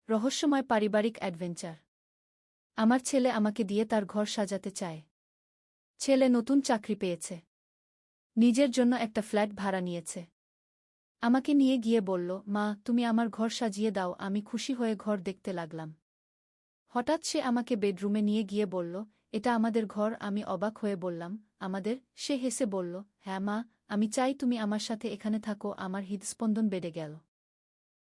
রহস্যময় পারিবারিক অ্যাডভেঞ্চার। আমার ছেলে আমাকে দিয়ে তার ঘর সাজাতে চায়। ছেলে নতুন চাকরি পেয়েছে। নিজের জন্য একটা ফ্ল্যাট ভাড়া নিয়েছে। আমাকে নিয়ে গিয়ে বলল, মা, তুমি আমার ঘর সাজিয়ে দাও। আমি খুশি হয়ে ঘর দেখতে লাগলাম। হঠাৎ সে আমাকে বেডরুমে নিয়ে গিয়ে বলল, এটা আমাদের ঘর। আমি অবাক হয়ে বললাম, আমাদের? সে হেসে বলল, হ্যাঁ মা, আমি চাই তুমি আমার সাথে এখানে থাকো। আমার হৃদস্পন্দন বেড়ে গেল।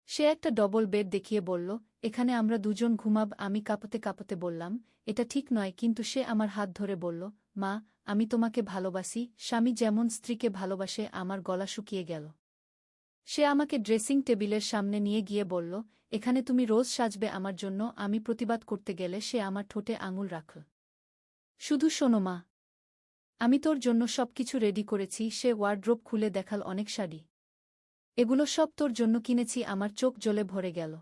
সে একটা ডবল বেড দেখিয়ে বলল, এখানে আমরা দুজন ঘুমাব। আমি কাঁপতে কাঁপতে বললাম, এটা ঠিক নয়। কিন্তু সে আমার হাত ধরে বলল, মা, আমি তোমাকে ভালোবাসি। স্বামী যেমন স্ত্রীকে ভালোবাসে। আমার গলা শুকিয়ে গেল। সে আমাকে ড্রেসিং টেবিলের সামনে নিয়ে গিয়ে বলল, এখানে তুমি রোজ সাজবে আমার জন্য। আমি প্রতিবাদ করতে গেলে সে আমার ঠোঁটে আঙুল রাখল। শুধু শোনো মা, আমি তোর জন্য সবকিছু রেডি করেছি। সে ওয়ার্ড্রোব খুলে দেখাল অনেক শাড়ি। এগুলো সব তোর জন্য কিনেছি। আমার চোখ জ্বলে ভরে গেল।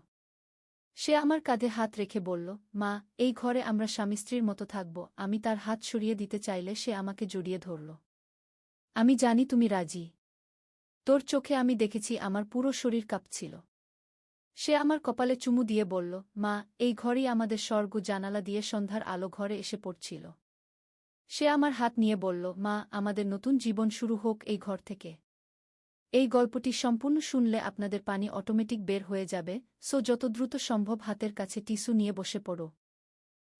সে আমার কাঁধে হাত রেখে বলল, মা, এই ঘরে আমরা স্বামী স্ত্রীর মতো থাকব। আমি তার হাত সরিয়ে দিতে চাইলে সে আমাকে জড়িয়ে ধরল। আমি জানি তুমি রাজি। তোর চোখে আমি দেখেছি। আমার পুরো শরীর কাঁপছিল। সে আমার কপালে চুমু দিয়ে বলল, মা, এই ঘরেই আমাদের স্বর্গ। জানালা দিয়ে সন্ধ্যার আলো ঘরে এসে পড়ছিল। সে আমার হাত নিয়ে বলল, মা, আমাদের নতুন জীবন শুরু হোক এই ঘর থেকে। এই গল্পটি সম্পূর্ণ শুনলে আপনাদের পানি অটোমেটিক বের হয়ে যাবে। সো যত দ্রুত সম্ভব হাতের কাছে টিস্যু নিয়ে বসে পড়ো।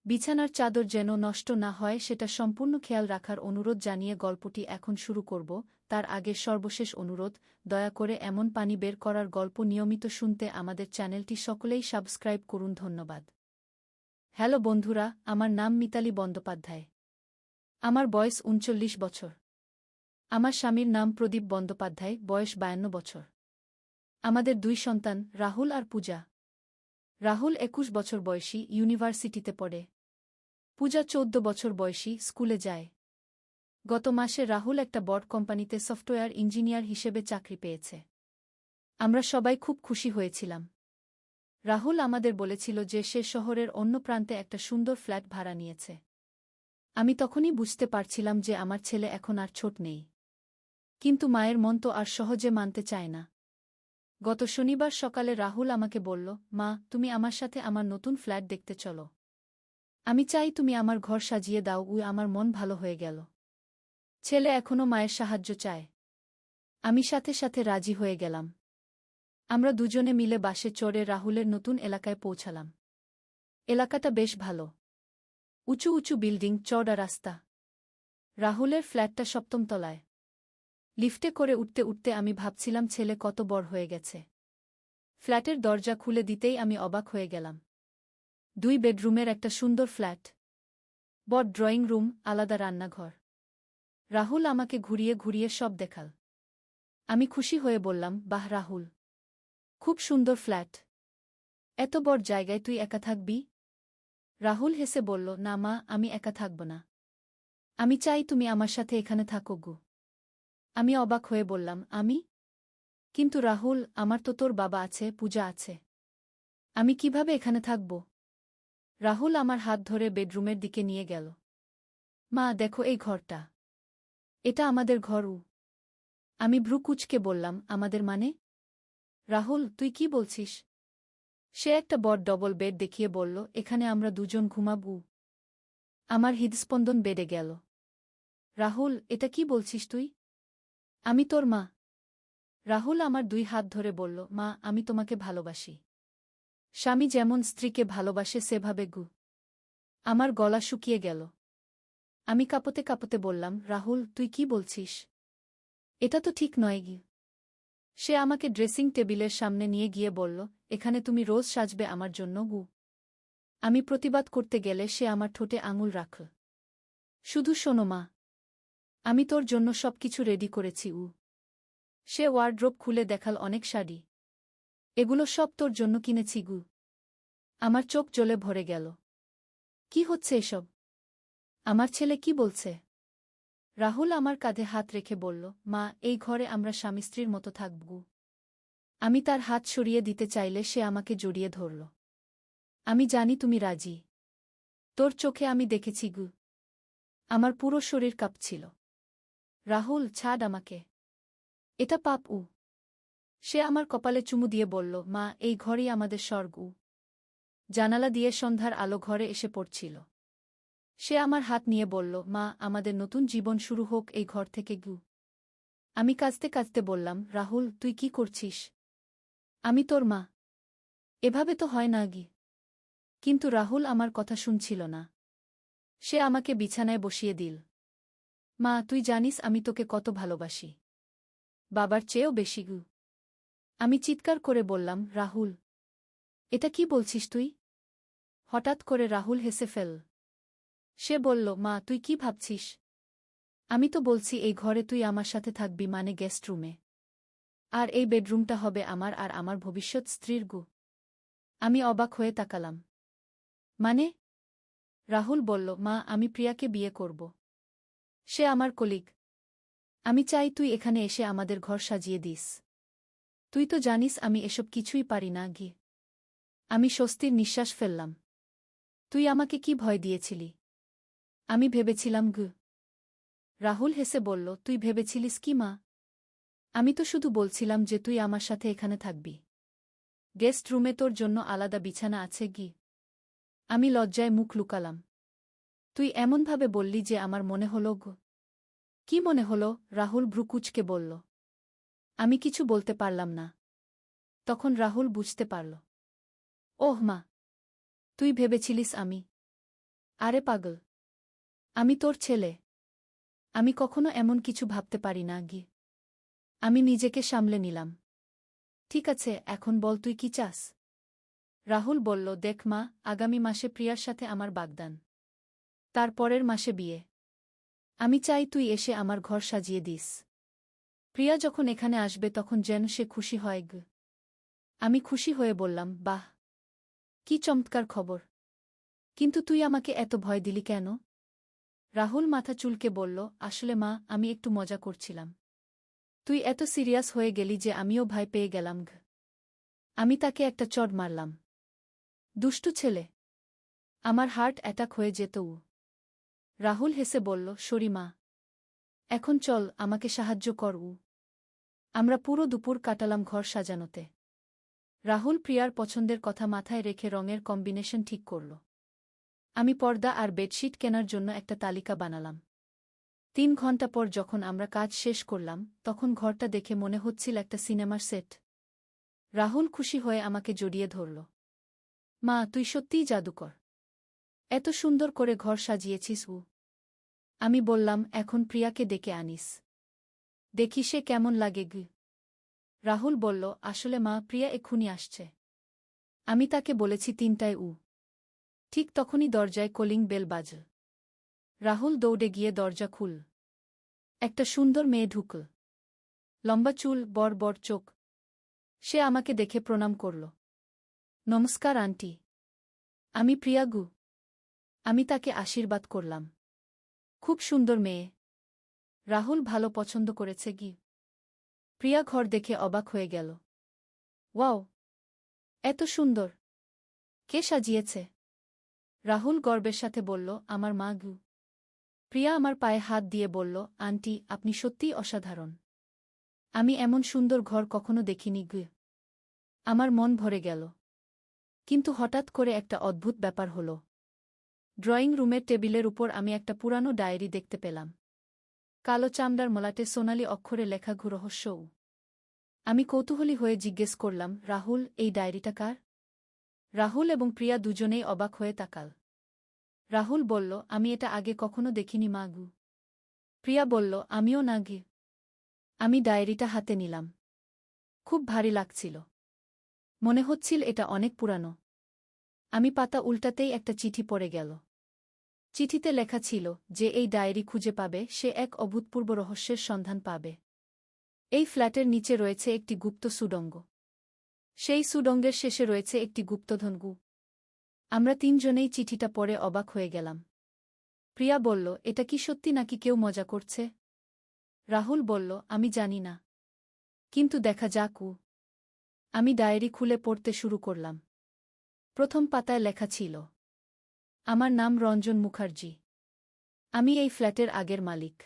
বিছানার চাদর যেন নষ্ট না হয় সেটা সম্পূর্ণ খেয়াল রাখার অনুরোধ জানিয়ে গল্পটি এখন শুরু করব। তার আগে সর্বশেষ অনুরোধ, দয়া করে এমন পানি বের করার গল্প নিয়মিত শুনতে আমাদের চ্যানেলটি সকলেই সাবস্ক্রাইব করুন। ধন্যবাদ। হ্যালো বন্ধুরা, আমার নাম মিতালি বন্দ্যোপাধ্যায়। আমার বয়স ৩৯ বছর। আমার স্বামীর নাম প্রদীপ বন্দ্যোপাধ্যায়, বয়স ৫২ বছর। আমাদের ২ সন্তান, রাহুল আর পূজা। রাহুল ২১ বছর বয়সী, ইউনিভার্সিটিতে পড়ে। পূজা ১৪ বছর বয়সী, স্কুলে যায়। গত মাসে রাহুল একটা বড় কোম্পানিতে সফটওয়্যার ইঞ্জিনিয়ার হিসেবে চাকরি পেয়েছে। আমরা সবাই খুব খুশি হয়েছিলাম। রাহুল আমাদের বলেছিল যে সে শহরের অন্য প্রান্তে একটা সুন্দর ফ্ল্যাট ভাড়া নিয়েছে। আমি তখনই বুঝতে পারছিলাম যে আমার ছেলে এখন আর ছোট নেই। কিন্তু মায়ের মন তো আর সহজে মানতে চায় না। গত শনিবার সকালে রাহুল আমাকে বলল, মা, তুমি আমার সাথে আমার নতুন ফ্ল্যাট দেখতে চলো। আমি চাই তুমি আমার ঘর সাজিয়ে দাও। আমার মন ভালো হয়ে গেল। ছেলে এখনও মায়ের সাহায্য চায়। আমি সাথে সাথে রাজি হয়ে গেলাম। আমরা দুজনে মিলে বাসে চড়ে রাহুলের নতুন এলাকায় পৌঁছালাম। এলাকাটা বেশ ভালো। উঁচু উঁচু বিল্ডিং, চওড়া রাস্তা। রাহুলের ফ্ল্যাটটা ৭ম তলায়। লিফটে করে উঠতে উঠতে আমি ভাবছিলাম ছেলে কত বড় হয়ে গেছে। ফ্ল্যাটের দরজা খুলে দিতেই আমি অবাক হয়ে গেলাম। ২ বেডরুমের একটা সুন্দর ফ্ল্যাট। বড় ড্রয়িং রুম, আলাদা রান্নাঘর। রাহুল আমাকে ঘুরিয়ে ঘুরিয়ে সব দেখাল। আমি খুশি হয়ে বললাম, বাহ রাহুল, খুব সুন্দর ফ্ল্যাট। এত বড় জায়গায় তুই একা থাকবি? রাহুল হেসে বলল, না মা, আমি একা থাকব না। আমি চাই তুমি আমার সাথে এখানে থাকো গো। আমি অবাক হয়ে বললাম, আমি? কিন্তু রাহুল, আমার তো তোর বাবা আছে, পূজা আছে। আমি কিভাবে এখানে থাকব? রাহুল আমার হাত ধরে বেডরুমের দিকে নিয়ে গেল। মা, দেখো এই ঘরটা। এটা আমাদের ঘর। আমি ভ্রু কুঁচকে বললাম, আমাদের মানে? রাহুল, তুই কি বলছিস? সে একটা বড় ডবল বেড দেখিয়ে বলল, এখানে আমরা দুজন ঘুমাব। আমার হৃদস্পন্দন বেড়ে গেল। রাহুল, এটা কি বলছিস তুই? আমি তোর মা। রাহুল আমার ২ হাত ধরে বলল, মা, আমি তোমাকে ভালোবাসি। স্বামী যেমন স্ত্রীকে ভালোবাসে সেভাবে গু। আমার গলা শুকিয়ে গেল। আমি কাঁপতে কাঁপতে বললাম, রাহুল, তুই কি বলছিস? এটা তো ঠিক নয় গি। সে আমাকে ড্রেসিং টেবিলের সামনে নিয়ে গিয়ে বলল, এখানে তুমি রোজ সাজবে আমার জন্য গু। আমি প্রতিবাদ করতে গেলে সে আমার ঠোঁটে আঙুল রাখল। শুধু শোনো মা, আমি তোর জন্য সবকিছু রেডি করেছি। সে ওয়ার্ড্রোব খুলে দেখাল অনেক শাড়ি। এগুলো সব তোর জন্য কিনেছি গু। আমার চোখ জ্বলে ভরে গেল। কি হচ্ছে এসব? আমার ছেলে কি বলছে? রাহুল আমার কাঁধে হাত রেখে বলল, মা, এই ঘরে আমরা স্বামী স্ত্রীর মতো থাকব গু। আমি তার হাত সরিয়ে দিতে চাইলে সে আমাকে জড়িয়ে ধরল। আমি জানি তুমি রাজি। তোর চোখে আমি দেখেছি গু। আমার পুরো শরীর কাঁপছিল। রাহুল, ছাড় আমাকে। এটা পাপ। সে আমার কপালে চুমু দিয়ে বলল, মা, এই ঘরই আমাদের স্বর্গ। জানালা দিয়ে সন্ধ্যার আলো ঘরে এসে পড়ছিল। সে আমার হাত নিয়ে বলল, মা, আমাদের নতুন জীবন শুরু হোক এই ঘর থেকে গু। আমি কাঁদতে কাঁদতে বললাম, রাহুল, তুই কি করছিস? আমি তোর মা। এভাবে তো হয় না গি। কিন্তু রাহুল আমার কথা শুনছিল না। সে আমাকে বিছানায় বসিয়ে দিল। মা, তুই জানিস আমি তোকে কত ভালোবাসি। বাবার চেয়েও বেশি গু। আমি চিৎকার করে বললাম, রাহুল, এটা কি বলছিস তুই? হঠাৎ করে রাহুল হেসে ফেল। সে বলল, মা, তুই কি ভাবছিস? আমি তো বলছি এই ঘরে তুই আমার সাথে থাকবি, মানে গেস্ট রুমে। আর এই বেডরুমটা হবে আমার আর আমার ভবিষ্যৎ স্ত্রীর গু। আমি অবাক হয়ে তাকালাম। মানে? রাহুল বলল, মা, আমি প্রিয়াকে বিয়ে করব। সে আমার কলিগ। আমি চাই তুই এখানে এসে আমাদের ঘর সাজিয়ে দিস। তুই তো জানিস আমি এসব কিছুই পারি না গি। আমি স্বস্তির নিঃশ্বাস ফেললাম। তুই আমাকে কি ভয় দিয়েছিলি? আমি ভেবেছিলাম গু। রাহুল হেসে বলল, তুই ভেবেছিলিস কি মা? আমি তো শুধু বলছিলাম যে তুই আমার সাথে এখানে থাকবি। গেস্ট রুমে তোর জন্য আলাদা বিছানা আছে গি। আমি লজ্জায় মুখ লুকালাম। তুই এমনভাবে বললি যে আমার মনে হলো গো। কি মনে হলো? রাহুল ভ্রুকুচকে বলল। আমি কিছু বলতে পারলাম না। তখন রাহুল বুঝতে পারল। ওহ মা, তুই ভেবেছিলিস আমি? আরে পাগল, আমি তোর ছেলে। আমি কখনো এমন কিছু ভাবতে পারি না গি। আমি নিজেকে সামলে নিলাম। ঠিক আছে, এখন বল তুই কি চাস? রাহুল বলল, দেখ মা, আগামী মাসে প্রিয়ার সাথে আমার বাগদান। তার পরের মাসে বিয়ে। আমি চাই তুই এসে আমার ঘর সাজিয়ে দিস। প্রিয়া যখন এখানে আসবে তখন যেন সে খুশি হয় গ। আমি খুশি হয়ে বললাম, বাহ, কি চমৎকার খবর। কিন্তু তুই আমাকে এত ভয় দিলি কেন? রাহুল মাথা চুলকে বলল, আসলে মা, আমি একটু মজা করছিলাম। তুই এত সিরিয়াস হয়ে গেলি যে আমিও ভয় পেয়ে গেলাম গ। আমি তাকে একটা চড় মারলাম। দুষ্টু ছেলে। আমার হার্ট অ্যাটাক হয়ে যেত উ। রাহুল হেসে বলল, সরি মা। এখন চল, আমাকে সাহায্য কর উ। আমরা পুরো দুপুর কাটালাম ঘর সাজানোতে। রাহুল প্রিয়ার পছন্দের কথা মাথায় রেখে রঙের কম্বিনেশন ঠিক করল। আমি পর্দা আর বেডশিট কেনার জন্য একটা তালিকা বানালাম। 3 ঘণ্টা পর যখন আমরা কাজ শেষ করলাম, তখন ঘরটা দেখে মনে হচ্ছিল একটা সিনেমার সেট। রাহুল খুশি হয়ে আমাকে জড়িয়ে ধরল। মা, তুই সত্যিই জাদুকর। এত সুন্দর করে ঘর সাজিয়েছিস উ। আমি বললাম, এখন প্রিয়াকে ডেকে আনিস। দেখি সে কেমন লাগে গ। রাহুল বলল, আসলে মা, প্রিয়া এক্ষুনি আসছে। আমি তাকে বলেছি 3টায় উ। ঠিক তখনই দরজায় কলিং বেল বাজল। রাহুল দৌড়ে গিয়ে দরজা খুল। একটা সুন্দর মেয়ে ঢুকল। লম্বা চুল, বড় বড় চোখ। সে আমাকে দেখে প্রণাম করল। নমস্কার আন্টি। আমি প্রিয়া গু। আমি তাকে আশীর্বাদ করলাম। খুব সুন্দর মেয়ে। রাহুল ভালো পছন্দ করেছে গি। প্রিয়া ঘর দেখে অবাক হয়ে গেল। ওয়াও, এত সুন্দর। কে সাজিয়েছে? রাহুল গর্বের সাথে বলল, আমার মা গু। প্রিয়া আমার পায়ে হাত দিয়ে বলল, আন্টি, আপনি সত্যিই অসাধারণ। আমি এমন সুন্দর ঘর কখনো দেখিনি গু। আমার মন ভরে গেল। কিন্তু হঠাৎ করে একটা অদ্ভুত ব্যাপার হল। ড্রয়িং রুমের টেবিলের উপর আমি একটা পুরানো ডায়েরি দেখতে পেলাম। কালো চামড়ার মলাটে সোনালি অক্ষরে লেখা ঘু রহস্য উ। আমি কৌতূহলী হয়ে জিজ্ঞেস করলাম, রাহুল, এই ডায়েরিটা কার? রাহুল এবং প্রিয়া দুজনেই অবাক হয়ে তাকাল। রাহুল বলল, আমি এটা আগে কখনো দেখিনি মা গু। প্রিয়া বলল, আমিও না গে। আমি ডায়েরিটা হাতে নিলাম। খুব ভারী লাগছিল। মনে হচ্ছিল এটা অনেক পুরানো। আমি পাতা উল্টাতেই একটা চিঠি পড়ে গেল। চিঠিতে লেখা ছিল, যে এই ডায়েরি খুঁজে পাবে সে এক অভূতপূর্ব রহস্যের সন্ধান পাবে। এই ফ্ল্যাটের নিচে রয়েছে একটি গুপ্ত সুড়ঙ্গ। সেই সুড়ঙ্গের শেষে রয়েছে একটি গুপ্তধন গু। আমরা 3জনেই চিঠিটা পড়ে অবাক হয়ে গেলাম। প্রিয়া বলল, এটা কি সত্যি নাকি কেউ মজা করছে? রাহুল বলল, আমি জানি না। কিন্তু দেখা যাক উ। আমি ডায়েরি খুলে পড়তে শুরু করলাম। প্রথম পাতায় লেখা ছিল, আমার নাম রঞ্জন মুখার্জি। আমি এই ফ্ল্যাটের আগের মালিক।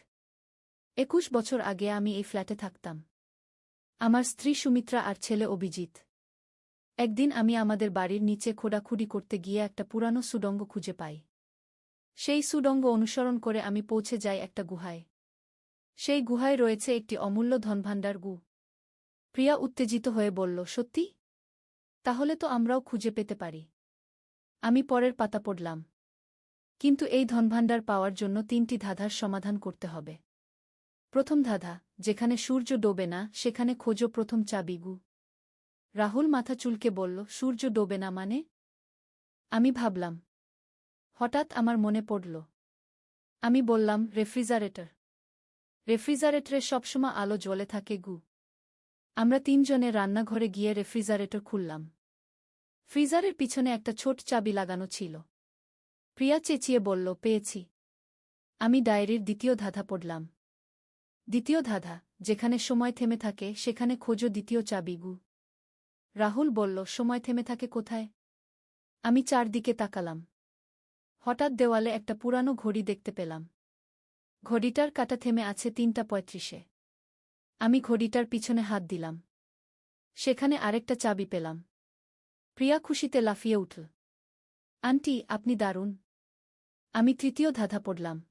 21 বছর আগে আমি এই ফ্ল্যাটে থাকতাম। আমার স্ত্রী সুমিত্রা আর ছেলে অভিজিৎ। একদিন আমি আমাদের বাড়ির নিচে খোঁড়াখুঁড়ি করতে গিয়ে একটা পুরানো সুড়ঙ্গ খুঁজে পাই। সেই সুড়ঙ্গ অনুসরণ করে আমি পৌঁছে যাই একটা গুহায়। সেই গুহায় রয়েছে একটি অমূল্য ধনভাণ্ডার গু। প্রিয়া উত্তেজিত হয়ে বলল, সত্যি? তাহলে তো আমরাও খুঁজে পেতে পারি। আমি পরের পাতা পড়লাম। কিন্তু এই ধনভাণ্ডার পাওয়ার জন্য ৩টি ধাঁধার সমাধান করতে হবে। প্রথম ধাঁধা, যেখানে সূর্য ডোবে না সেখানে খোঁজো প্রথম চাবি গু। রাহুল মাথা চুলকে বলল, সূর্য ডোবে না মানে? আমি ভাবলাম। হঠাৎ আমার মনে পড়ল। আমি বললাম, রেফ্রিজারেটর। রেফ্রিজারেটরে সবসময় আলো জ্বলে থাকে গু। আমরা ৩ জনে রান্নাঘরে গিয়ে রেফ্রিজারেটর খুললাম। ফ্রিজারের পিছনে একটা ছোট চাবি লাগানো ছিল। প্রিয়া চেঁচিয়ে বলল, পেয়েছি। আমি ডায়েরির দ্বিতীয় ধাঁধা পড়লাম। দ্বিতীয় ধাঁধা, যেখানে সময় থেমে থাকে সেখানে খোঁজো দ্বিতীয় চাবি গু। রাহুল বলল, সময় থেমে থাকে কোথায়? আমি চারদিকে তাকালাম। হঠাৎ দেওয়ালে একটা পুরানো ঘড়ি দেখতে পেলাম। ঘড়িটার কাঁটা থেমে আছে ৩:৩৫-এ। আমি ঘড়িটার পিছনে হাত দিলাম। সেখানে আরেকটা চাবি পেলাম। প্রিয়া খুশিতে লাফিয়ে উঠল। আন্টি, আপনি দারুণ। আমি তৃতীয় ধাঁধা পড়লাম।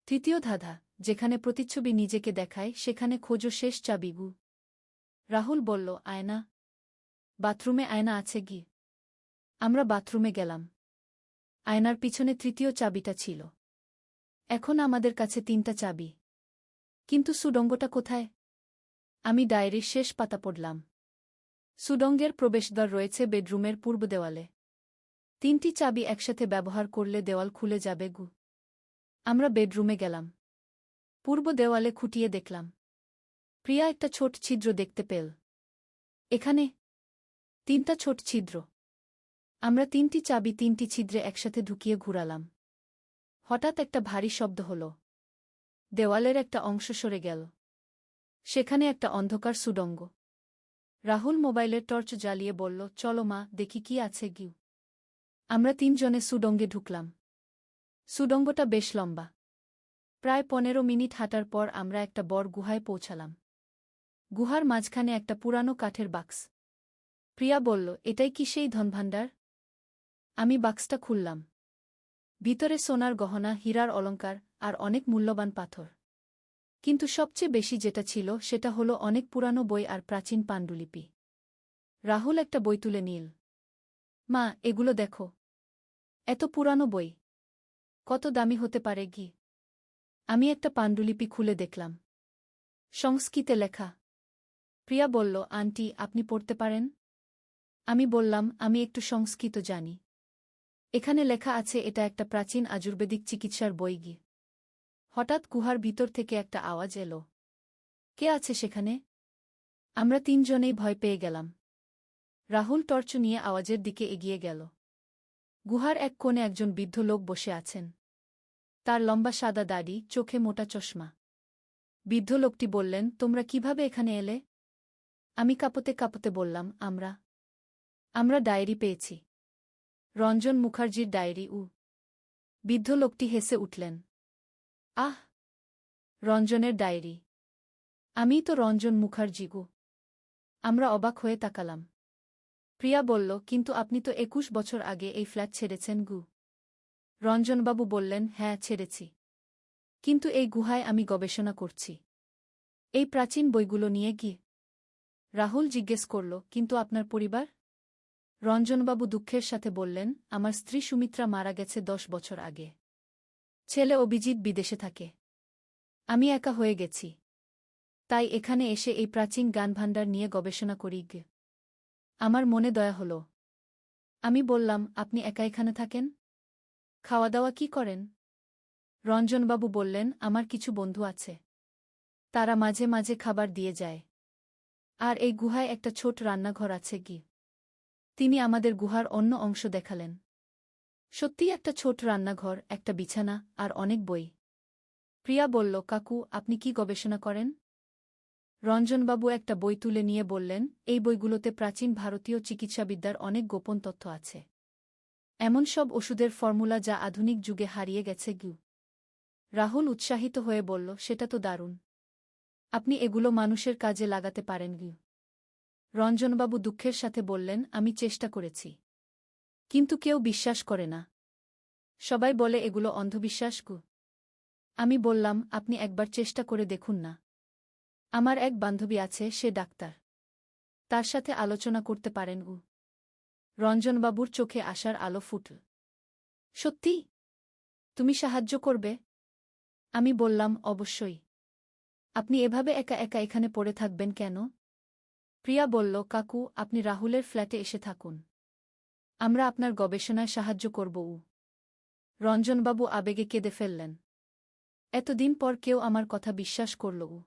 তৃতীয় ধাঁধা, যেখানে প্রতিচ্ছবি নিজেকে দেখায় সেখানে খোঁজো শেষ চাবি গু। রাহুল বলল, আয়না। বাথরুমে আয়না আছে কি? আমরা বাথরুমে গেলাম। আয়নার পিছনে তৃতীয় চাবিটা ছিল। এখন আমাদের কাছে ৩টা চাবি। কিন্তু সুড়ঙ্গটা কোথায়? আমি ডায়েরির শেষ পাতা পড়লাম। সুড়ঙ্গের প্রবেশদ্বার রয়েছে বেডরুমের পূর্ব দেওয়ালে। ৩টি চাবি একসাথে ব্যবহার করলে দেওয়াল খুলে যাবে গু। আমরা বেডরুমে গেলাম। পূর্ব দেওয়ালে খুঁটিয়ে দেখলাম। প্রিয়া একটা ছোট ছিদ্র দেখতে পেল। এখানে ৩টা ছোট ছিদ্র। আমরা ৩টি চাবি ৩টি ছিদ্রে একসাথে ঢুকিয়ে ঘুরালাম। হঠাৎ একটা ভারী শব্দ হল। দেওয়ালের একটা অংশ সরে গেল। সেখানে একটা অন্ধকার সুড়ঙ্গ। রাহুল মোবাইলের টর্চ জ্বালিয়ে বলল, চলো মা, দেখি কি আছে গিউ। আমরা ৩ জনে সুড়ঙ্গে ঢুকলাম। সুড়ঙ্গটা বেশ লম্বা। প্রায় ১৫ মিনিট হাঁটার পর আমরা একটা বড় গুহায় পৌঁছালাম। গুহার মাঝখানে একটা পুরানো কাঠের বাক্স। প্রিয়া বলল, এটাই কি সেই ধনভাণ্ডার? আমি বাক্সটা খুললাম। ভিতরে সোনার গহনা, হীরার অলংকার আর অনেক মূল্যবান পাথর। কিন্তু সবচেয়ে বেশি যেটা ছিল সেটা হলো অনেক পুরানো বই আর প্রাচীন পাণ্ডুলিপি। রাহুল একটা বই তুলে নিল। মা, এগুলো দেখো। এত পুরানো বই। কত দামি হতে পারে গি? আমি একটা পাণ্ডুলিপি খুলে দেখলাম। সংস্কৃতে লেখা। প্রিয়া বলল, আন্টি, আপনি পড়তে পারেন? আমি বললাম, আমি একটু সংস্কৃত জানি। এখানে লেখা আছে এটা একটা প্রাচীন আয়ুর্বেদিক চিকিৎসার বই গি। হঠাৎ গুহার ভিতর থেকে একটা আওয়াজ এলো। কে আছে সেখানে? আমরা ৩ জনেই ভয় পেয়ে গেলাম। রাহুল টর্চ নিয়ে আওয়াজের দিকে এগিয়ে গেল। গুহার এক কোণে একজন বৃদ্ধ লোক বসে আছেন। তার লম্বা সাদা দাড়ি, চোখে মোটা চশমা। বৃদ্ধ লোকটি বললেন, তোমরা কিভাবে এখানে এলে? আমি কাঁপতে কাঁপতে বললাম, আমরা ডায়েরি পেয়েছি। রঞ্জন মুখার্জির ডায়েরি। বৃদ্ধ লোকটি হেসে উঠলেন। আহ, রঞ্জনের ডায়েরি। আমিই তো রঞ্জন মুখার্জি গো। আমরা অবাক হয়ে তাকালাম। প্রিয়া বলল, কিন্তু আপনি তো ২১ বছর আগে এই ফ্ল্যাট ছেড়েছেন গু। রঞ্জনবাবু বললেন, হ্যাঁ, ছেড়েছি। কিন্তু এই গুহায় আমি গবেষণা করছি। এই প্রাচীন বইগুলো নিয়ে গিয়ে। রাহুল জিজ্ঞেস করল, কিন্তু আপনার পরিবার? রঞ্জনবাবু দুঃখের সাথে বললেন, আমার স্ত্রী সুমিত্রা মারা গেছে ১০ বছর আগে। ছেলে অভিজিৎ বিদেশে থাকে। আমি একা হয়ে গেছি। তাই এখানে এসে এই প্রাচীন জ্ঞানভাণ্ডার নিয়ে গবেষণা করি গে। আমার মনে দয়া হল। আমি বললাম, আপনি একা এখানে থাকেন? খাওয়া দাওয়া কি করেন? রঞ্জনবাবু বললেন, আমার কিছু বন্ধু আছে। তারা মাঝে মাঝে খাবার দিয়ে যায়। আর এই গুহায় একটা ছোট রান্নাঘর আছে গি। তিনি আমাদের গুহার অন্য অংশ দেখালেন। সত্যিই একটা ছোট রান্নাঘর, একটা বিছানা আর অনেক বই। প্রিয়া বলল, কাকু, আপনি কি গবেষণা করেন? রঞ্জনবাবু একটা বই তুলে নিয়ে বললেন, এই বইগুলোতে প্রাচীন ভারতীয় চিকিৎসাবিদ্যার অনেক গোপন তথ্য আছে। এমন সব ওষুধের ফর্মুলা যা আধুনিক যুগে হারিয়ে গেছে গিউ। রাহুল উৎসাহিত হয়ে বলল, সেটা তো দারুণ। আপনি এগুলো মানুষের কাজে লাগাতে পারেন গিউ। রঞ্জনবাবু দুঃখের সাথে বললেন, আমি চেষ্টা করেছি। কিন্তু কেউ বিশ্বাস করে না। সবাই বলে এগুলো অন্ধবিশ্বাস গু। আমি বললাম, আপনি একবার চেষ্টা করে দেখুন না। আমার এক বান্ধবী আছে, সে ডাক্তার। তার সাথে আলোচনা করতে পারেন উ। রঞ্জনবাবুর চোখে আসার আলো ফুটল। সত্যি? তুমি সাহায্য করবে? আমি বললাম, অবশ্যই। আপনি এভাবে একা একা এখানে পড়ে থাকবেন কেন? প্রিয়া বলল, কাকু, আপনি রাহুলের ফ্ল্যাটে এসে থাকুন। আমরা আপনার গবেষণায় সাহায্য করব উ। রঞ্জনবাবু আবেগে কেঁদে ফেললেন। এতদিন পর কেউ আমার কথা বিশ্বাস করল উ।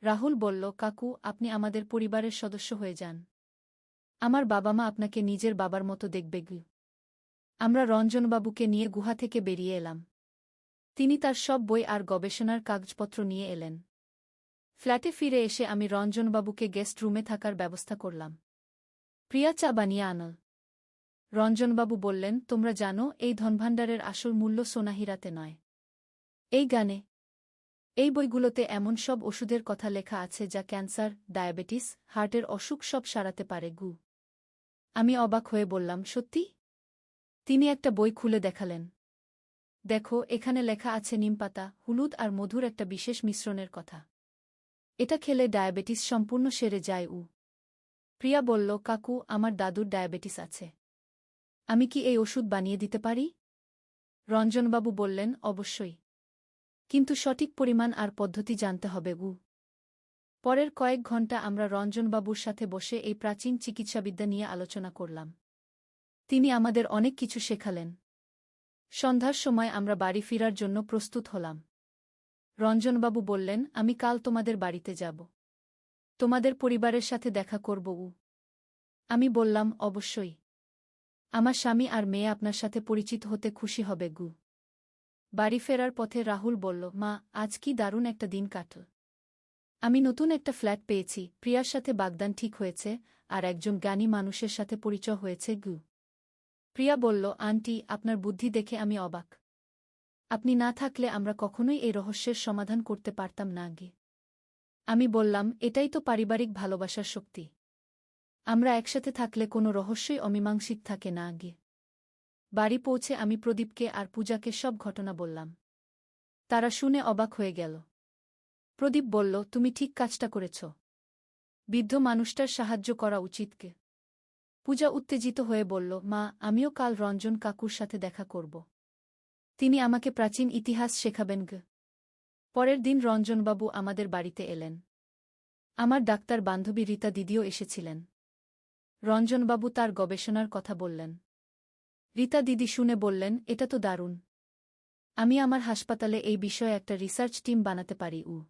রাহুল বলল, কাকু, আপনি আমাদের পরিবারের সদস্য হয়ে যান। আমার বাবা মা আপনাকে নিজের বাবার মতো দেখবে গু। আমরা রঞ্জনবাবুকে নিয়ে গুহা থেকে বেরিয়ে এলাম। তিনি তার সব বই আর গবেষণার কাগজপত্র নিয়ে এলেন। ফ্ল্যাটে ফিরে এসে আমি রঞ্জনবাবুকে গেস্ট রুমে থাকার ব্যবস্থা করলাম। প্রিয়া চা বানিয়ে আনল। রঞ্জনবাবু বললেন, তোমরা জানো, এই ধনভাণ্ডারের আসল মূল্য সোনাহীরাতে নয়, এই গানে। এই বইগুলোতে এমন সব ওষুধের কথা লেখা আছে যা ক্যান্সার, ডায়াবেটিস, হার্টের অসুখ সব সারাতে পারে গু। আমি অবাক হয়ে বললাম, সত্যি? তিনি একটা বই খুলে দেখালেন। দেখো, এখানে লেখা আছে নিমপাতা, হলুদ আর মধুর একটা বিশেষ মিশ্রণের কথা। এটা খেলে ডায়াবেটিস সম্পূর্ণ সেরে যায় উ। প্রিয়া বলল, কাকু, আমার দাদুর ডায়াবেটিস আছে। আমি কি এই ওষুধ বানিয়ে দিতে পারি? রঞ্জনবাবু বললেন, অবশ্যই। কিন্তু সঠিক পরিমাণ আর পদ্ধতি জানতে হবে গু। পরের কয়েক ঘণ্টা আমরা রঞ্জনবাবুর সাথে বসে এই প্রাচীন চিকিৎসাবিদ্যা নিয়ে আলোচনা করলাম। তিনি আমাদের অনেক কিছু শেখালেন। সন্ধ্যার সময় আমরা বাড়ি ফিরার জন্য প্রস্তুত হলাম। রঞ্জনবাবু বললেন, আমি কাল তোমাদের বাড়িতে যাব। তোমাদের পরিবারের সাথে দেখা করব উ। আমি বললাম, অবশ্যই। আমার স্বামী আর মেয়ে আপনার সাথে পরিচিত হতে খুশি হবে গু। বাড়ি ফেরার পথে রাহুল বলল, মা, আজ কি দারুণ একটা দিন কাটল। আমি নতুন একটা ফ্ল্যাট পেয়েছি, প্রিয়ার সাথে বাগদান ঠিক হয়েছে, আর একজন জ্ঞানী মানুষের সাথে পরিচয় হয়েছে গু। প্রিয়া বলল, আন্টি, আপনার বুদ্ধি দেখে আমি অবাক। আপনি না থাকলে আমরা কখনোই এই রহস্যের সমাধান করতে পারতাম না গে। আমি বললাম, এটাই তো পারিবারিক ভালোবাসার শক্তি। আমরা একসাথে থাকলে কোনো রহস্যই অমীমাংসিত থাকে না গে। বাড়ি পৌঁছে আমি প্রদীপকে আর পূজাকে সব ঘটনা বললাম। তারা শুনে অবাক হয়ে গেল। প্রদীপ বলল, তুমি ঠিক কাজটা করেছ। বৃদ্ধ মানুষটার সাহায্য করা উচিত কে। পূজা উত্তেজিত হয়ে বলল, মা, আমিও কাল রঞ্জন কাকুর সাথে দেখা করব। তিনি আমাকে প্রাচীন ইতিহাস শেখাবেন গে। পরের দিন রঞ্জনবাবু আমাদের বাড়িতে এলেন। আমার ডাক্তার বান্ধবী রীতা দিদিও এসেছিলেন। রঞ্জনবাবু তার গবেষণার কথা বললেন। রীতা দিদি শুনে বললেন, এটা তো দারুণ। আমি আমার হাসপাতালে এই বিষয়ে একটা রিসার্চ টিম বানাতে পারি উ।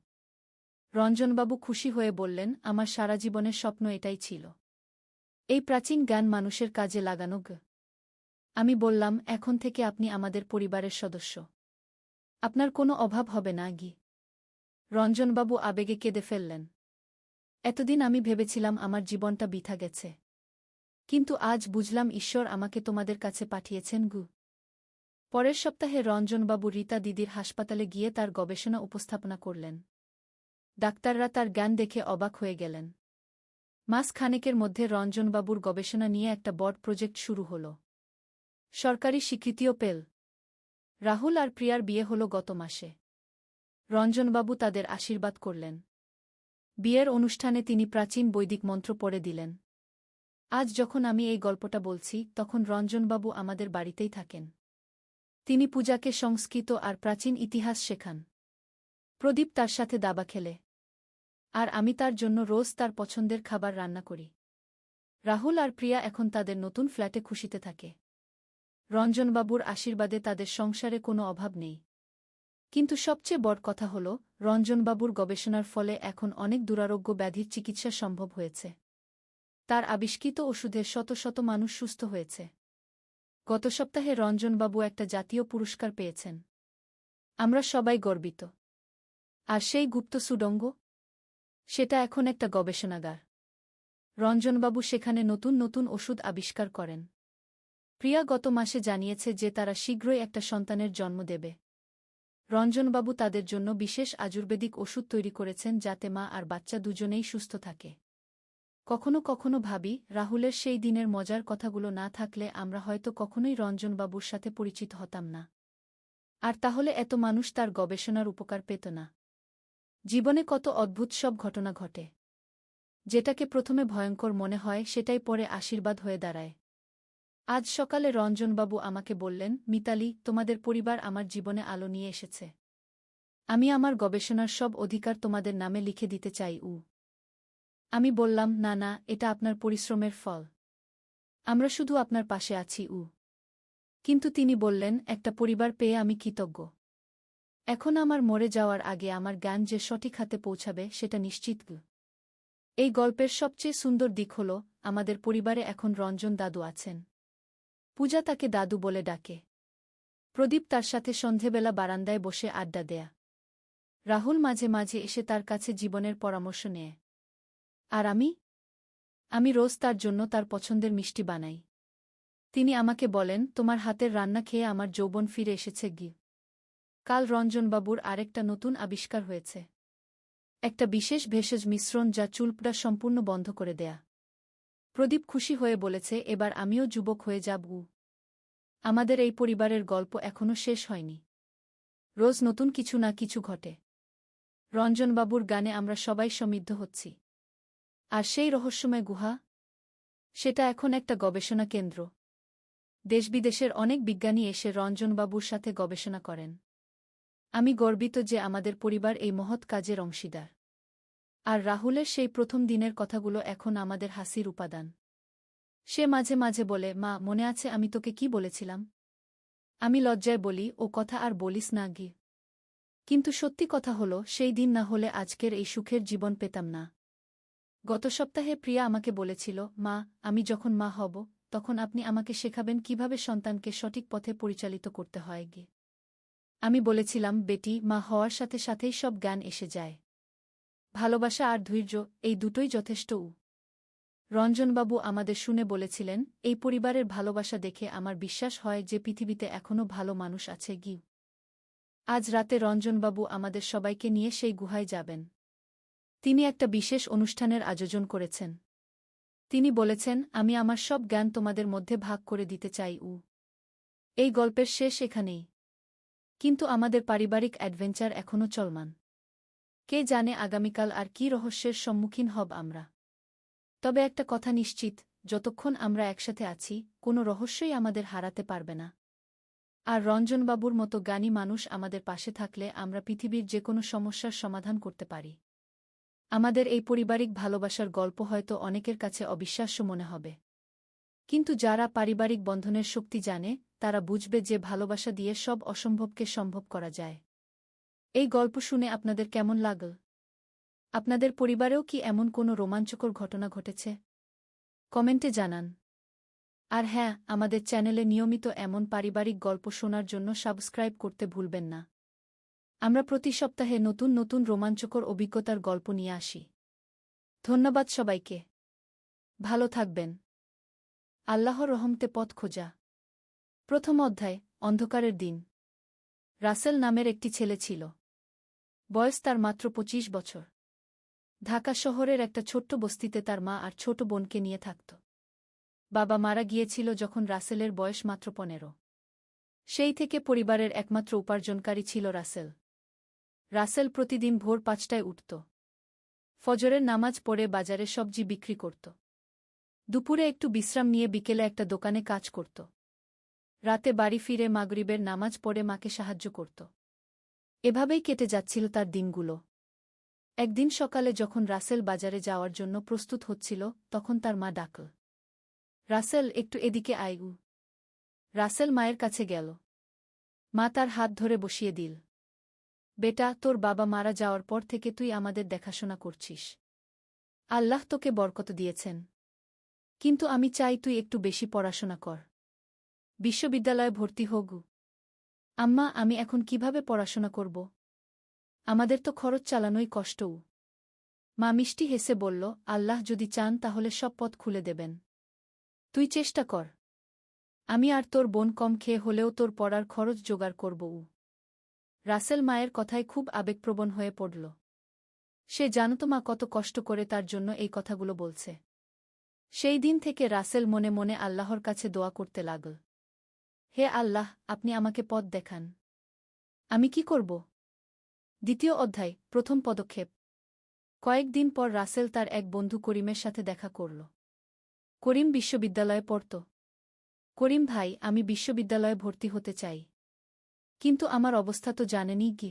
রঞ্জনবাবু খুশি হয়ে বললেন, আমার সারা জীবনের স্বপ্ন এটাই ছিল, এই প্রাচীন জ্ঞান মানুষের কাজে লাগানো গ। আমি বললাম, এখন থেকে আপনি আমাদের পরিবারের সদস্য। আপনার কোনো অভাব হবে না গি। রঞ্জনবাবু আবেগে কেঁদে ফেললেন। এতদিন আমি ভেবেছিলাম আমার জীবনটা বৃথা গেছে। কিন্তু আজ বুঝলাম ঈশ্বর আমাকে তোমাদের কাছে পাঠিয়েছেন গু। পরের সপ্তাহে রঞ্জনবাবু রীতা দিদির হাসপাতালে গিয়ে তার গবেষণা উপস্থাপনা করলেন। ডাক্তাররা তার জ্ঞান দেখে অবাক হয়ে গেলেন। মাস খানেকের মধ্যে রঞ্জনবাবুর গবেষণা নিয়ে একটা বড় প্রজেক্ট শুরু হল। সরকারি স্বীকৃতিও পেল। রাহুল আর প্রিয়ার বিয়ে হল গত মাসে। রঞ্জনবাবু তাদের আশীর্বাদ করলেন। বিয়ের অনুষ্ঠানে তিনি প্রাচীন বৈদিক মন্ত্র পড়ে দিলেন। আজ যখন আমি এই গল্পটা বলছি, তখন রঞ্জনবাবু আমাদের বাড়িতেই থাকেন। তিনি পূজাকে সংস্কৃত আর প্রাচীন ইতিহাস শেখান। প্রদীপ তার সাথে দাবা খেলে। আর আমি তার জন্য রোজ তার পছন্দের খাবার রান্না করি। রাহুল আর প্রিয়া এখন তাদের নতুন ফ্ল্যাটে খুশিতে থাকে। রঞ্জনবাবুর আশীর্বাদে তাদের সংসারে কোনো অভাব নেই। কিন্তু সবচেয়ে বড় কথা হল, রঞ্জনবাবুর গবেষণার ফলে এখন অনেক দুরারোগ্য ব্যাধির চিকিৎসা সম্ভব হয়েছে। তার আবিষ্কৃত ওষুধে শত শত মানুষ সুস্থ হয়েছে। গত সপ্তাহে রঞ্জনবাবু একটা জাতীয় পুরস্কার পেয়েছেন। আমরা সবাই গর্বিত। আর সেই গুপ্ত সুড়ঙ্গ? সেটা এখন একটা গবেষণাগার। রঞ্জনবাবু সেখানে নতুন নতুন ওষুধ আবিষ্কার করেন। প্রিয়া গত মাসে জানিয়েছে যে তারা শীঘ্রই একটা সন্তানের জন্ম দেবে। রঞ্জনবাবু তাদের জন্য বিশেষ আয়ুর্বেদিক ওষুধ তৈরি করেছেন যাতে মা আর বাচ্চা দুজনেই সুস্থ থাকে। কখনো কখনো ভাবি, রাহুলের সেই দিনের মজার কথাগুলো না থাকলে আমরা হয়তো কখনোই রঞ্জনবাবুর সাথে পরিচিত হতাম না। আর তাহলে এত মানুষ তার গবেষণার উপকার পেত না। জীবনে কত অদ্ভুত সব ঘটনা ঘটে। যেটাকে প্রথমে ভয়ঙ্কর মনে হয় সেটাই পরে আশীর্বাদ হয়ে দাঁড়ায়। আজ সকালে রঞ্জনবাবু আমাকে বললেন, মিতালি, তোমাদের পরিবার আমার জীবনে আলো নিয়ে এসেছে। আমি আমার গবেষণার সব অধিকার তোমাদের নামে লিখে দিতে চাই। আমি বললাম, না না, এটা আপনার পরিশ্রমের ফল। আমরা শুধু আপনার পাশে আছি। কিন্তু তিনি বললেন, একটা পরিবার পেয়ে আমি কৃতজ্ঞ। এখন আমার মরে যাওয়ার আগে আমার জ্ঞান যে সঠিক হাতে পৌঁছাবে সেটা নিশ্চিত। এই গল্পের সবচেয়ে সুন্দর দিক হল, আমাদের পরিবারে এখন রঞ্জন দাদু আছেন। পূজা তাকে দাদু বলে ডাকে। প্রদীপ তার সাথে সন্ধেবেলা বারান্দায় বসে আড্ডা দেয়া। রাহুল মাঝে মাঝে এসে তার কাছে জীবনের পরামর্শ নেয়। আর আমি রোজ তার জন্য তার পছন্দের মিষ্টি বানাই। তিনি আমাকে বলেন, তোমার হাতের রান্না খেয়ে আমার যৌবন ফিরে এসেছে। কাল রঞ্জনবাবুর আরেকটা নতুন আবিষ্কার হয়েছে। একটা বিশেষ ভেষজ মিশ্রণ যা চুলপড়া সম্পূর্ণ বন্ধ করে দেয়া। প্রদীপ খুশি হয়ে বলেছে, এবার আমিও যুবক হয়ে যাব। আমাদের এই পরিবারের গল্প এখনো শেষ হয়নি। রোজ নতুন কিছু না কিছু ঘটে। রঞ্জনবাবুর গানে আমরা সবাই সমৃদ্ধ হচ্ছি। আর সেই রহস্যময় গুহা, সেটা এখন একটা গবেষণা কেন্দ্র। দেশবিদেশের অনেক বিজ্ঞানী এসে রঞ্জনবাবুর সাথে গবেষণা করেন। আমি গর্বিত যে আমাদের পরিবার এই মহৎ কাজের অংশীদার। আর রাহুলের সেই প্রথম দিনের কথাগুলো এখন আমাদের হাসির উপাদান। সে মাঝে মাঝে বলে, মা, মনে আছে আমি তোকে কি বলেছিলাম? আমি লজ্জায় বলি, ও কথা আর বলিস না। কিন্তু সত্যি কথা হলো, সেই দিন না হলে আজকের এই সুখের জীবন পেতাম না। গত সপ্তাহে প্রিয়া আমাকে বলেছিল, মা, আমি যখন মা হব তখন আপনি আমাকে শেখাবেন কিভাবে সন্তানকে সঠিক পথে পরিচালিত করতে হয়। আমি বলেছিলাম, বেটি, মা হওয়ার সাথে সাথেই সব জ্ঞান এসে যায়। ভালোবাসা আর ধৈর্য, এই দুটোই যথেষ্ট। রঞ্জনবাবু আমাদের শুনে বলেছিলেন, এই পরিবারের ভালোবাসা দেখে আমার বিশ্বাস হয় যে পৃথিবীতে এখনও ভালো মানুষ আছে। আজ রাতে রঞ্জনবাবু আমাদের সবাইকে নিয়ে সেই গুহায় যাবেন। তিনি একটা বিশেষ অনুষ্ঠানের আয়োজন করেছেন। তিনি বলেছেন, আমি আমার সব জ্ঞান তোমাদের মধ্যে ভাগ করে দিতে চাই। এই গল্পের শেষ এখানেই। কিন্তু আমাদের পারিবারিক অ্যাডভেঞ্চার এখনও চলমান। কে জানে আগামীকাল আর কি রহস্যের সম্মুখীন হব আমরা। তবে একটা কথা নিশ্চিত, যতক্ষণ আমরা একসাথে আছি, কোনো রহস্যই আমাদের হারাতে পারবে না। আর রঞ্জনবাবুর মতো জ্ঞানী মানুষ আমাদের পাশে থাকলে আমরা পৃথিবীর যে কোনো সমস্যার সমাধান করতে পারি। আমাদের এই পারিবারিক ভালোবাসার গল্প হয়তো অনেকের কাছে অবিশ্বাস্য মনে হবে। কিন্তু যারা পারিবারিক বন্ধনের শক্তি জানে, তারা বুঝবে যে ভালোবাসা দিয়ে সব অসম্ভবকে সম্ভব করা যায়। এই গল্প শুনে আপনাদের কেমন লাগল? আপনাদের পরিবারেও কি এমন কোনো রোমাঞ্চকর ঘটনা ঘটেছে? কমেন্টে জানান। আর হ্যাঁ, আমাদের চ্যানেলে নিয়মিত এমন পারিবারিক গল্প শোনার জন্য সাবস্ক্রাইব করতে ভুলবেন না। আমরা প্রতি সপ্তাহে নতুন নতুন রোমাঞ্চকর অভিজ্ঞতার গল্প নিয়ে আসি। ধন্যবাদ সবাইকে। ভালো থাকবেন। আল্লাহর রহমতে পথ খোঁজা। প্রথম অধ্যায়, অন্ধকারের দিন। রাসেল নামের একটি ছেলে ছিল। বয়স তার মাত্র 25 বছর। ঢাকা শহরের একটা ছোট্ট বস্তিতে তার মা আর ছোট বোনকে নিয়ে থাকত। বাবা মারা গিয়েছিল যখন রাসেলের বয়স মাত্র 15। সেই থেকে পরিবারের একমাত্র উপার্জনকারী ছিল রাসেল। রাসেল প্রতিদিন ভোর 5টায় উঠত। ফজরের নামাজ পড়ে বাজারে সবজি বিক্রি করত। দুপুরে একটু বিশ্রাম নিয়ে বিকেলে একটা দোকানে কাজ করত। রাতে বাড়ি ফিরে মাগরিবের নামাজ পড়ে মাকে সাহায্য করত। এভাবেই কেটে যাচ্ছিল তার দিনগুলো। একদিন সকালে যখন রাসেল বাজারে যাওয়ার জন্য প্রস্তুত হচ্ছিল, তখন তার মা ডাকল, রাসেল, একটু এদিকে আয়। রাসেল মায়ের কাছে গেল। মা তার হাত ধরে বসিয়ে দিল। বেটা, তোর বাবা মারা যাওয়ার পর থেকে তুই আমাদের দেখাশোনা করছিস। আল্লাহ তোকে বরকত দিয়েছেন। কিন্তু আমি চাই তুই একটু বেশি পড়াশোনা কর। বিশ্ববিদ্যালয়ে ভর্তি হোক। আম্মা, আমি এখন কিভাবে পড়াশোনা করব? আমাদের তো খরচ চালানোই কষ্ট। মা মিষ্টি হেসে বলল, আল্লাহ যদি চান তাহলে সব পথ খুলে দেবেন। তুই চেষ্টা কর। আমি আর তোর বোন কম খেয়ে হলেও তোর পড়ার খরচ জোগাড় করব। রাসেল মায়ের কথায় খুব আবেগপ্রবণ হয়ে পড়ল। সে জানত মা কত কষ্ট করে তার জন্য এই কথাগুলো বলছে। সেই দিন থেকে রাসেল মনে মনে আল্লাহর কাছে দোয়া করতে লাগল। হে আল্লাহ, আপনি আমাকে পথ দেখান। আমি কি করব? দ্বিতীয় অধ্যায়, প্রথম পদক্ষেপ। কয়েকদিন পর রাসেল তার এক বন্ধু করিমের সাথে দেখা করল। করিম বিশ্ববিদ্যালয়ে পড়ত। করিম ভাই, আমি বিশ্ববিদ্যালয়ে ভর্তি হতে চাই। কিন্তু আমার অবস্থা তো জানেনই কি।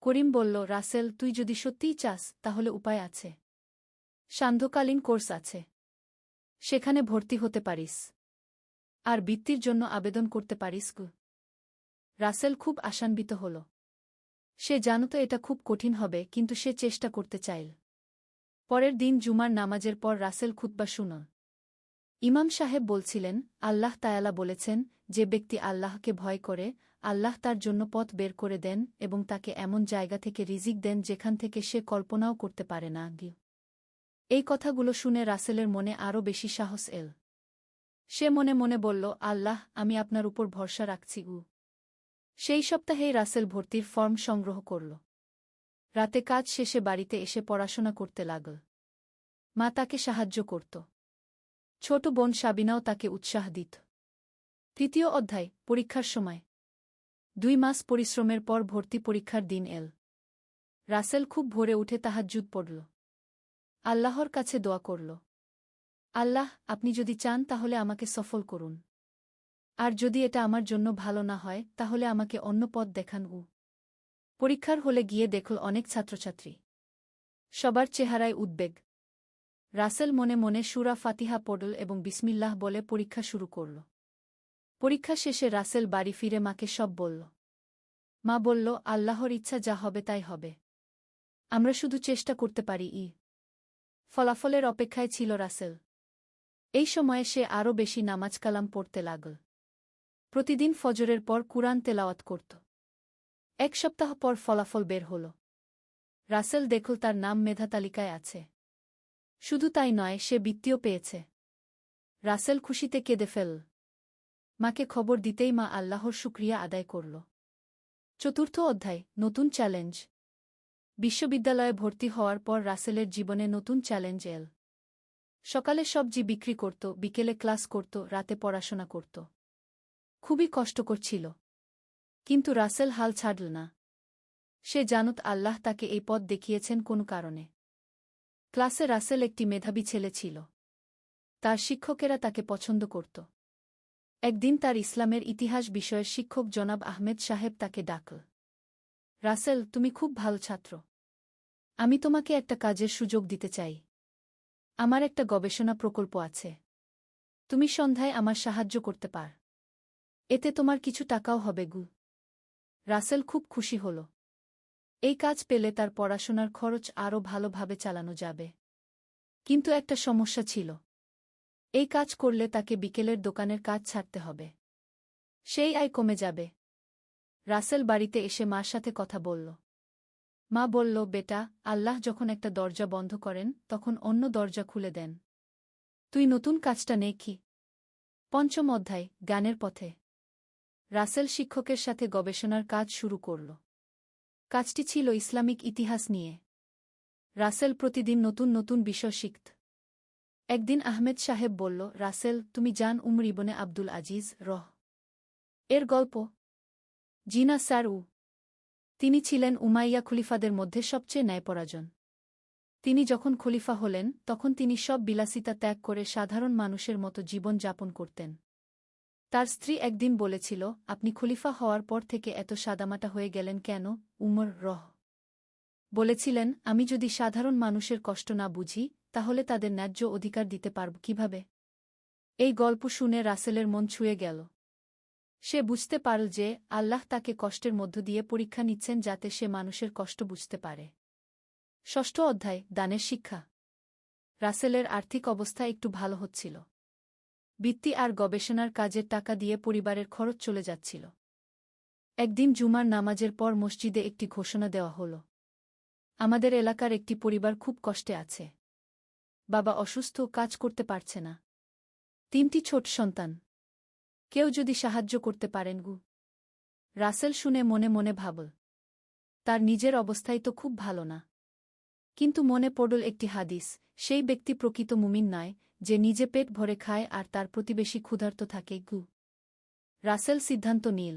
করিম বলল, রাসেল, তুই যদি সত্যিই চাস তাহলে উপায় আছে। সান্ধ্যকালীন কোর্স আছে। সেখানে ভর্তি হতে পারিস। আর বৃত্তির জন্য আবেদন করতে পারিস। রাসেল খুব আশান্বিত হল। সে জানত এটা খুব কঠিন হবে, কিন্তু সে চেষ্টা করতে চাইল। পরের দিন জুমার নামাজের পর রাসেল খুতবা শুনল। ইমাম সাহেব বলছিলেন, আল্লাহ তায়ালা বলেছেন, যে ব্যক্তি আল্লাহকে ভয় করে, আল্লাহ তার জন্য পথ বের করে দেন এবং তাকে এমন জায়গা থেকে রিজিক দেন যেখান থেকে সে কল্পনাও করতে পারে না। এই কথাগুলো শুনে রাসেলের মনে আরও বেশি সাহস এল। সে মনে মনে বলল, আল্লাহ, আমি আপনার উপর ভরসা রাখছি। সেই সপ্তাহেই রাসেল ভর্তির ফর্ম সংগ্রহ করল। রাতে কাজ শেষে বাড়িতে এসে পড়াশোনা করতে লাগল। মা তাকে সাহায্য করত। ছোট বোন সাবিনাও তাকে উৎসাহ দিত। তৃতীয় অধ্যায়, পরীক্ষার সময়। 2 মাস পরিশ্রমের পর ভর্তি পরীক্ষার দিন এল। রাসেল খুব ভোরে উঠে তাহাজ্জুদ পড়ল। আল্লাহর কাছে দোয়া করল, আল্লাহ, আপনি যদি চান তাহলে আমাকে সফল করুন। আর যদি এটা আমার জন্য ভালো না হয় তাহলে আমাকে অন্য পথ দেখান। পরীক্ষার হলে গিয়ে দেখল অনেক ছাত্রছাত্রী। সবার চেহারায় উদ্বেগ। রাসেল মনে মনে সূরা ফাতিহা পড়ল এবং বিসমিল্লাহ বলে পরীক্ষা শুরু করল। পরীক্ষা শেষে রাসেল বাড়ি ফিরে মাকে সব বলল। মা বলল, আল্লাহর ইচ্ছা যা হবে তাই হবে। আমরা শুধু চেষ্টা করতে পারি। ফলাফলের অপেক্ষায় ছিল রাসেল। এই সময়ে সে আরও বেশি নামাজ কালাম পড়তে লাগল। প্রতিদিন ফজরের পর কুরআন তেলাওয়াত করত। 1 সপ্তাহ পর ফলাফল বের হল। রাসেল দেখল তার নাম মেধা তালিকায় আছে। শুধু তাই নয়, সে বৃত্তিও পেয়েছে। রাসেল খুশিতে কেঁদে ফেলল। মাকে খবর দিতেই মা আল্লাহর শুকরিয়া আদায় করল। চতুর্থ অধ্যায়, নতুন চ্যালেঞ্জ। বিশ্ববিদ্যালয়ে ভর্তি হওয়ার পর রাসেলের জীবনে নতুন চ্যালেঞ্জ এল। সকালে সবজি বিক্রি করত, বিকেলে ক্লাস করত, রাতে পড়াশোনা করত। খুবই কষ্টকর ছিল। কিন্তু রাসেল হাল ছাড়ল না। সে জানত আল্লাহ তাকে এই পথ দেখিয়েছেন কোনো কারণে। ক্লাসে রাসেল একটি মেধাবী ছেলে ছিল। তার শিক্ষকেরা তাকে পছন্দ করত। একদিন তার ইসলামের ইতিহাস বিষয়ের শিক্ষক জনাব আহমেদ সাহেব তাকে ডাকল। রাসেল, তুমি খুব ভালো ছাত্র। আমি তোমাকে একটা কাজের সুযোগ দিতে চাই। আমার একটা গবেষণা প্রকল্প আছে। তুমি সন্ধ্যায় আমার সাহায্য করতে পার। এতে তোমার কিছু টাকাও হবে। রাসেল খুব খুশি হল। এই কাজ পেলে তার পড়াশোনার খরচ আরও ভালোভাবে চালানো যাবে। কিন্তু একটা সমস্যা ছিল। এই কাজ করলে তাকে বিকেলের দোকানের কাজ ছাড়তে হবে। সেই আয় কমে যাবে। রাসেল বাড়িতে এসে মার সাথে কথা বলল। মা বলল, বেটা, আল্লাহ যখন একটা দরজা বন্ধ করেন তখন অন্য দরজা খুলে দেন। তুই নতুন কাজটা নে কি? পঞ্চম অধ্যায়, জ্ঞানের পথে। রাসেল শিক্ষকের সাথে গবেষণার কাজ শুরু করল। কাজটি ছিল ইসলামিক ইতিহাস নিয়ে। রাসেল প্রতিদিন নতুন নতুন বিষয় শিখত। একদিন আহমেদ সাহেব বলল, রাসেল, তুমি জান উমর ইবনে আব্দুল আজিজ এর গল্প? জি না স্যার। তিনি ছিলেন উমাইয়া খলিফাদের মধ্যে সবচেয়ে ন্যায়পরায়ণ। তিনি যখন খলিফা হলেন তখন তিনি সব বিলাসিতা ত্যাগ করে সাধারণ মানুষের মতো জীবন যাপন করতেন। তার স্ত্রী একদিন বলেছিল, আপনি খলিফা হওয়ার পর থেকে এত সাদামাটা হয়ে গেলেন কেন? উমর বলেছিলেন, আমি যদি সাধারণ মানুষের কষ্ট না বুঝি তাহলে তাদের ন্যায্য অধিকার দিতে পারব কিভাবে? এই গল্প শুনে রাসেলের মন ছুঁয়ে গেল। সে বুঝতে পারল যে আল্লাহ তাকে কষ্টের মধ্য দিয়ে পরীক্ষা নিচ্ছেন যাতে সে মানুষের কষ্ট বুঝতে পারে। ষষ্ঠ অধ্যায়, দানের শিক্ষা। রাসেলের আর্থিক অবস্থা একটু ভালো হচ্ছিল। বৃত্তি আর গবেষণার কাজের টাকা দিয়ে পরিবারের খরচ চলে যাচ্ছিল। একদিন জুমার নামাজের পর মসজিদে একটি ঘোষণা দেওয়া হল। আমাদের এলাকার একটি পরিবার খুব কষ্টে আছে। বাবা অসুস্থ, কাজ করতে পারছে না। 3টি ছোট সন্তান। কেউ যদি সাহায্য করতে পারেন। রাসেল শুনে মনে মনে ভাবল, তার নিজের অবস্থাই তো খুব ভালো না। কিন্তু মনে পড়ল একটি হাদিস, সেই ব্যক্তি প্রকৃত মুমিন নয় যে নিজে পেট ভরে খায় আর তার প্রতিবেশী ক্ষুধার্ত থাকে গু। রাসেল সিদ্ধান্ত নিল।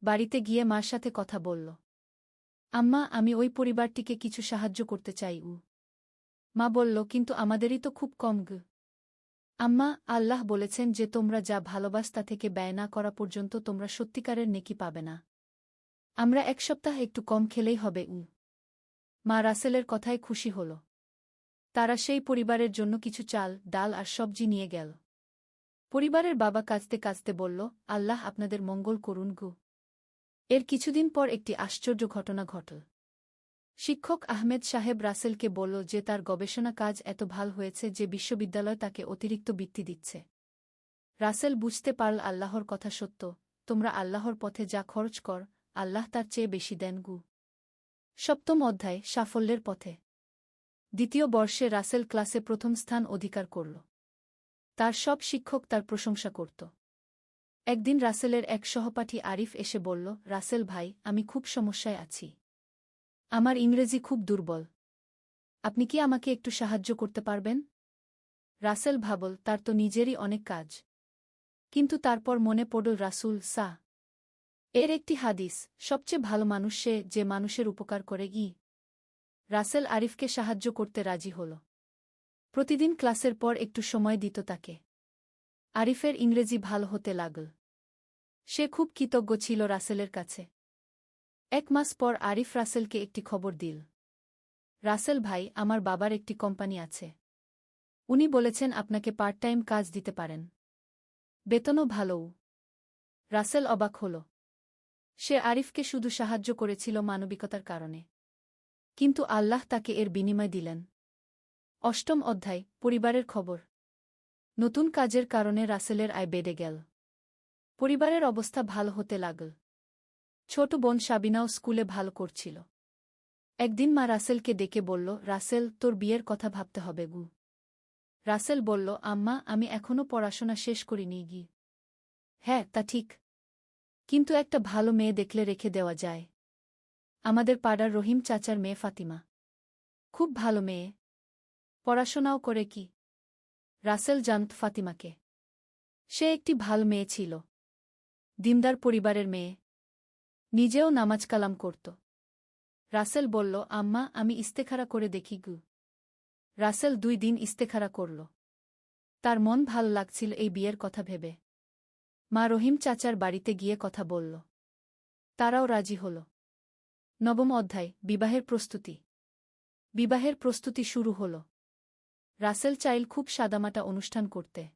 বাড়িতে গিয়ে মার সাথে কথা বলল। আম্মা, আমি ওই পরিবারটিকে কিছু সাহায্য করতে চাই। মা বলল, কিন্তু আমাদেরই তো খুব কম গু। আম্মা, আল্লাহ বলেছেন যে তোমরা যা ভালোবাসা থেকে ব্যয় না করা পর্যন্ত তোমরা সত্যিকারের নেকি পাবে না। আমরা এক সপ্তাহ একটু কম খেলেই হবে। মা রাসেলের কথায় খুশি হল। তারা সেই পরিবারের জন্য কিছু চাল, ডাল আর সবজি নিয়ে গেল। পরিবারের বাবা কাঁদতে কাঁদতে বলল, আল্লাহ আপনাদের মঙ্গল করুন গু। এর কিছুদিন পর একটি আশ্চর্য ঘটনা ঘটল। শিক্ষক আহমেদ সাহেব রাসেলকে বলল যে তার গবেষণা কাজ এত ভাল হয়েছে যে বিশ্ববিদ্যালয় তাকে অতিরিক্ত বৃত্তি দিচ্ছে। রাসেল বুঝতে পারল আল্লাহর কথা সত্য, তোমরা আল্লাহর পথে যা খরচ কর, আল্লাহ তার চেয়ে বেশি দেন গু। সপ্তম অধ্যায়, সাফল্যের পথে। দ্বিতীয় বর্ষে রাসেল ক্লাসে প্রথম স্থান অধিকার করল। তার সব শিক্ষক তার প্রশংসা করত। একদিন রাসেলের এক সহপাঠী আরিফ এসে বলল, রাসেল ভাই, আমি খুব সমস্যায় আছি। আমার ইংরেজি খুব দুর্বল। আপনি কি আমাকে একটু সাহায্য করতে পারবেন? রাসেল ভাবল, তার তো নিজেরই অনেক কাজ। কিন্তু তারপর মনে পড়ল রাসূল এর একটি হাদিস, সবচেয়ে ভালো মানুষ সে যে মানুষের উপকার করে। রাসেল আরিফকে সাহায্য করতে রাজি হল। প্রতিদিন ক্লাসের পর একটু সময় দিত তাকে। আরিফের ইংরেজি ভালো হতে লাগল। সে খুব কৃতজ্ঞ ছিল রাসেলের কাছে। এক মাস পর আরিফ রাসেলকে একটি খবর দিল। রাসেল ভাই, আমার বাবার একটি কোম্পানি আছে। উনি বলেছেন আপনাকে পার্ট টাইম কাজ দিতে পারেন। বেতনও ভালোও। রাসেল অবাক হল। সে আরিফকে শুধু সাহায্য করেছিল মানবিকতার কারণে। কিন্তু আল্লাহ তাকে এর বিনিময় দিলেন। অষ্টম অধ্যায়, পরিবারের খবর। নতুন কাজের কারণে রাসেলের আয় বেড়ে গেল। পরিবারের অবস্থা ভালো হতে লাগল। ছোট বোন সাবিনাও স্কুলে ভালো করছিল। একদিন মা রাসেলকে ডেকে বলল, রাসেল, তোর বিয়ের কথা ভাবতে হবে গু। রাসেল বলল, আম্মা, আমি এখনও পড়াশোনা শেষ করিনি গি। হ্যাঁ, তা ঠিক। কিন্তু একটা ভালো মেয়ে দেখলে রেখে দেওয়া যায়। আমাদের পাড়ার রহিম চাচার মেয়ে ফাতিমা খুব ভালো মেয়ে। পড়াশোনাও করে কি। রাসেল জানত ফাতিমাকে। সে একটি ভালো মেয়ে ছিল। দিনদার পরিবারের মেয়ে। নিজেও নামাজ কালাম করত। রাসেল বলল, আম্মা, আমি ইস্তেখারা করে দেখি গু। রাসেল 2 দিন ইস্তেখারা করল। তার মন ভালো লাগছিল এই বিয়ের কথা ভেবে। মা রহিম চাচার বাড়িতে গিয়ে কথা বলল। তারাও রাজি হল। নবম অধ্যায়, বিবাহের প্রস্তুতি। বিবাহের প্রস্তুতি শুরু হল। রাসেল চাইল খুব সাদামাটা অনুষ্ঠান করতে।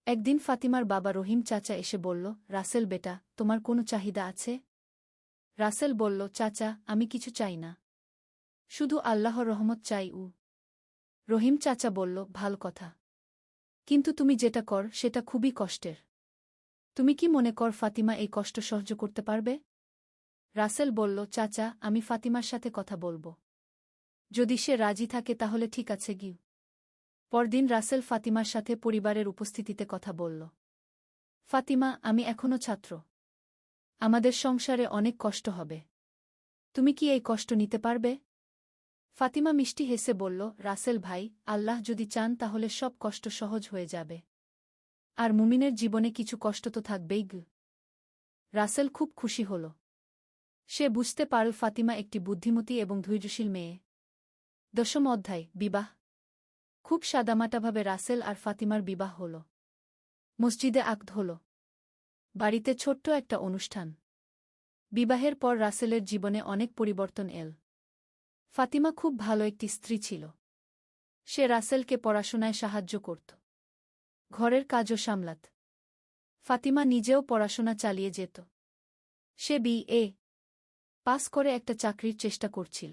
একদিন ফাতিমার বাবা রহিম চাচা এসে বলল, রাসেল বেটা, তোমার কোনো চাহিদা আছে? রাসেল বলল, চাচা, আমি কিছু চাই না। শুধু আল্লাহর রহমত চাই। রহিম চাচা বলল, ভাল কথা। কিন্তু তুমি যেটা কর সেটা খুবই কষ্টের। তুমি কি মনে কর ফাতিমা এই কষ্ট সহ্য করতে পারবে? রাসেল বলল, চাচা, আমি ফাতিমার সাথে কথা বলবো। যদি সে রাজি থাকে তাহলে ঠিক আছে গিয়ে। পরদিন রাসেল ফাতিমার সাথে পরিবারের উপস্থিতিতে কথা বলল। ফাতিমা, আমি এখনও ছাত্র। আমাদের সংসারে অনেক কষ্ট হবে। তুমি কি এই কষ্ট নিতে পারবে? ফাতিমা মিষ্টি হেসে বলল, রাসেল ভাই, আল্লাহ যদি চান তাহলে সব কষ্ট সহজ হয়ে যাবে। আর মুমিনের জীবনে কিছু কষ্ট তো থাকবেই গু। রাসেল খুব খুশি হল। সে বুঝতে পারল ফাতিমা একটি বুদ্ধিমতী এবং ধৈর্যশীল মেয়ে। দশম অধ্যায়, বিবাহ। খুব সাদামাটাভাবে রাসেল আর ফাতিমার বিবাহ হল। মসজিদে আকদ হল। বাড়িতে ছোট্ট একটা অনুষ্ঠান। বিবাহের পর রাসেলের জীবনে অনেক পরিবর্তন এল। ফাতিমা খুব ভালো একটি স্ত্রী ছিল। সে রাসেলকে পড়াশোনায় সাহায্য করত। ঘরের কাজও সামলাত। ফাতিমা নিজেও পড়াশোনা চালিয়ে যেত। সে BA পাস করে একটা চাকরির চেষ্টা করছিল।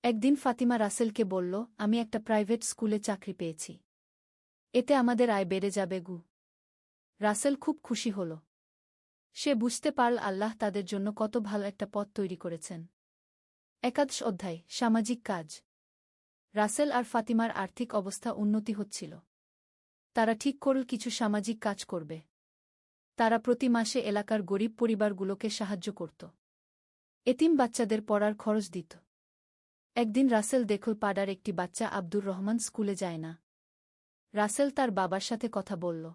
একদিন ফাতিমা রাসেলকে বলল, আমি একটা প্রাইভেট স্কুলে চাকরি পেয়েছি। এতে আমাদের আয় বেড়ে যাবে গু। রাসেল খুব খুশি হল। সে বুঝতে পারল আল্লাহ তাদের জন্য কত ভালো একটা পথ তৈরি করেছেন। একাদশ অধ্যায়, সামাজিক কাজ। রাসেল আর ফাতিমার আর্থিক অবস্থা উন্নতি হচ্ছিল। তারা ঠিক করল কিছু সামাজিক কাজ করবে। তারা প্রতি মাসে এলাকার গরিব পরিবারগুলোকে সাহায্য করত। এতিম বাচ্চাদের পড়ার খরচ দিত। একদিন রাসেল দেখল পাড়ার একটি বাচ্চা আব্দুর রহমান স্কুলে যায় না। রাসেল তার বাবার সাথে কথা বলল।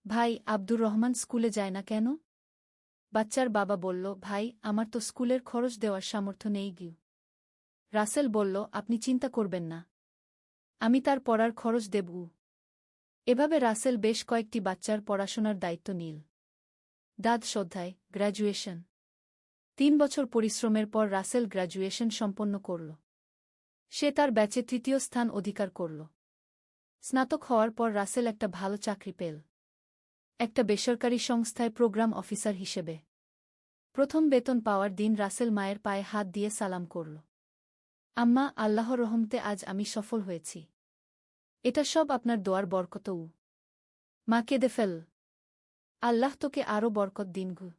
ভাই, আব্দুর রহমান স্কুলে যায় না কেন? বাচ্চার বাবা বলল, ভাই, আমার তো স্কুলের খরচ দেওয়ার সামর্থ্য নেই গিয়ে। রাসেল বলল, আপনি চিন্তা করবেন না, আমি তার পড়ার খরচ দেব। এভাবে রাসেল বেশ কয়েকটি বাচ্চার পড়াশোনার দায়িত্ব নিল। দ্বাদশ অধ্যায়, গ্র্যাজুয়েশন। 3 বছর পরিশ্রমের পর রাসেল গ্র্যাজুয়েশন সম্পন্ন করল। সে তার ব্যাচে 3য় স্থান অধিকার করল। স্নাতক হওয়ার পর রাসেল একটা ভালো চাকরি পেল, একটা বেসরকারি সংস্থায় প্রোগ্রাম অফিসার হিসেবে। প্রথম বেতন পাওয়ার দিন রাসেল মায়ের পায়ে হাত দিয়ে সালাম করল। আম্মা, আল্লাহর রহমতে আজ আমি সফল হয়েছি। এটা সব আপনার দোয়ার বরকতও। মা কেঁদে ফেল। আল্লাহ তোকে আরও বরকত দিন গু।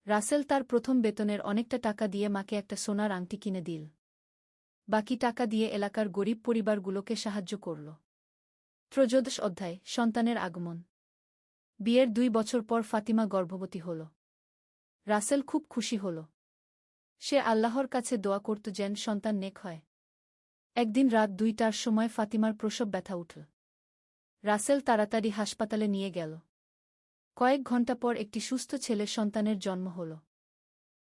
রাসেল তার প্রথম বেতনের অনেকটা টাকা দিয়ে মাকে একটা সোনার আংটি কিনে দিল। বাকি টাকা দিয়ে এলাকার গরিব পরিবারগুলোকে সাহায্য করল। ত্রয়োদশ অধ্যায়, সন্তানের আগমন। বিয়ের 2 বছর পর ফাতিমা গর্ভবতী হল। রাসেল খুব খুশি হল। সে আল্লাহর কাছে দোয়া করত যেন সন্তান নেক হয়। একদিন রাত 2টার সময় ফাতিমার প্রসব ব্যথা উঠল। রাসেল তাড়াতাড়ি হাসপাতালে নিয়ে গেল। কয়েক ঘণ্টা পর একটি সুস্থ ছেলে সন্তানের জন্ম হল।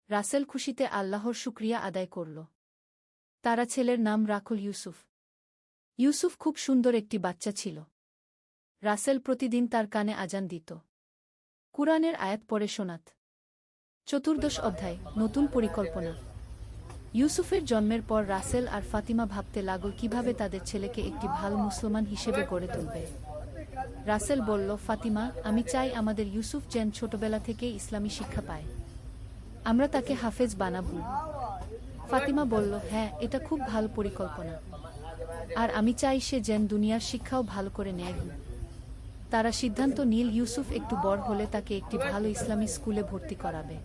রাসেল খুশিতে আল্লাহর শুকরিয়া আদায় করল। তারা ছেলের নাম রাখল ইউসুফ। ইউসুফ খুব সুন্দর একটি বাচ্চা ছিল। রাসেল প্রতিদিন তার কানে আজান দিত, কুরআনের আয়াত পড়ে শোনাত। চতুর্দশ অধ্যায়, নতুন পরিকল্পনা। ইউসুফের জন্মের পর রাসেল আর ফাতিমা ভাবতে লাগল কিভাবে তাদের ছেলেকে একটি ভালো মুসলমান হিসেবে গড়ে তুলবে। রাসেল বলল, ফাতিমা, আমি চাই আমাদের ইউসুফ যেন ছোটবেলা থেকেই ইসলামী শিক্ষা পায়। আমরা তাকে হাফেজ বানাব। ফাতিমা বলল, হ্যাঁ, এটা খুব ভালো পরিকল্পনা। আর আমি চাই সে যেন দুনিয়ার শিক্ষাও ভালো করে নেয়। তারা সিদ্ধান্ত নিল ইউসুফ একটু বড় হলে তাকে একটি ভালো ইসলামী স্কুলে ভর্তি করাবে।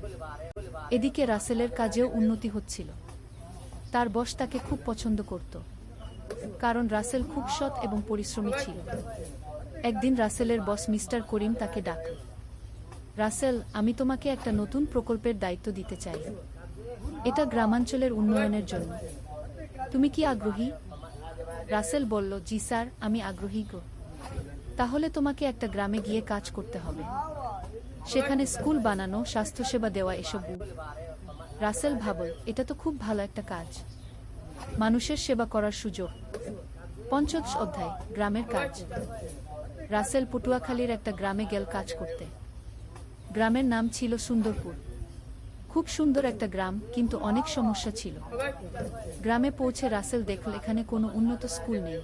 এদিকে রাসেলের কাজেও উন্নতি হচ্ছিল। তার বস তাকে খুব পছন্দ করত, কারণ রাসেল খুব সৎ এবং পরিশ্রমী ছিল। একদিন রাসেলের বস মিস্টার করিম তাকে ডাকল। রাসেল, আমি তোমাকে একটা নতুন প্রকল্পের দায়িত্ব দিতে চাই। এটা গ্রামাঞ্চলের উন্নয়নের জন্য। তুমি কি আগ্রহী? রাসেল বলল, জি স্যার, আমি আগ্রহী গো। তাহলে তোমাকে একটা গ্রামে গিয়ে কাজ করতে হবে। সেখানে স্কুল বানানো, স্বাস্থ্যসেবা দেওয়া এসব। রাসেল ভাবল, এটা তো খুব ভালো একটা কাজ, মানুষের সেবা করার সুযোগ। পঞ্চদশ অধ্যায়, গ্রামের কাজ। রাসেল পটুয়াখালীর একটা গ্রামে গেল কাজ করতে। গ্রামের নাম ছিল সুন্দরপুর। খুব সুন্দর একটা গ্রাম, কিন্তু অনেক সমস্যা ছিল। গ্রামে পৌঁছে রাসেল দেখল এখানে কোনো উন্নত স্কুল নেই,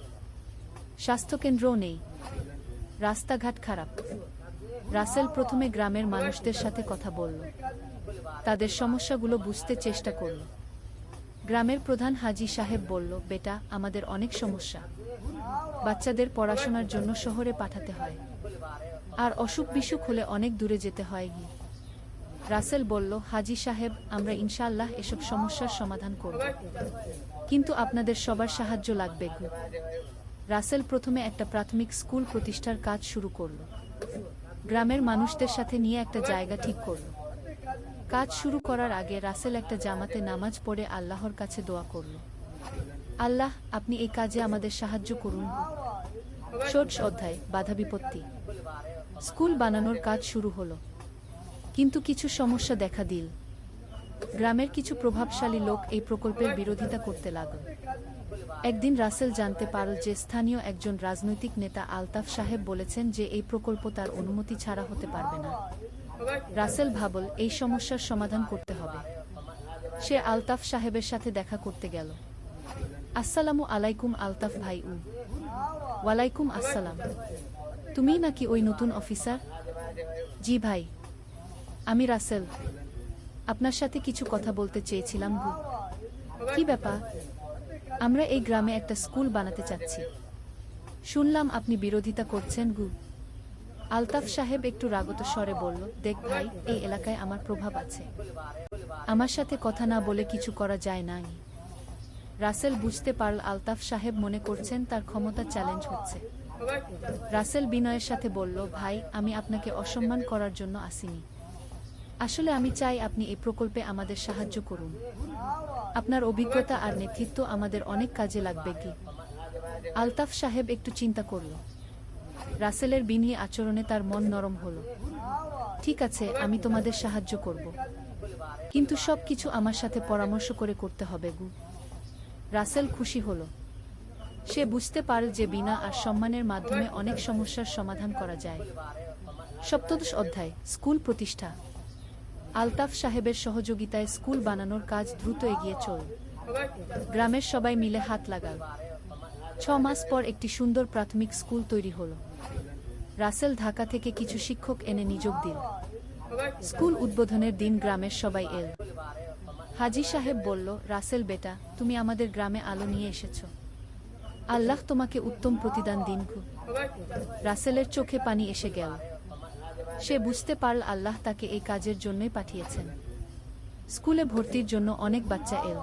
স্বাস্থ্যকেন্দ্রও নেই, রাস্তাঘাট খারাপ। রাসেল প্রথমে গ্রামের মানুষদের সাথে কথা বলল, তাদের সমস্যাগুলো বুঝতে চেষ্টা করল। গ্রামের প্রধান হাজী সাহেব বলল, বেটা, আমাদের অনেক সমস্যা। বাচ্চাদের পড়াশোনার জন্য শহরে পাঠাতে হয়, আর অসুখ বিসুখ হলে অনেক দূরে যেতে হয়। রাসেল বলল, হাজী সাহেব, আমরা ইনশাআল্লাহ এসব সমস্যার সমাধান করব, কিন্তু আপনাদের সবার সাহায্য লাগবে। রাসেল প্রথমে একটা প্রাথমিক স্কুল প্রতিষ্ঠার কাজ শুরু করল। গ্রামের মানুষদের সাথে নিয়ে একটা জায়গা ঠিক করল। কাজ শুরু করার আগে রাসেল একটা জামাতে নামাজ পড়ে আল্লাহর কাছে দোয়া করল, আল্লাহ, আপনি এই কাজে আমাদের সাহায্য করুন। ষোড়শ অধ্যায়, বাধা বিপত্তি। স্কুল বানানোর কাজ শুরু হলো, কিন্তু কিছু সমস্যা দেখা দিল। গ্রামের কিছু প্রভাবশালী লোক এই প্রকল্পের বিরোধিতা করতে লাগল। একদিন রাসেল জানতে পারল যে স্থানীয় একজন রাজনৈতিক নেতা আলতাফ সাহেব বলেছেন যে এই প্রকল্প তার অনুমতি ছাড়া হতে পারবে না। রাসেল ভাবল, এই সমস্যার সমাধান করতে হবে। সে আলতাফ সাহেবের সাথে দেখা করতে গেল। আসসালামু আলাইকুম আলতাফ ভাই। ওয়ালাইকুম আসসালাম। তুমি নাকি ওই নতুন অফিসার? জি ভাই, আমি রাসেল। আপনার সাথে কিছু কথা বলতে চেয়েছিলাম। কি ব্যাপার? আমরা এই গ্রামে একটা স্কুল বানাতে চাচ্ছি। শুনলাম আপনি বিরোধিতা করছেন। আলতাফ সাহেব একটু রাগত স্বরে বলল, দেখ ভাই, এই এলাকায় আমার প্রভাব আছে, আমার সাথে কথা না বলে কিছু করা যায় না। রাসেল বুঝতে পারল আলতাফ সাহেব মনে করছেন তার ক্ষমতা চ্যালেঞ্জ হচ্ছে। রাসেল বিনয়ের সাথে বলল, ভাই, আমি আপনাকে অসম্মান করার জন্য আসিনি। আসলে আমি চাই আপনি এই প্রকল্পে আমাদের সাহায্য করুন। আপনার অভিজ্ঞতা আর নেতৃত্ব আমাদের অনেক কাজে লাগবে। আলতাফ সাহেব একটু চিন্তা করল। রাসেলের বিনয়ী আচরণে তার মন নরম হল। ঠিক আছে, আমি তোমাদের সাহায্য করব, কিন্তু সব কিছু আমার সাথে পরামর্শ করে করতে হবে গু। রাসেল খুশি হল। সে বুঝতে পারে যে বিনা আর সম্মানের মাধ্যমে অনেক সমস্যার সমাধান করা যায়। সপ্তদশ অধ্যায়, স্কুল প্রতিষ্ঠা। আলতাফ সাহেবের সহযোগিতায় স্কুল বানানোর কাজ দ্রুত এগিয়ে চল। গ্রামের সবাই মিলে হাত লাগাল। 6 মাস পর একটি সুন্দর প্রাথমিক স্কুল তৈরি হল। রাসেল ঢাকা থেকে কিছু শিক্ষক এনে নিয়োগ দিল। স্কুল উদ্বোধনের দিন গ্রামের সবাই এল। হাজী সাহেব বলল, রাসেল বেটা, তুমি আমাদের গ্রামে আলো নিয়ে এসেছ। আল্লাহ তোমাকে উত্তম প্রতিদান দিন গো। রাসেলের চোখে পানি এসে গেল। সে বুঝতে পারল আল্লাহ তাকে এই কাজের জন্যই পাঠিয়েছেন। স্কুলে ভর্তির জন্য অনেক বাচ্চা এল।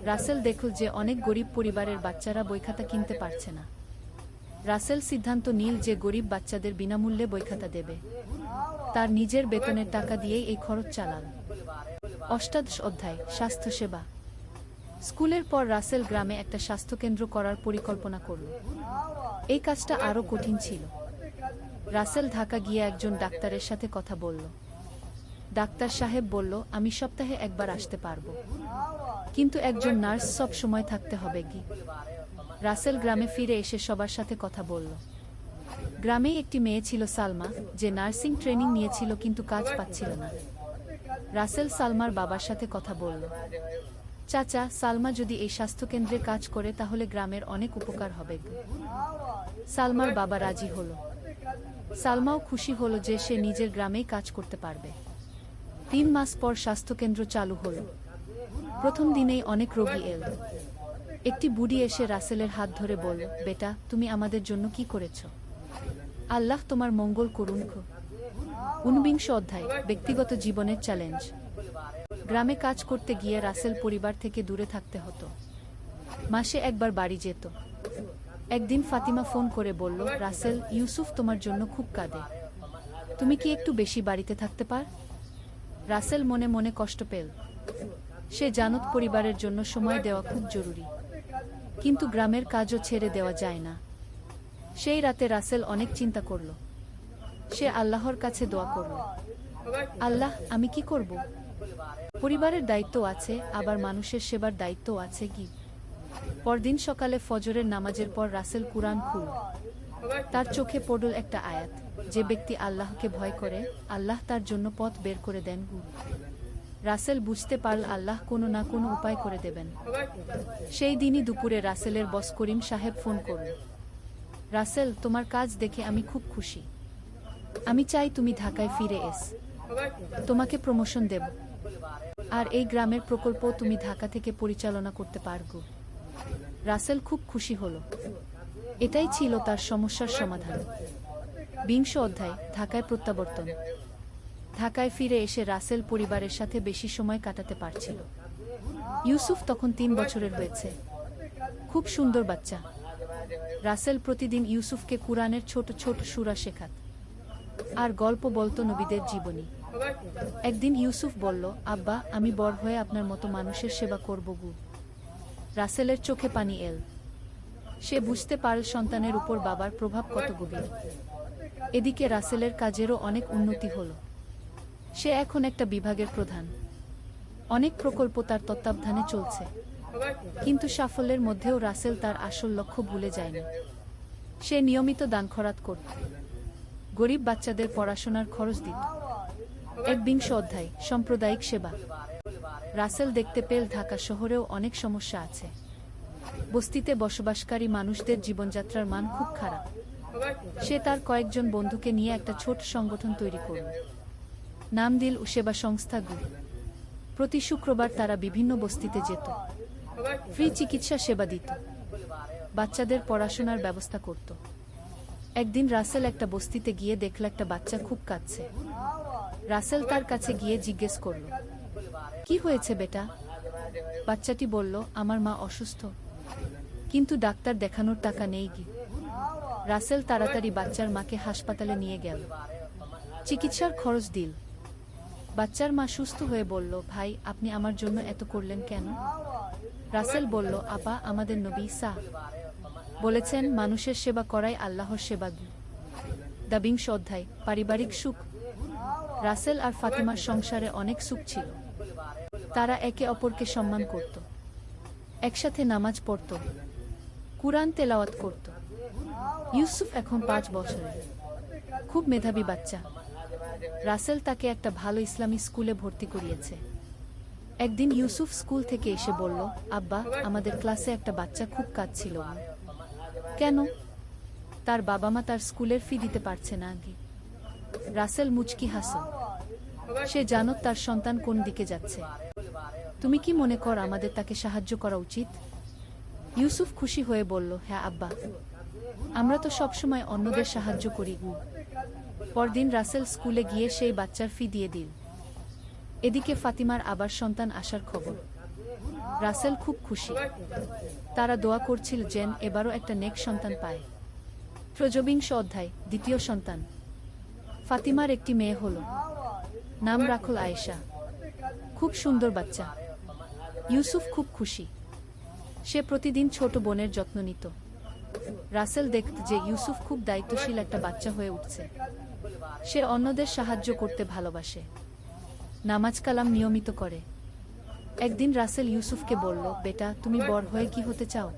রাসেল দেখল যে অনেক গরিব পরিবারের বাচ্চারা বইখাতা কিনতে পারছে না। রাসেল সিদ্ধান্ত নিল যে গরিব বাচ্চাদের বিনামূল্যে বইখাতা দেবে। তার নিজের বেতনের টাকা দিয়েই এই খরচ চালাল। অষ্টাদশ অধ্যায়, স্বাস্থ্যসেবা। স্কুলের পর রাসেল গ্রামে একটা স্বাস্থ্যকেন্দ্র করার পরিকল্পনা করল। এই কাজটা আরও কঠিন ছিল। রাসেল ঢাকা গিয়ে একজন ডাক্তারের সাথে কথা বলল। ডাক্তার সাহেব বলল, আমি সপ্তাহে একবার আসতে পারবো, কিন্তু একজন নার্স সব সময় থাকতে হবে কি। রাসেল গ্রামে ফিরে এসে সবার সাথে কথা বলল। গ্রামেই একটি মেয়ে ছিল সালমা, যে নার্সিং ট্রেনিং নিয়েছিল কিন্তু কাজ পাচ্ছিল না। রাসেল সালমার বাবার সাথে কথা বলল। চাচা, সালমা যদি এই স্বাস্থ্যকেন্দ্রে কাজ করে তাহলে গ্রামের অনেক উপকার হবে। সালমার বাবা রাজি হল। সালমাও খুশি হল যে সে নিজের গ্রামেই কাজ করতে পারবে। 3 মাস পর স্বাস্থ্যকেন্দ্র চালু হল। প্রথম দিনেই অনেক রোগী এল। একটি বুড়ি এসে রাসেলের হাত ধরে বলল, বেটা, তুমি আমাদের জন্য কি করেছ? আল্লাহ তোমার মঙ্গল করুন। 49 অধ্যায়, ব্যক্তিগত জীবনের চ্যালেঞ্জ। গ্রামে কাজ করতে গিয়ে রাসেল পরিবার থেকে দূরে থাকতে হতো। মাসে একবার বাড়ি যেত। একদিন ফাতিমা ফোন করে বলল, রাসেল, ইউসুফ তোমার জন্য খুব কাঁদে। তুমি কি একটু বেশি বাড়িতে থাকতে পার? রাসেল মনে মনে কষ্ট পেল। সে জানত পরিবারের জন্য সময় দেওয়া খুব জরুরি, কিন্তু গ্রামের কাজও ছেড়ে দেওয়া যায় না। সেই রাতে রাসেল অনেক চিন্তা করল। সে আল্লাহর কাছে দোয়া করল, আল্লাহ, আমি কি করব? পরিবারের দায়িত্ব আছে, আবার মানুষের সেবার দায়িত্ব আছে কি। পরদিন সকালে ফজরের নামাজের পর রাসেল কুরআন খুলল। তার চোখে পড়ল একটা আয়াত, যে ব্যক্তি আল্লাহকে ভয় করে, আল্লাহ তার জন্য পথ বের করে দেন গু। রাসেল বুঝতে পারল আল্লাহ কোনো না কোনো উপায় করে দেবেন। সেই দিনই দুপুরে রাসেলের বস করিম সাহেব ফোন করল। রাসেল, তোমার কাজ দেখে আমি খুব খুশি। আমি চাই তুমি ঢাকায় ফিরে এস। তোমাকে প্রমোশন দেব, আর এই গ্রামের প্রকল্প তুমি ঢাকা থেকে পরিচালনা করতে পারগো। রাসেল খুব খুশি হল। এটাই ছিল তার সমস্যার সমাধান। 20 অধ্যায়, ঢাকায় প্রত্যাবর্তন। ঢাকায় ফিরে এসে রাসেল পরিবারের সাথে বেশি সময় কাটাতে পারছিল। ইউসুফ তখন 3 বছরের হয়েছে। খুব সুন্দর বাচ্চা। রাসেল প্রতিদিন ইউসুফকে কুরআনের ছোট ছোট সূরা শেখাত, আর গল্প বলতো নবীদের জীবনী। একদিন ইউসুফ বলল, আব্বা, আমি বড় হয়ে আপনার মতো মানুষের সেবা করব গু। রাসেলের চোখে পানি এল। সে বুঝতে পারল সন্তানের উপর বাবার প্রভাব কত গভীর। এদিকে রাসেলের কাজেরও অনেক উন্নতি হল। সে এখন একটা বিভাগের প্রধান। অনেক প্রকল্প তার তত্ত্বাবধানে চলছে। কিন্তু সাফল্যের মধ্যেও রাসেল তার আসল লক্ষ্য ভুলে যায়নি। সে নিয়মিত দান খয়রাত করত, গরিব বাচ্চাদের পড়াশোনার খরচ দিত। 21 অধ্যায়, সাম্প্রদায়িক সেবা। রাসেল দেখতে পেল ঢাকা শহরেও অনেক সমস্যা আছে। বস্তিতে বসবাসকারী মানুষদের জীবনযাত্রার মান খুব খারাপ। সে তার কয়েকজন বন্ধুকে নিয়ে একটা ছোট সংগঠন তৈরি করল। নাম দিল সেবা সংস্থা গু। প্রতি শুক্রবার তারা বিভিন্ন বস্তিতে যেত, ফ্রি চিকিৎসা সেবা দিত, বাচ্চাদের পড়াশোনার ব্যবস্থা করত। একদিন রাসেল একটা বস্তিতে গিয়ে দেখল একটা বাচ্চা খুব কাঁদছে। রাসেল তার কাছে গিয়ে জিজ্ঞেস করল, কি হয়েছে বেটা? বাচ্চাটি বলল, আমার মা অসুস্থ, কিন্তু ডাক্তার দেখানোর টাকা নেই গি। রাসেল তাড়াতাড়ি বাচ্চার মাকে হাসপাতালে নিয়ে গেল, চিকিৎসার খরচ দিল। বাচ্চার মা সুস্থ হয়ে বলল, ভাই, আপনি আমার জন্য এত করলেন কেন? রাসেল বলল, আপা, আমাদের নবী বলেছেন মানুষের সেবা করাই আল্লাহর সেবা। দ্য বিংশ অধ্যায়, পারিবারিক সুখ। রাসেল আর ফাতিমার সংসারে অনেক সুখ ছিল। তারা একে অপরকে সম্মান করত, একসাথে নামাজ পড়ত, কুরআন তেলাওয়াত করত। ইউসুফ এখন 5 বছরের, খুব মেধাবী বাচ্চা। রাসেল তাকে একটা ভালো ইসলামী স্কুলে ভর্তি করিয়েছে। একদিন ইউসুফ স্কুল থেকে এসে বলল, আব্বা, আমাদের ক্লাসে একটা বাচ্চা খুব কাঁদছিল। কেন? তার বাবা মা তার স্কুলের ফি দিতে পারছে না। রাসেল মুচকি হাসল। সে জানো তার সন্তান কোন দিকে যাচ্ছে। তুমি কি মনে কর আমাদের তাকে সাহায্য করা উচিত? ইউসুফ খুশি হয়ে বলল, হ্যাঁ আব্বা, আমরা তো সবসময় অন্যদের সাহায্য করি। পরদিন রাসেল স্কুলে গিয়ে সেই বাচ্চার ফি দিয়ে দিল। এদিকে ফাতিমার আবার সন্তান আসার খবর। রাসেল খুব খুশি। তারা দোয়া করছিল যেন এবারও একটা নেক সন্তান পায়। ত্রয়োবিংশ অধ্যায়, দ্বিতীয় সন্তান। ফাতিমার একটি মেয়ে হলো, নাম রাখল আয়েশা। খুব সুন্দর বাচ্চা। ইউসুফ খুব খুশি। সে প্রতিদিন ছোট বোনের যত্ন নিত। রাসেল দেখত যে ইউসুফ খুব দায়িত্বশীল একটা বাচ্চা হয়ে উঠছে। সে অন্যদের সাহায্য করতে ভালোবাসে, নামাজ কালাম নিয়মিত করে। একদিন রাসেল ইউসুফকে বলল, বেটা, তুমি বড় হয়ে কি হতে চাও?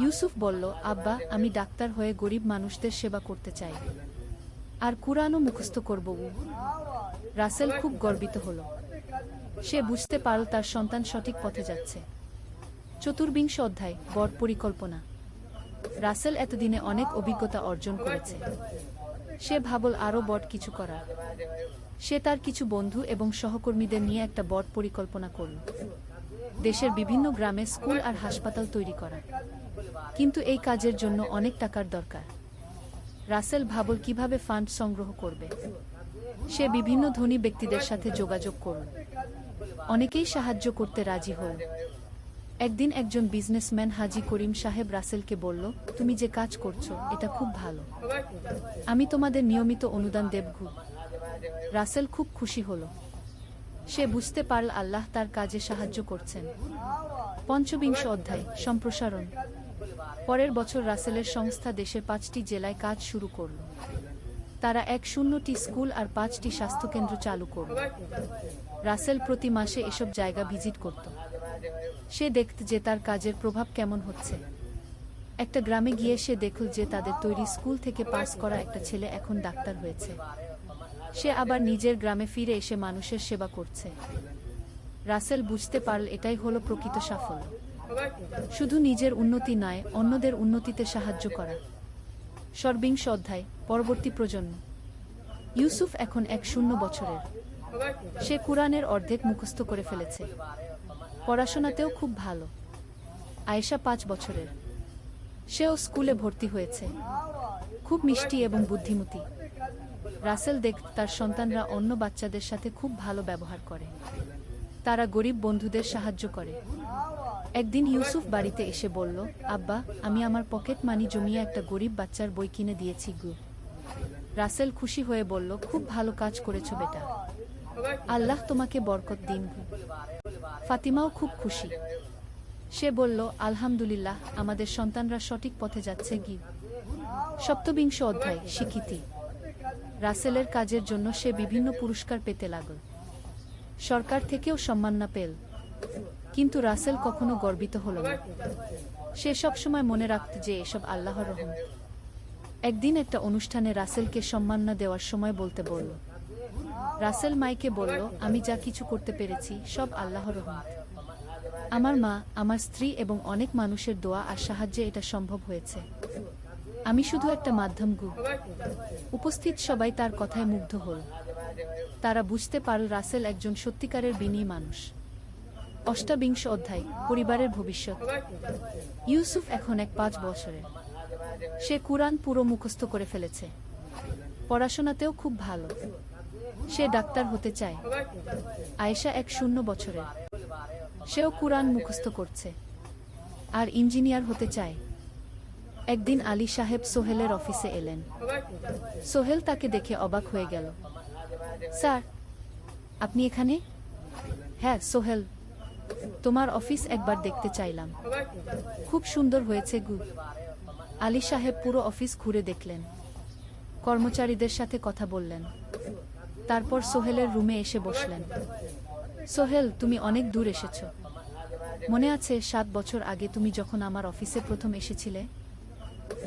ইউসুফ বলল, আব্বা, আমি ডাক্তার হয়ে গরিব মানুষদের সেবা করতে চাই, আর কুরআনও মুখস্থ করব। রাসেল খুব গর্বিত হল। সে বুঝতে পারল তার সন্তান সঠিক পথে যাচ্ছে। চতুর্বিংশ অধ্যায়, বড় পরিকল্পনা। রাসেল এতদিনে অনেক অভিজ্ঞতা অর্জন করেছে। সে ভাবল আরও বড় কিছু করার। সে তার কিছু বন্ধু এবং সহকর্মীদের নিয়ে একটা বড় পরিকল্পনা করল, দেশের বিভিন্ন গ্রামে স্কুল আর হাসপাতাল তৈরি করা। কিন্তু এই কাজের জন্য অনেক টাকার দরকার। রাসেল ভাবল কিভাবে ফান্ড সংগ্রহ করবে। সে বিভিন্ন ধনী ব্যক্তিদের সাথে যোগাযোগ করল। অনেকেই সাহায্য করতে রাজি হল। একদিন একজন বিজনেসম্যান হাজি করিম সাহেব রাসেলকে বলল, তুমি যে কাজ করছো এটা খুব ভালো, আমি তোমাদের নিয়মিত অনুদান দেব। রাসেল খুব খুশি হল। সে বুঝতে পারল আল্লাহ তার কাজে সাহায্য করছেন। পঞ্চবিংশ অধ্যায়, সম্প্রসারণ। পরের বছর রাসেলের সংস্থা দেশের 5টি জেলায় কাজ শুরু করল। তারা 100টি স্কুল আর 5টি স্বাস্থ্যকেন্দ্র চালু করল। রাসেল প্রতি মাসে এসব জায়গা ভিজিট করত। সে দেখত যে তার কাজের প্রভাব কেমন হচ্ছে। একটা গ্রামে গিয়ে সে দেখল যে তাদের তৈরি স্কুল থেকে পাস করা একটা ছেলে এখন ডাক্তার হয়েছে। সে আবার নিজের গ্রামে ফিরে এসে মানুষের সেবা করছে। রাসেল বুঝতে পারল এটাই হলো প্রকৃত সাফল্য। শুধু নিজের উন্নতি নয়, অন্যদের উন্নতিতে সাহায্য করা। ষড়বিংশ অধ্যায়, পরবর্তী প্রজন্ম। ইউসুফ এখন 100 বছরের। সে কুরআনের অর্ধেক মুখস্থ করে ফেলেছে। পড়াশোনাতেও খুব ভালো। আয়েশা 5 বছরের। সেও স্কুলে ভর্তি হয়েছে। খুব মিষ্টি এবং বুদ্ধিমতী। রাসেল দেখত তার সন্তানরা অন্য বাচ্চাদের সাথে খুব ভালো ব্যবহার করে। তারা গরিব বন্ধুদের সাহায্য করে। একদিন ইউসুফ বাড়িতে এসে বলল, আব্বা, আমি আমার পকেট মানি জমিয়ে একটা গরিব বাচ্চার বই কিনে দিয়েছি। রাসেল খুশি হয়ে বলল, খুব ভালো কাজ করেছো বেটা, আল্লাহ তোমাকে বরকত দিন। ফাতিমাও খুব খুশি। সে বলল, আলহামদুলিল্লাহ, আমাদের সন্তানরা সঠিক পথে যাচ্ছে। সপ্তবিংশ অধ্যায়, স্বীকৃতি। রাসেলের কাজের জন্য সে বিভিন্ন পুরস্কার পেতে লাগল। সরকার থেকেও সম্মাননা পেল। কিন্তু রাসেল কখনো গর্বিত হল না। সে সবসময় মনে রাখত যে এসব আল্লাহর রহমত। একদিন একটা অনুষ্ঠানে রাসেলকে সম্মাননা দেওয়ার সময় বলতে বলল। রাসেল মাইকে বলল, আমি যা কিছু করতে পেরেছি সব আল্লাহর রহমত। আমার মা, আমার স্ত্রী এবং অনেক মানুষের দোয়া আর সাহায্যে এটা সম্ভব হয়েছে। আমি শুধু একটা মাধ্যম। উপস্থিত সবাই তার কথায় মুগ্ধ হল। তারা বুঝতে পারল রাসেল একজন সত্যিকারের বিনয়ী মানুষ। অষ্টাবিংশ অধ্যায়, পরিবারের ভবিষ্যৎ। ইউসুফ এখন 5 বছরের। সে কুরআন পুরো মুখস্থ করে ফেলেছে। পড়াশোনাতেও খুব ভালো। সে ডাক্তার হতে চায়। আয়েশা 100 বছরের। সেও কুরআন মুখস্থ করছে আর ইঞ্জিনিয়ার হতে চায়। একদিন আলী সাহেব সোহেলের অফিসে এলেন। সোহেল তাকে দেখে অবাক হয়ে গেল। স্যার, আপনি এখানে? হ্যাঁ সোহেল, তোমার অফিস একবার দেখতে চাইলাম। খুব সুন্দর হয়েছে। আলী সাহেব পুরো অফিস ঘুরে দেখলেন, কর্মচারীদের সাথে কথা বললেন, তারপর সোহেলের রুমে এসে বসলেন। সোহেল, তুমি অনেক দূর এসেছ। মনে আছে 7 বছর আগে তুমি যখন আমার অফিসে প্রথম এসেছিলে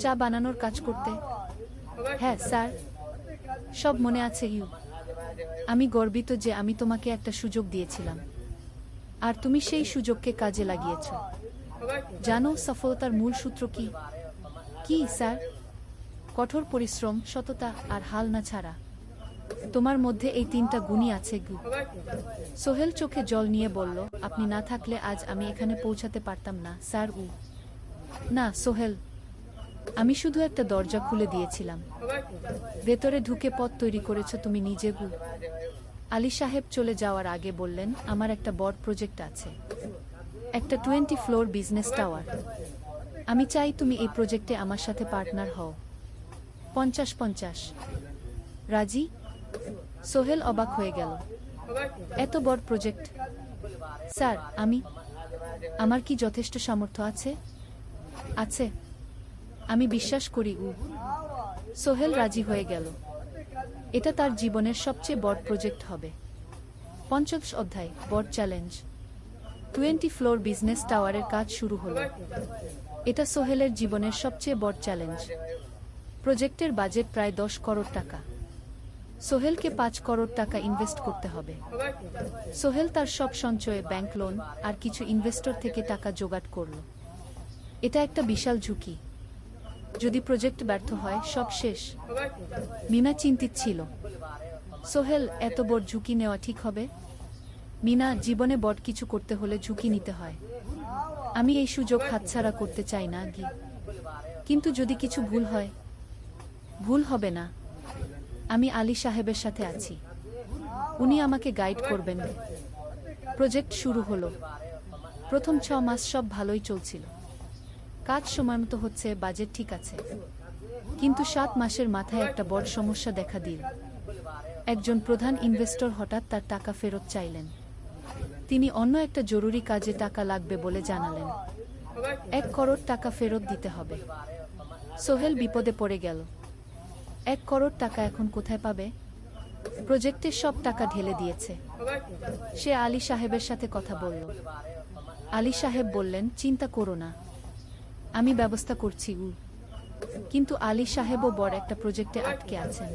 চা বানানোর কাজ করতে? হ্যাঁ স্যার, সব মনে আছে ইউ। আমি গর্বিত যে আমি তোমাকে একটা সুযোগ দিয়েছিলাম, আর তুমি সেই সুযোগকে কাজে লাগিয়েছ। জানো সফলতার মূল সূত্র কি? কি স্যার? কঠোর পরিশ্রম, সততা আর হাল না ছাড়া। তোমার মধ্যে এই 3টা গুণই আছে গু। সোহেল চোখে জল নিয়ে বলল, আপনি না থাকলে আজ আমি এখানে পৌঁছাতে পারতাম না স্যার। না সোহেল, আমি শুধু একটা দরজা খুলে দিয়েছিলাম, ভেতরে ঢুকে পথ তৈরি করেছ তুমি নিজে গু। আলী সাহেব চলে যাওয়ার আগে বললেন, আমার একটা বড় প্রজেক্ট আছে, একটা 20 ফ্লোর বিজনেস টাওয়ার। আমি চাই তুমি এই প্রজেক্টে আমার সাথে পার্টনার হও। 50-50 রাজি? সোহেল অবাক হয়ে গেল। এত বড় প্রজেক্ট? স্যার, আমার কি যথেষ্ট সামর্থ্য আছে? আছে, আমি বিশ্বাস করি উ। সোহেল রাজি হয়ে গেল। এটা তার জীবনের সবচেয়ে বড় প্রজেক্ট হবে। 50 অধ্যায়, বড় চ্যালেঞ্জ। 20 ফ্লোর বিজনেস টাওয়ারের কাজ শুরু হলো। এটা সোহেলের জীবনের সবচেয়ে বড় চ্যালেঞ্জ। প্রজেক্টের বাজেট প্রায় 10 করোড় টাকা। সোহেলকে 5 করোড় টাকা ইনভেস্ট করতে হবে। সোহেল তার সব সঞ্চয়ে, ব্যাংক লোন আর কিছু ইনভেস্টর থেকে টাকা জোগাড় করল। এটা একটা বিশাল ঝুঁকি। যদি প্রজেক্ট ব্যর্থ হয়, সব শেষ। মিনা চিন্তিত ছিল। সোহেল, এত বড় ঝুঁকি নেওয়া ঠিক হবে? মিনা, জীবনে বড় কিছু করতে হলে ঝুঁকি নিতে হয়। আমি এই সুযোগ হাতছাড়া করতে চাই না গি। কিন্তু যদি কিছু ভুল হয়? ভুল হবে না। আমি আলী সাহেবের সাথে আছি, উনি আমাকে গাইড করবেন। প্রজেক্ট শুরু হলো। প্রথম 6 মাস সব ভালোই চলছিল, কাজ সময়মতো হচ্ছে, বাজেট ঠিক আছে। কিন্তু 7 মাসের মাথায় একটা বড় সমস্যা দেখা দিল। একজন প্রধান ইনভেস্টর হঠাৎ তার টাকা ফেরত চাইলেন। তিনি অন্য একটা জরুরি কাজে টাকা লাগবে বলে জানালেন। 1 করোড় টাকা ফেরত দিতে হবে। সোহেল বিপদে পড়ে গেল। 1 করোড় টাকা এখন কোথায় পাবে? প্রজেক্টের সব টাকা ঢেলে দিয়েছে। সে আলী সাহেবের সাথে কথা বলল। আলী সাহেব বললেন, চিন্তা করো না, আমি ব্যবস্থা করছি উ। কিন্তু আলী সাহেবও বড় একটা প্রজেক্টে আটকে আছেন,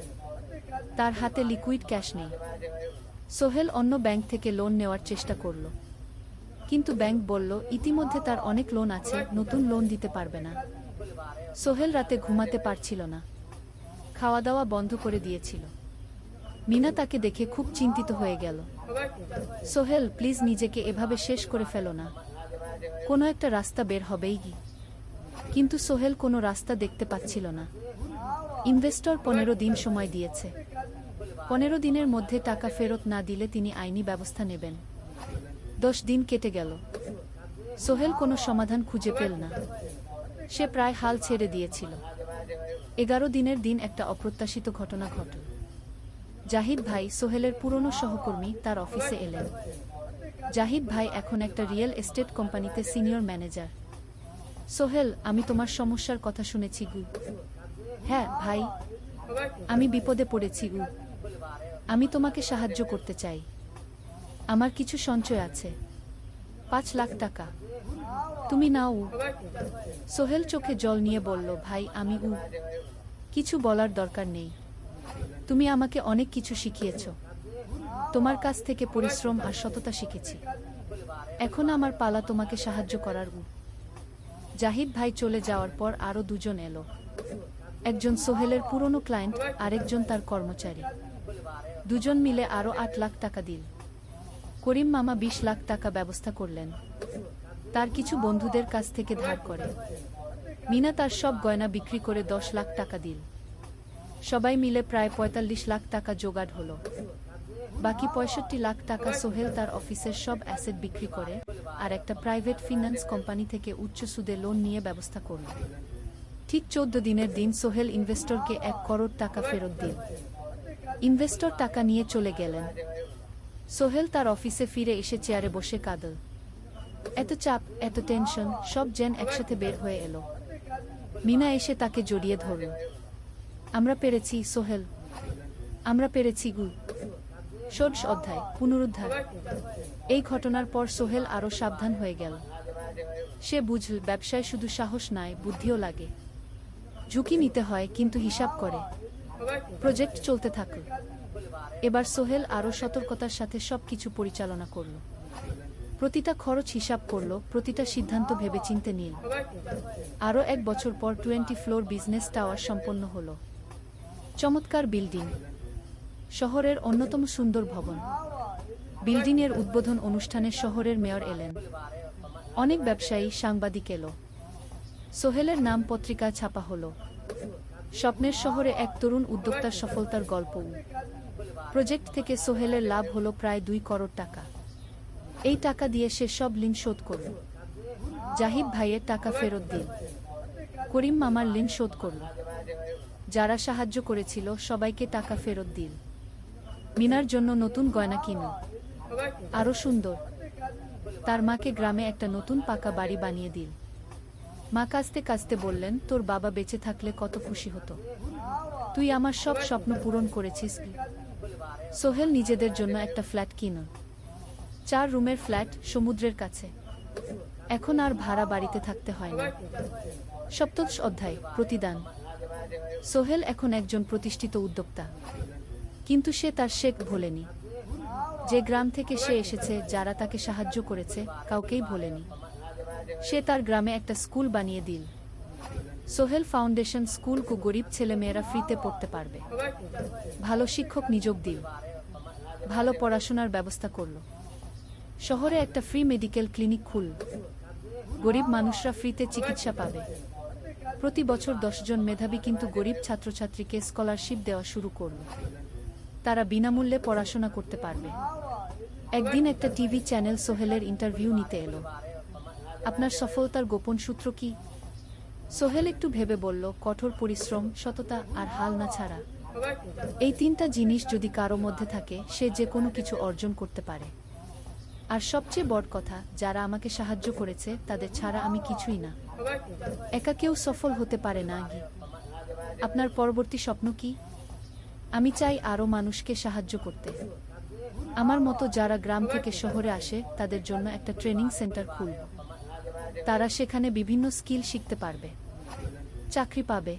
তার হাতে লিকুইড ক্যাশ নেই। সোহেল অন্য ব্যাংক থেকে লোন নেওয়ার চেষ্টা করল, কিন্তু ব্যাংক বলল ইতিমধ্যে তার অনেক লোন আছে, নতুন লোন দিতে পারবে না। সোহেল রাতে ঘুমাতে পারছিল না, খাওয়া দাওয়া বন্ধ করে দিয়েছিল। মিনা তাকে দেখে খুব চিন্তিত হয়ে গেল। সোহেল, প্লিজ নিজেকে এভাবে শেষ করে ফেলো না, কোনো একটা রাস্তা বের হবেই কি। কিন্তু সোহেল কোনো রাস্তা দেখতে পাচ্ছিল না। ইনভেস্টর 15 দিন সময় দিয়েছে। 15 দিনের মধ্যে টাকা ফেরত না দিলে তিনি আইনি ব্যবস্থা নেবেন। 10 দিন কেটে গেল। সোহেল কোনো সমাধান খুঁজে পেল না। সে প্রায় হাল ছেড়ে দিয়েছিল। 11 দিনের দিন একটা অপ্রত্যাশিত ঘটনা ঘটল। জাহিদ ভাই, সোহেলের পুরনো সহকর্মী, তার অফিসে এলেন। জাহিদ ভাই এখন একটা রিয়েল এস্টেট কোম্পানিতে সিনিয়র ম্যানেজার। সোহেল, আমি তোমার সমস্যার কথা শুনেছি গু। হ্যাঁ ভাই, আমি বিপদে পড়েছি গু। আমি তোমাকে সাহায্য করতে চাই। আমার কিছু সঞ্চয় আছে, 5 লাখ টাকা। তুমি নাও। সোহেল চোখে জল নিয়ে বলল, ভাই আমি কিছু বলার দরকার নেই। তুমি আমাকে অনেক কিছু শিখিয়েছ। তোমার কাছ থেকে পরিশ্রম আর সততা শিখেছি। এখন আমার পালা তোমাকে সাহায্য করার। জাহিদ ভাই চলে যাওয়ার পর আরো 2 জন এলো। একজন সোহেলের পুরনো ক্লায়েন্ট, আরেকজন তার কর্মচারী। 2 জন মিলে আরো 8 লাখ টাকা দিল। করিম মামা 20 লাখ টাকা ব্যবস্থা করলেন, তার কিছু বন্ধুদের কাছ থেকে ধার করে। মিনা তার সব গয়না বিক্রি করে 10 লাখ টাকা দিল। সবাই মিলে প্রায় 45 লাখ টাকা জোগাড় হলো। বাকি 65 লাখ টাকা সোহেল তার অফিসের সব অ্যাসেট বিক্রি করে আর একটা প্রাইভেট ফিন্যান্স কোম্পানি থেকে উচ্চ সুদে লোন নিয়ে ব্যবস্থা করল। ঠিক 14 দিনের দিন সোহেল ইনভেস্টরকে 1 করোড় টাকা ফেরত দিল। ইনভেস্টর টাকা নিয়ে চলে গেলেন। সোহেল তার অফিসে ফিরে এসে চেয়ারে বসে কাঁদল। এত চাপ, এত টেনশন, সব যেন একসাথে বের হয়ে এলো। মিনা এসে তাকে জড়িয়ে ধরল। আমরা পেরেছি সোহেল, আমরা পেরেছি গু। ষোড়শ অধ্যায় পুনরুদ্ধার। এই ঘটনার পর সোহেল আরও সাবধান হয়ে গেল। সে বুঝল ব্যবসায় শুধু সাহস নয়, বুদ্ধিও লাগে। ঝুঁকি নিতে হয়, কিন্তু হিসাব করে। প্রজেক্ট চলতে থাকল। এবার সোহেল আরও সতর্কতার সাথে সবকিছু পরিচালনা করল। প্রতিটা খরচ হিসাব করল, প্রতিটা সিদ্ধান্ত ভেবেচিন্তে নিল। আরও 1 বছর পর 20 ফ্লোর বিজনেস টাওয়ার সম্পন্ন হল। চমৎকার বিল্ডিং, শহরের অন্যতম সুন্দর ভবন। বিল্ডিংয়ের উদ্বোধন অনুষ্ঠানে শহরের মেয়র এলেন। অনেক ব্যবসায়ী, সাংবাদিক এলো। সোহেলের নাম পত্রিকায় ছাপা হলো। স্বপ্নের শহরে এক তরুণ উদ্যোক্তার সফলতার গল্প। প্রজেক্ট থেকে সোহেলের লাভ হলো প্রায় 2 করোড় টাকা। এই টাকা দিয়ে সে সব ঋণ শোধ করল। জাহিদ ভাইয়ের টাকা ফেরত দিল। করিম মামার ঋণ শোধ করল। যারা সাহায্য করেছিল সবাইকে টাকা ফেরত দিল। মিনার জন্য নতুন গয়না কিনল, আরও সুন্দর। তার মাকে গ্রামে একটা নতুন পাকা বাড়ি বানিয়ে দিল। মা কাঁদতে কাঁদতে বললেন, তোর বাবা বেঁচে থাকলে কত খুশি হতো। তুই আমার সব স্বপ্ন পূরণ করেছিস। সোহেল নিজেদের জন্য একটা ফ্ল্যাট কিনল। 4 রুমের ফ্ল্যাট, সমুদ্রের কাছে। এখন আর ভাড়া বাড়িতে থাকতে হয় না। সপ্তদশ অধ্যায় প্রতিদান। সোহেল এখন একজন প্রতিষ্ঠিত উদ্যোক্তা, কিন্তু সে তার শেখ ভোলেনি। যে গ্রাম থেকে সে এসেছে, যারা তাকে সাহায্য করেছে, কাউকেই ভোলেনি। সে তার গ্রামে একটা স্কুল বানিয়ে দিল। সোহেল ফাউন্ডেশন স্কুল কো গরিব ছেলেমেয়েরা ফ্রিতে পড়তে পারবে। ভালো শিক্ষক নিয়োগ দিল, ভালো পড়াশোনার ব্যবস্থা করল। শহরে একটা ফ্রি মেডিকেল ক্লিনিক খুলল। গরিব মানুষরা ফ্রিতে চিকিৎসা পাবে। প্রতি বছর 10 জন মেধাবী কিন্তু গরিব ছাত্রছাত্রীকে স্কলারশিপ দেওয়া শুরু করল। তারা বিনামূল্যে পড়াশোনা করতে পারবে। একদিন একটা টিভি চ্যানেল সোহেলের ইন্টারভিউ নিতে এলো। আপনার সফলতার গোপন সূত্র কি? সোহেল একটু ভেবে বলল, কঠোর পরিশ্রম, সততা আর হাল না ছাড়া। এই 3টা জিনিস যদি কারো মধ্যে থাকে, সে যে কোনো কিছু অর্জন করতে পারে। আর সবচেয়ে বড় কথা, যারা আমাকে সাহায্য করেছে তাদের ছাড়া আমি কিছুই না। একা কেউ সফল হতে পারে না। আপনার পরবর্তী স্বপ্ন কি? আমি চাই আরও মানুষকে সাহায্য করতে। আমার মতো যারা গ্রাম থেকে শহরে আসে, তাদের জন্য একটা ট্রেনিং সেন্টার খুলব। তারা সেখানে বিভিন্ন স্কিল শিখতে পারবে, চাকরি পাবে,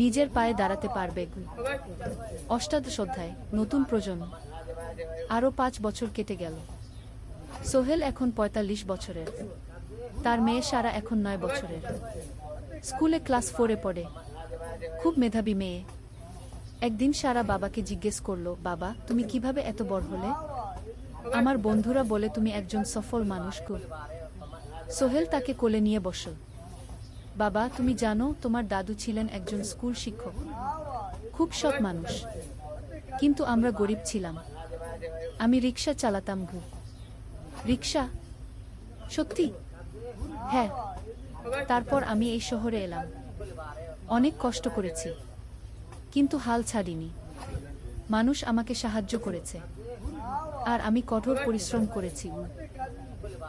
নিজের পায়ে দাঁড়াতে পারবে। অষ্টাদশ অধ্যায় নতুন প্রজন্ম। আরও 5 বছর কেটে গেল। সোহেল এখন 45 বছরের। তার মেয়ে সারা এখন 9 বছরের। স্কুলে ক্লাস 4-এ পড়ে। খুব মেধাবী মেয়ে। একদিন সারা বাবাকে জিজ্ঞেস করলো, বাবা, তুমি কিভাবে এত বড় হলে? আমার বন্ধুরা বলে তুমি একজন সফল মানুষ গো। সোহেল তাকে কোলে নিয়ে বসল। বাবা, তুমি জানো তোমার দাদু ছিলেন একজন স্কুল শিক্ষক, খুব সৎ মানুষ। কিন্তু আমরা গরিব ছিলাম। আমি রিক্সা চালাতাম। রিক্সা? সত্যি? হ্যাঁ। তারপর আমি এই শহরে এলাম। অনেক কষ্ট করেছি, কিন্তু হাল ছাড়িনি। মানুষ আমাকে সাহায্য করেছে, আর আমি কঠোর পরিশ্রম করেছি।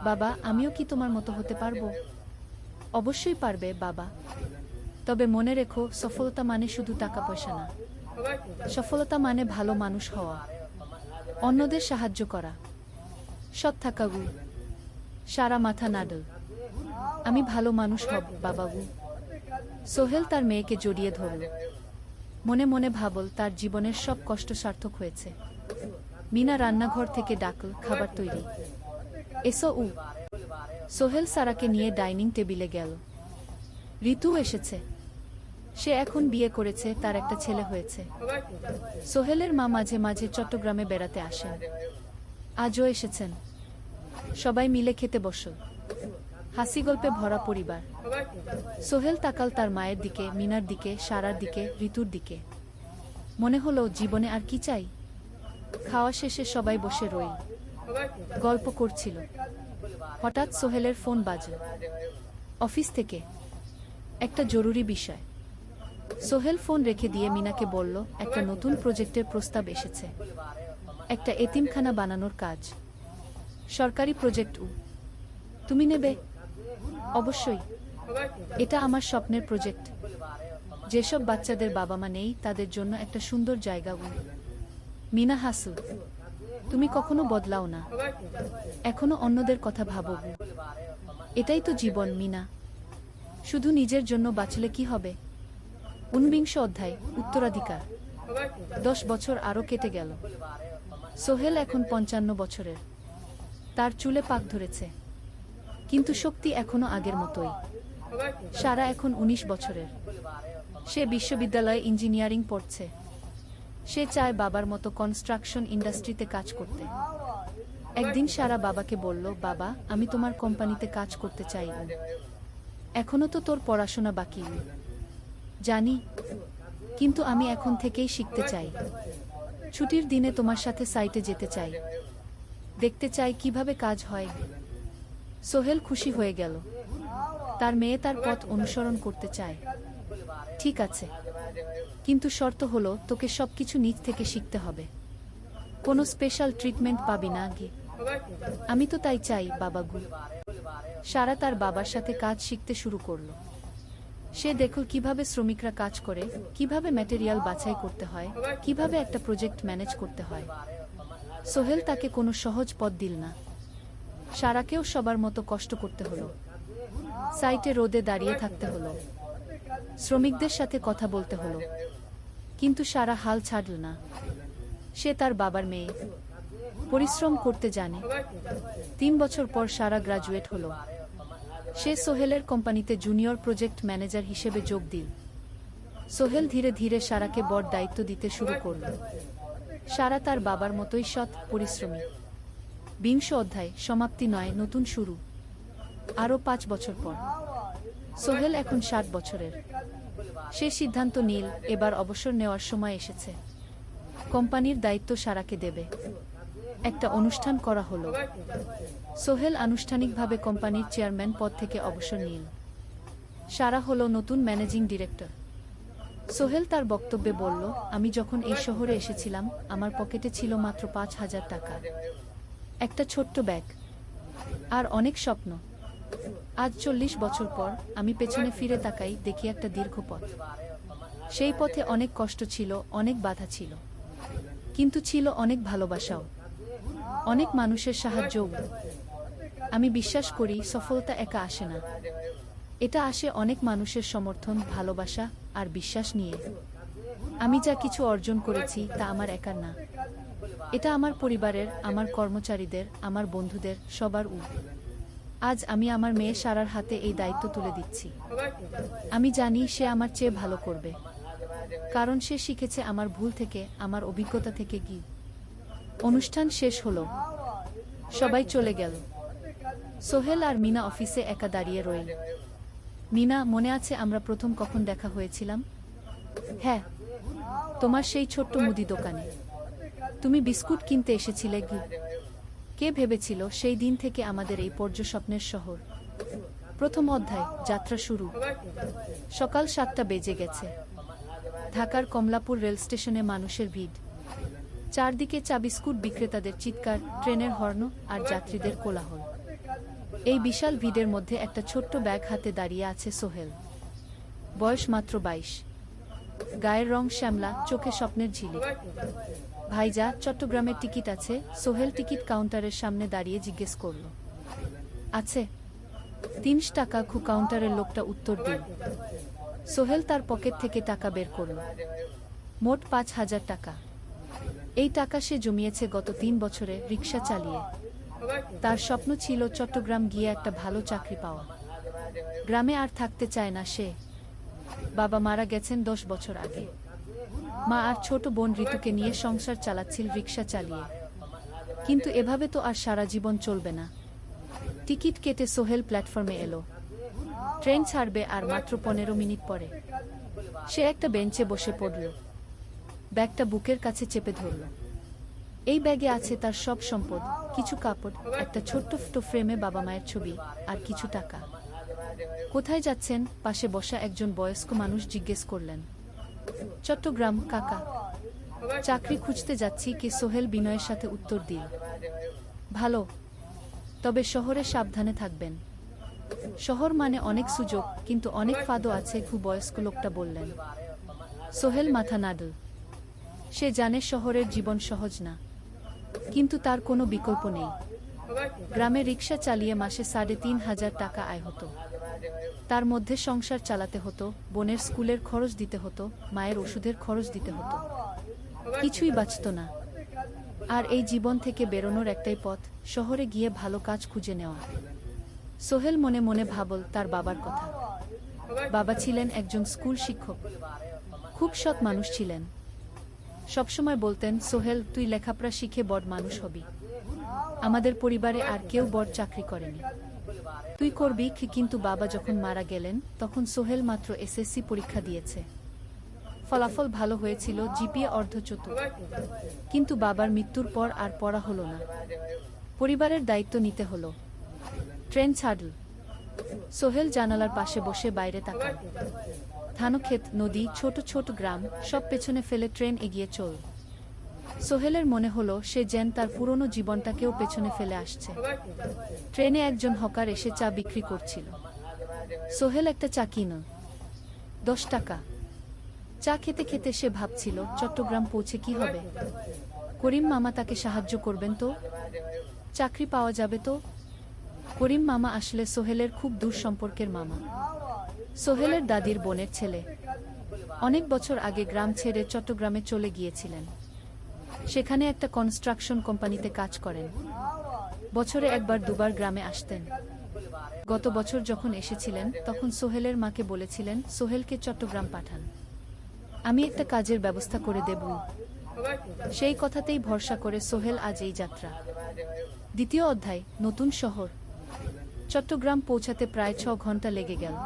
বাবা, আমিও কি তোমার মতো হতে পারবো? অবশ্যই পারবে বাবা। তবে মনে রেখো, সফলতা মানে শুধু টাকা পয়সা না। সফলতা মানে ভালো মানুষ হওয়া, অন্যদের সাহায্য করা, সৎ থাকা। সারা মাথা নাড়ল। আমি ভালো মানুষ হব বাবাবু। সোহেল তার মেয়েকে জড়িয়ে ধরল। মনে মনে ভাবল, তার জীবনের সব কষ্ট সার্থক হয়েছে। মিনা রান্নাঘর থেকে ডাকল, খাবার তৈরি। এসো। সোহেল সারাকে নিয়ে ডাইনিং টেবিলে গেল। ঋতু এসেছে। সে এখন বিয়ে করেছে, তার একটা ছেলে হয়েছে। সোহেলের মা মাঝে মাঝে চট্টগ্রামে বেড়াতে আসেন। আজও এসেছেন। সবাই মিলে খেতে বসল। হাসি গল্পে ভরা পরিবার। সোহেল তাকাল তার মায়ের দিকে, মিনার দিকে, সারার দিকে, ঋতুর দিকে। মনে হলো, জীবনে আর কি চাই? খাওয়া শেষে সবাই বসে রইল, গল্প করছিল। হঠাৎ সোহেলের ফোন বাজল। অফিস থেকে একটা জরুরি বিষয়। সোহেল ফোন রেখে দিয়ে মিনাকে বলল, একটা নতুন প্রজেক্টের প্রস্তাব এসেছে। একটা এতিমখানা বানানোর কাজ। সরকারি প্রজেক্ট। তুমি নেবে? অবশ্যই। এটা আমার স্বপ্নের প্রজেক্ট। যেসব বাচ্চাদের বাবা মা নেই তাদের জন্য একটা সুন্দর জায়গা। মিনা হাসু, তুমি কখনো বদলাও না, এখনো অন্যদের কথা ভাবো। এটাই তো জীবন মিনা, শুধু নিজের জন্য বাঁচলে কি হবে। 19 অধ্যায়, উত্তরাধিকার। 10 বছর আরও কেটে গেল। সোহেল এখন 55 বছরের। তার চুলে পাক ধরেছে, কিন্তু শক্তি এখনো আগের মতোই। সারা এখন 19 বছরের। সে বিশ্ববিদ্যালয়ে ইঞ্জিনিয়ারিং পড়ছে। সে চায় বাবার মতো কনস্ট্রাকশন ইন্ডাস্ট্রিতে কাজ করতে। একদিন সারা বাবাকে বলল, বাবা, আমি তোমার কোম্পানিতে কাজ করতে চাই। এখনো তো তোর পড়াশোনা বাকি। জানি, কিন্তু আমি এখন থেকেই শিখতে চাই। ছুটির দিনে তোমার সাথে সাইটে যেতে চাই, দেখতে চাই কিভাবে কাজ হয়। সোহেল খুশি হয়ে গেল। তার মেয়ে তার পথ অনুসরণ করতে চায়। ঠিক আছে, কিন্তু শর্ত হলো তোকে সবকিছু নিজ থেকে শিখতে হবে। কোনো স্পেশাল ট্রিটমেন্ট পাবি না আগে। আমি তো তাই চাই বাবাগু। সারা তার বাবার সাথে কাজ শিখতে শুরু করলো। সে দেখল কিভাবে শ্রমিকরা কাজ করে, কিভাবে ম্যাটেরিয়াল বাছাই করতে হয়, কিভাবে একটা প্রজেক্ট ম্যানেজ করতে হয়। সোহেল তাকে কোনো সহজ পথ দিল না। সারাকেও সবার মতো কষ্ট করতে হলো। সাইটে রোদে দাঁড়িয়ে থাকতে হলো, শ্রমিকদের সাথে কথা বলতে হলো, কিন্তু সারা হাল ছাড়ল না। সে তার বাবার মেয়ে, পরিশ্রম করতে জানে। 3 বছর পর সারা গ্রাজুয়েট হলো। সে সোহেলের কোম্পানিতে জুনিয়র প্রজেক্ট ম্যানেজার হিসেবে যোগ দিল। সোহেল ধীরে ধীরে সারাকে বড় দায়িত্ব দিতে শুরু করল। সারা তার বাবার মতোই সৎ, পরিশ্রমী। 20 অধ্যায়, সমাপ্তি নয়, নতুন শুরু। আরও 5 বছর পর সোহেল এখন 60 বছরের। সে সিদ্ধান্ত নিল, এবার অবসর নেওয়ার সময় এসেছে। কোম্পানির দায়িত্ব সারাকে দেবে। একটা অনুষ্ঠান করা হলো। সোহেল আনুষ্ঠানিকভাবে কোম্পানির চেয়ারম্যান পদ থেকে অবসর নিল। সারা হলো নতুন ম্যানেজিং ডিরেক্টর। সোহেল তার বক্তব্যে বলল, আমি যখন এই শহরে এসেছিলাম আমার পকেটে ছিল মাত্র 5,000 টাকা, একটা ছোট্ট ব্যাগ আর অনেক স্বপ্ন। আজ 40 বছর পর আমি পেছনে ফিরে তাকাই, দেখি একটা দীর্ঘ পথ। সেই পথে অনেক কষ্ট ছিল, অনেক বাধা ছিল, কিন্তু ছিল অনেক ভালোবাসাও, অনেক মানুষের সাহায্যও। আমি বিশ্বাস করি সফলতা একা আসে না, এটা আসে অনেক মানুষের সমর্থন, ভালোবাসা আর বিশ্বাস নিয়ে। আমি যা কিছু অর্জন করেছি তা আমার একার না, এটা আমার পরিবারের, আমার কর্মচারীদের, আমার বন্ধুদের, সবার। আজ আমি আমার মেয়ে সারার হাতে এই দায়িত্ব তুলে দিচ্ছি। আমি জানি সে আমার চেয়ে ভালো করবে, কারণ সে শিখেছে আমার ভুল থেকে, আমার অভিজ্ঞতা থেকে। অনুষ্ঠান শেষ হলো, সবাই চলে গেল। সোহেল আর মিনা অফিসে একা দাঁড়িয়ে রইল। মিনা, মনে আছে আমরা প্রথম কখন দেখা হয়েছিলাম? হ্যাঁ, তোমার সেই ছোট্ট মুদি দোকানে। তুমি বিস্কুট কিনতে এসেছিলে। কে ভেবেছিল সেই দিন থেকে আমাদের এই পর্যস্বপ্নের শহর। প্রথম অধ্যায়, যাত্রা শুরু। সকাল 7টা বেজে গেছে। ঢাকার কমলাপুর রেল স্টেশনে মানুষের ভিড়। চারদিকে চা বিস্কুট বিক্রেতাদের চিৎকার, ট্রেনের হর্ন আর যাত্রীদের কোলাহল। এই বিশাল ভিড়ের মধ্যে একটা ছোট্ট ব্যাগ হাতে দাঁড়িয়ে আছে সোহেল। বয়স মাত্র 22। গায়ের রং শ্যামলা, চোখে স্বপ্নের ঝিলিক। ভাইজা, চট্টগ্রামের টিকিট আছে? সোহেল টিকিট কাউন্টারের সামনে দাঁড়িয়ে জিজ্ঞেস করল। আছে। 300 টাকা। কাউন্টারের লোকটা উত্তর দিল। সোহেল তার পকেট থেকে টাকা বের করল। মোট 5,000 টাকা। এই টাকা সে জমিয়েছে গত 3 বছরে রিক্সা চালিয়ে। তার স্বপ্ন ছিল চট্টগ্রাম গিয়ে একটা ভালো চাকরি পাওয়া। গ্রামে আর থাকতে চায় না সে। বাবা মারা গেছেন 10 বছর আগে। মা আর ছোট বোন ঋতুকে নিয়ে সংসার চালাচ্ছিল রিক্সা চালিয়ে। কিন্তু এভাবে তো আর সারা জীবন চলবে না। টিকিট কেটে সোহেল প্ল্যাটফর্মে এলো। ট্রেন ছাড়বে আর মাত্র 15 মিনিট পরে। সে একটা বেঞ্চে বসে পড়ল, ব্যাগটা বুকের কাছে চেপে ধরল। এই ব্যাগে আছে তার সব সম্পদ, কিছু কাপড়, একটা ছোট্ট ফটো ফ্রেমে বাবা মায়ের ছবি আর কিছু টাকা। কোথায় যাচ্ছেন? পাশে বসা একজন বয়স্ক মানুষ জিজ্ঞেস করলেন। চট্টগ্রাম কাকা। চাকরি খুঁজতে যাচ্ছি। কে? সোহেল বিনয়ের সাথে উত্তর দিল। ভালো, তবে শহরে সাবধানে থাকবেন। শহর মানে অনেক সুযোগ, কিন্তু অনেক ফাঁদও আছে, বয়স্ক লোকটা বললেন। সোহেল মাথা নাড়ল। সে জানে শহরের জীবন সহজ না, কিন্তু তার কোনো বিকল্প নেই। গ্রামে রিকশা চালিয়ে মাসে ৩,৫০০ টাকা আয় হতো। তার মধ্যে সংসার চালাতে হতো, বোনের স্কুলের খরচ দিতে হতো, মায়ের ওষুধের খরচ দিতে হতো। কিছুই বাঁচত না। আর এই জীবন থেকে বেরোনোর একটাই পথ, শহরে গিয়ে ভালো কাজ খুঁজে নেওয়া। সোহেল মনে মনে ভাবল তার বাবার কথা। বাবা ছিলেন একজন স্কুল শিক্ষক, খুব সৎ মানুষ ছিলেন। সবসময় বলতেন, সোহেল, তুই লেখাপড়া শিখে বড় মানুষ হবি। আমাদের পরিবারে আর কেউ বড় চাকরি করেনি, তুই করবি। কিন্তু বাবা যখন মারা গেলেন, তখন সোহেল মাত্র এসএসসি পরীক্ষা দিয়েছে। ফলাফল ভালো হয়েছিল, জিপিএ অর্ধচতুর। কিন্তু বাবার মৃত্যুর পর আর পড়া হলো না। পরিবারের দায়িত্ব নিতে হলো। ট্রেন ছাড়ল। সোহেল জানালার পাশে বসে বাইরে তাকাল। ধানক্ষেত, নদী, ছোট ছোট গ্রাম, সব পেছনে ফেলে ট্রেন এগিয়ে চল। সোহেলের মনে হলো সে যেন তার পুরনো জীবনটাকেও পেছনে ফেলে আসছে। ট্রেনে একজন হকার এসে চা বিক্রি করছিল। সোহেল একটা চা কিনল, 10 টাকা। চা খেতে খেতে সে ভাবছিল, চট্টগ্রাম পৌঁছে কি হবে। করিম মামা তাকে সাহায্য করবেন তো? চাকরি পাওয়া যাবে তো? করিম মামা আসলে সোহেলের খুব দূর সম্পর্কের মামা। সোহেলের দাদির বোনের ছেলে। অনেক বছর আগে গ্রাম ছেড়ে চট্টগ্রামে চলে গিয়েছিলেন। সেখানে একটা কনস্ট্রাকশন কোম্পানিতে কাজ করেন। বছরে একবার দুবার গ্রামে আসতেন। গত বছর যখন এসেছিলেন, তখন সোহেলের মাকে বলেছিলেন সোহেলকে চট্টগ্রাম পাঠান, আমি একটা কাজের ব্যবস্থা করে দেব। সেই কথাতেই ভরসা করে সোহেল আজ এই যাত্রা। দ্বিতীয় অধ্যায়, নতুন শহর। চট্টগ্রাম পৌঁছাতে প্রায় 6 ঘন্টা লেগে গেল।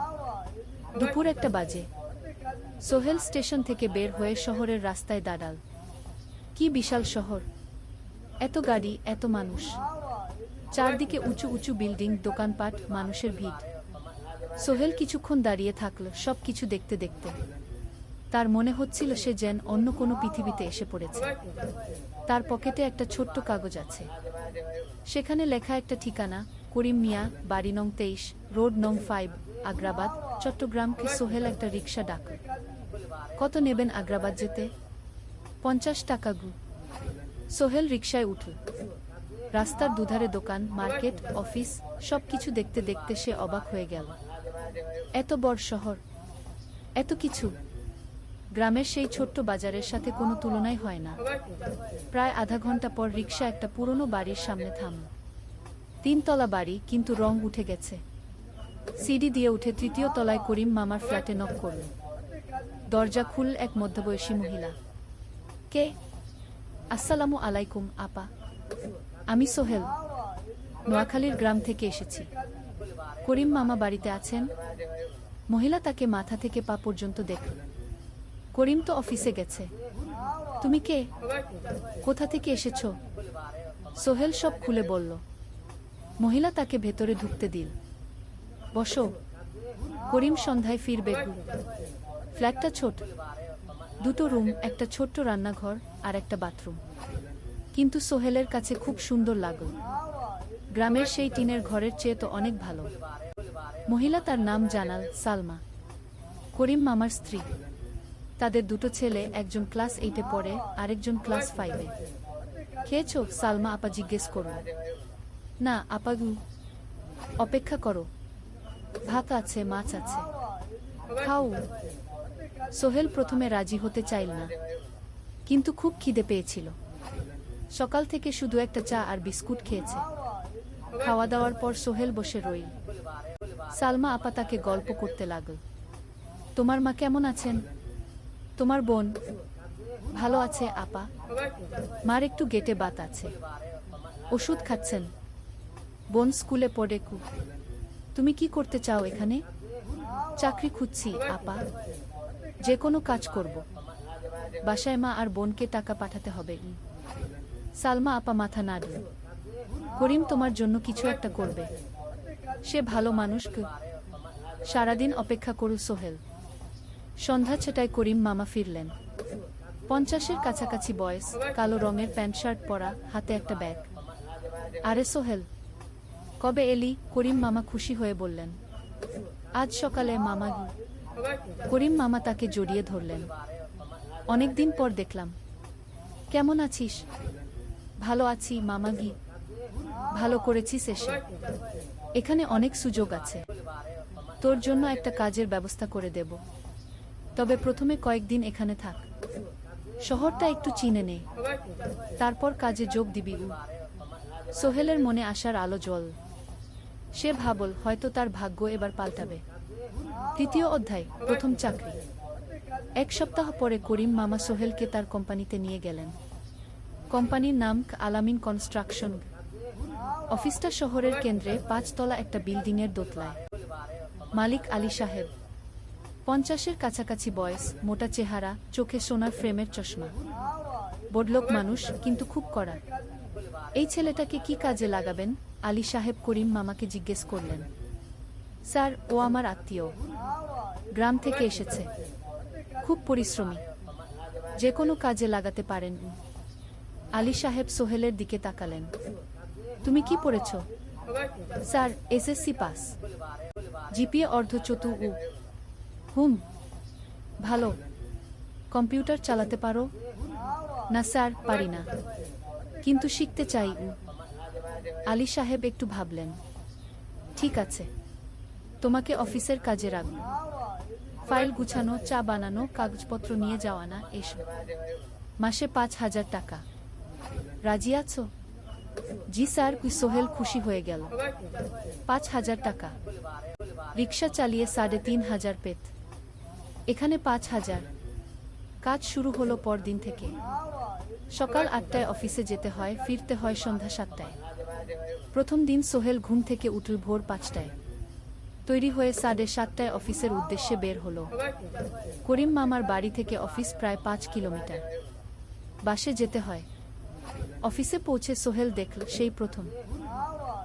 দুপুর 1টা বাজে। সোহেল স্টেশন থেকে বের হয়ে শহরের রাস্তায় দাঁড়াল। কি বিশাল শহর! এত গাড়ি, এত মানুষ। চারদিকে উঁচু উঁচু বিল্ডিং, দোকানপাট, মানুষের ভিড়। সোহেল কিছুক্ষণ দাঁড়িয়ে থাকল, সব কিছু দেখতে দেখতে। তার মনে হচ্ছিল সে যেন অন্য কোনো পৃথিবীতে এসে পড়েছে। তার পকেটে একটা ছোট্ট কাগজ আছে। সেখানে লেখা একটা ঠিকানা, করিম মিয়া, বাড়ি নং 23, রোড নং 5, আগ্রাবাদ, চট্টগ্রামকে। সোহেল একটা রিকশা ডাকল। কত নেবেন আগ্রাবাদ যেতে? 50 টাকা গু। সোহেল রিকশায় উঠল। রাস্তার দুধারে দোকান, মার্কেট, অফিস, সবকিছু দেখতে দেখতে সে অবাক হয়ে গেল। এত বড় শহর, এত কিছু। গ্রামের সেই ছোট্ট বাজারের সাথে কোনো তুলনাই হয় না। প্রায় আধা ঘন্টা পর রিকশা একটা পুরনো বাড়ির সামনে থামল। 3 তলা বাড়ি, কিন্তু রং উঠে গেছে। সিঁড়ি দিয়ে উঠে 3য় তলায় করিম মামার ফ্ল্যাটে নক করল। দরজা খুলল এক মধ্যবয়সী মহিলা। কে? আসসালামু আলাইকুম আপা, আমি সোহেল, নোয়াখালীর গ্রাম থেকে এসেছি। করিম মামা বাড়িতে আছেন? মহিলা তাকে মাথা থেকে পা পর্যন্ত দেখল। করিম তো অফিসে গেছে। তুমি কে? কোথা থেকে এসেছো? সোহেল সব খুলে বলল। মহিলা তাকে ভেতরে ঢুকতে দিল। বসো। করিম সন্ধ্যায় ফিরবে। ফ্ল্যাটটা ছোট, 2টো রুম, একটা ছোট্ট রান্নাঘর আর একটা বাথরুম। কিন্তু সোহেলের কাছে খুব সুন্দর লাগল। গ্রামের সেই টিনের ঘরের চেয়ে তো অনেক ভালো। মহিলা তার নাম জানাল সালমা, করিম মামার স্ত্রী। তাদের 2টো ছেলে, একজন ক্লাস 8-এ পড়ে, আরেকজন ক্লাস 5-এ। খেয়েছো? সালমা আপা জিজ্ঞেস করল। না আপা গু। অপেক্ষা করো, ভাত আছে, মাছ আছে, খাও। সোহেল প্রথমে রাজি হতে চাইল না, কিন্তু খুব খিদে পেয়েছিল। সকাল থেকে শুধু একটা চা আর বিস্কুট খেয়েছে। খাওয়া দাওয়ার পর সোহেল বসে রইল। সালমা আপা তাকে গল্প করতে লাগল। তোমার মা কেমন আছেন? তোমার বোন? ভালো আছে আপা, মার একটু গেটে বাত আছে, ওষুধ খাচ্ছেন। বোন স্কুলে পড়ে। তুমি কি করতে চাও এখানে? চাকরি খুঁজছি আপা, যে কোনো কাজ করব। বাসায় মা আর বোনকে টাকা পাঠাতে হবে। সালমা আপা মাথা নাড়ল। করিম তোমার জন্য কিছু একটা করবে, সে ভালো মানুষ। সারাদিন অপেক্ষা করু সোহেল। সন্ধ্যা 6টায় করিম মামা ফিরলেন। 50-এর কাছাকাছি বয়স, কালো রঙের প্যান্ট শার্ট পরা, হাতে একটা ব্যাগ। আরে সোহেল, কবে এলি? করিম মামা খুশি হয়ে বললেন। আজ সকালে মামা। করিম মামা তাকে জড়িয়ে ধরলেন। অনেকদিন পর দেখলাম। কেমন আছিস? ভালো আছি মামা গি। ভালো করেছিস এসে। এখানে অনেক সুযোগ আছে। তোর জন্য একটা কাজের ব্যবস্থা করে দেব। তবে প্রথমে কয়েকদিন এখানে থাক। শহরটা একটু চিনে নে। তারপর কাজে যোগ দিবি। সোহেলের মনে আসার আলো জ্বল। সে ভাবল হয়তো তার ভাগ্য এবার পাল্টাবে। তৃতীয় অধ্যায়, প্রথম চাকরি। এক সপ্তাহ পরে করিম মামা সোহেলকে তার কোম্পানিতে নিয়ে গেলেন। কোম্পানির নাম আলামিন কনস্ট্রাকশন। অফিসটা শহরের কেন্দ্রে 5 তলা একটা বিল্ডিংয়ের দোতলায়। মালিক আলী সাহেব, 50-এর কাছাকাছি বয়স, মোটা চেহারা, চোখে সোনার ফ্রেমের চশমা। বড়লোক মানুষ, কিন্তু খুব কড়া। এই ছেলেটাকে কি কাজে লাগাবেন? আলী সাহেব করিম মামাকে জিজ্ঞেস করলেন। স্যার, ও আমার আত্মীয়। গ্রাম থেকে এসেছে। খুব পরিশ্রমী। যে কোনো কাজে লাগাতে পারেন। আলী সাহেব সোহেলের দিকে তাকালেন। তুমি কি পড়েছ? Sir, SSC pass. জিপিএ অর্ধচতু। হুম, ভালো। কম্পিউটার চালাতে পারো? না স্যার, পারি না, কিন্তু শিখতে চাই। আলী সাহেব একটু ভাবলেন। ঠিক আছে, তোমাকে অফিসের কাজে রাখব। ফাইল গুছানো, চা বানানো, কাগজপত্র নিয়ে যাওয়া, না এসব। মাসে 5,000 টাকা। রাজি আছো? জি স্যার। সোহেল খুশি হয়ে গেল। 5,000 টাকা। রিক্সা চালিয়ে 3,500 পেত। এখানে 5,000। কাজ শুরু হলো পরদিন থেকে। সকাল 8টায় অফিসে যেতে হয়, ফিরতে হয় সন্ধ্যা 7টায়। প্রথম দিন সোহেল ঘুম থেকে উঠল ভোর 5টায়। তৈরি হয়ে 7:30টায় অফিসের উদ্দেশ্যে বের হলো। করিম মামার বাড়ি থেকে অফিস প্রায় 5 কিলোমিটার। বাসে যেতে হয়। অফিসে পৌঁছে সোহেল দেখল সেই প্রথম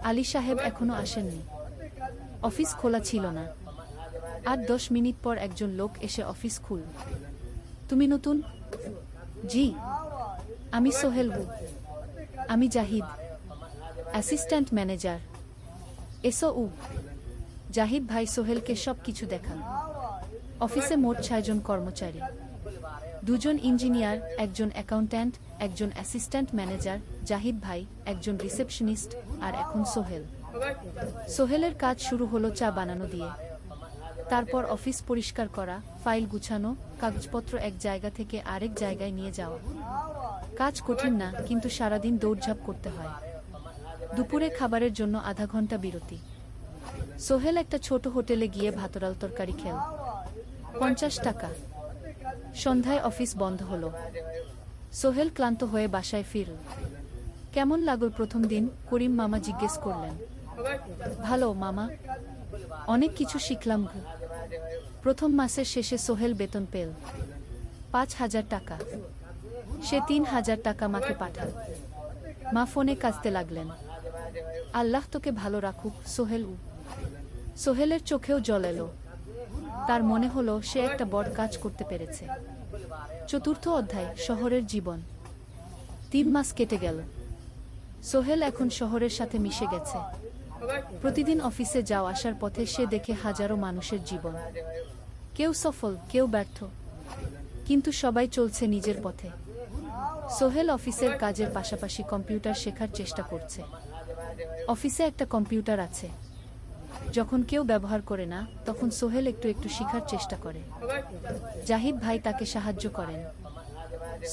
আলী সাহেব এখনো আসেননি। অফিস খোলা ছিল না। আর 10 মিনিট পর একজন লোক এসে অফিস খুল। তুমি নতুন? জি, আমি সোহেল। আমি জাহিদ, অ্যাসিস্ট্যান্ট ম্যানেজার। এসো। জাহিদ ভাই সোহেলকে সব কিছু দেখান। অফিসে মোট 6 জন কর্মচারী। 2 জন ইঞ্জিনিয়ার, একজন অ্যাকাউন্ট্যান্ট, একজন অ্যাসিস্ট্যান্ট ম্যানেজার, জাহিদ ভাই, একজন রিসেপশনিস্ট, আর এখন সোহেল। সোহেলের কাজ শুরু হলো চা বানানো দিয়ে। তারপর অফিস পরিষ্কার করা, ফাইল গুছানো, কাগজপত্র এক জায়গা থেকে আরেক জায়গায় নিয়ে যাওয়া। কাজ কঠিন না, কিন্তু সারাদিন দৌড়ঝাঁপ করতে হয়। দুপুরে খাবারের জন্য আধা ঘন্টা বিরতি। সোহেল একটা ছোট হোটেলে গিয়ে ভাতরাল তরকারি খেল। 50 টাকা। সন্ধ্যায় অফিস বন্ধ হলো। সোহেল ক্লান্ত হয়ে বাসায় ফিরল। কেমন লাগল প্রথম দিন? করিম মামা জিজ্ঞেস করলেন। ভালো মামা, অনেক কিছু শিখলাম। প্রথম মাসের শেষে সোহেল বেতন পেল 5,000 টাকা। সে 3,000 টাকা মাকে পাঠাল। মা ফোনে কাঁদতে লাগলেন। আল্লাহ তোকে ভালো রাখুক সোহেল। সোহেলের চোখেও জল এলো। তার মনে হলো সে একটা বড় কাজ করতে পেরেছে। চতুর্থ অধ্যায়, শহরের জীবন। 3 মাস কেটে গেল। সোহেল এখন শহরের সাথে মিশে গেছে। প্রতিদিন অফিসে যাওয়া আসার পথে সে দেখে হাজারো মানুষের জীবন। কেউ সফল, কেউ ব্যর্থ, কিন্তু সবাই চলছে নিজের পথে। সোহেল অফিসের কাজের পাশাপাশি কম্পিউটার শেখার চেষ্টা করছে। অফিসে একটা কম্পিউটার আছে। যখন কেউ ব্যবহার করে না, তখন সোহেল একটু একটু শেখার চেষ্টা করে। জাহিদ ভাই তাকে সাহায্য করেন।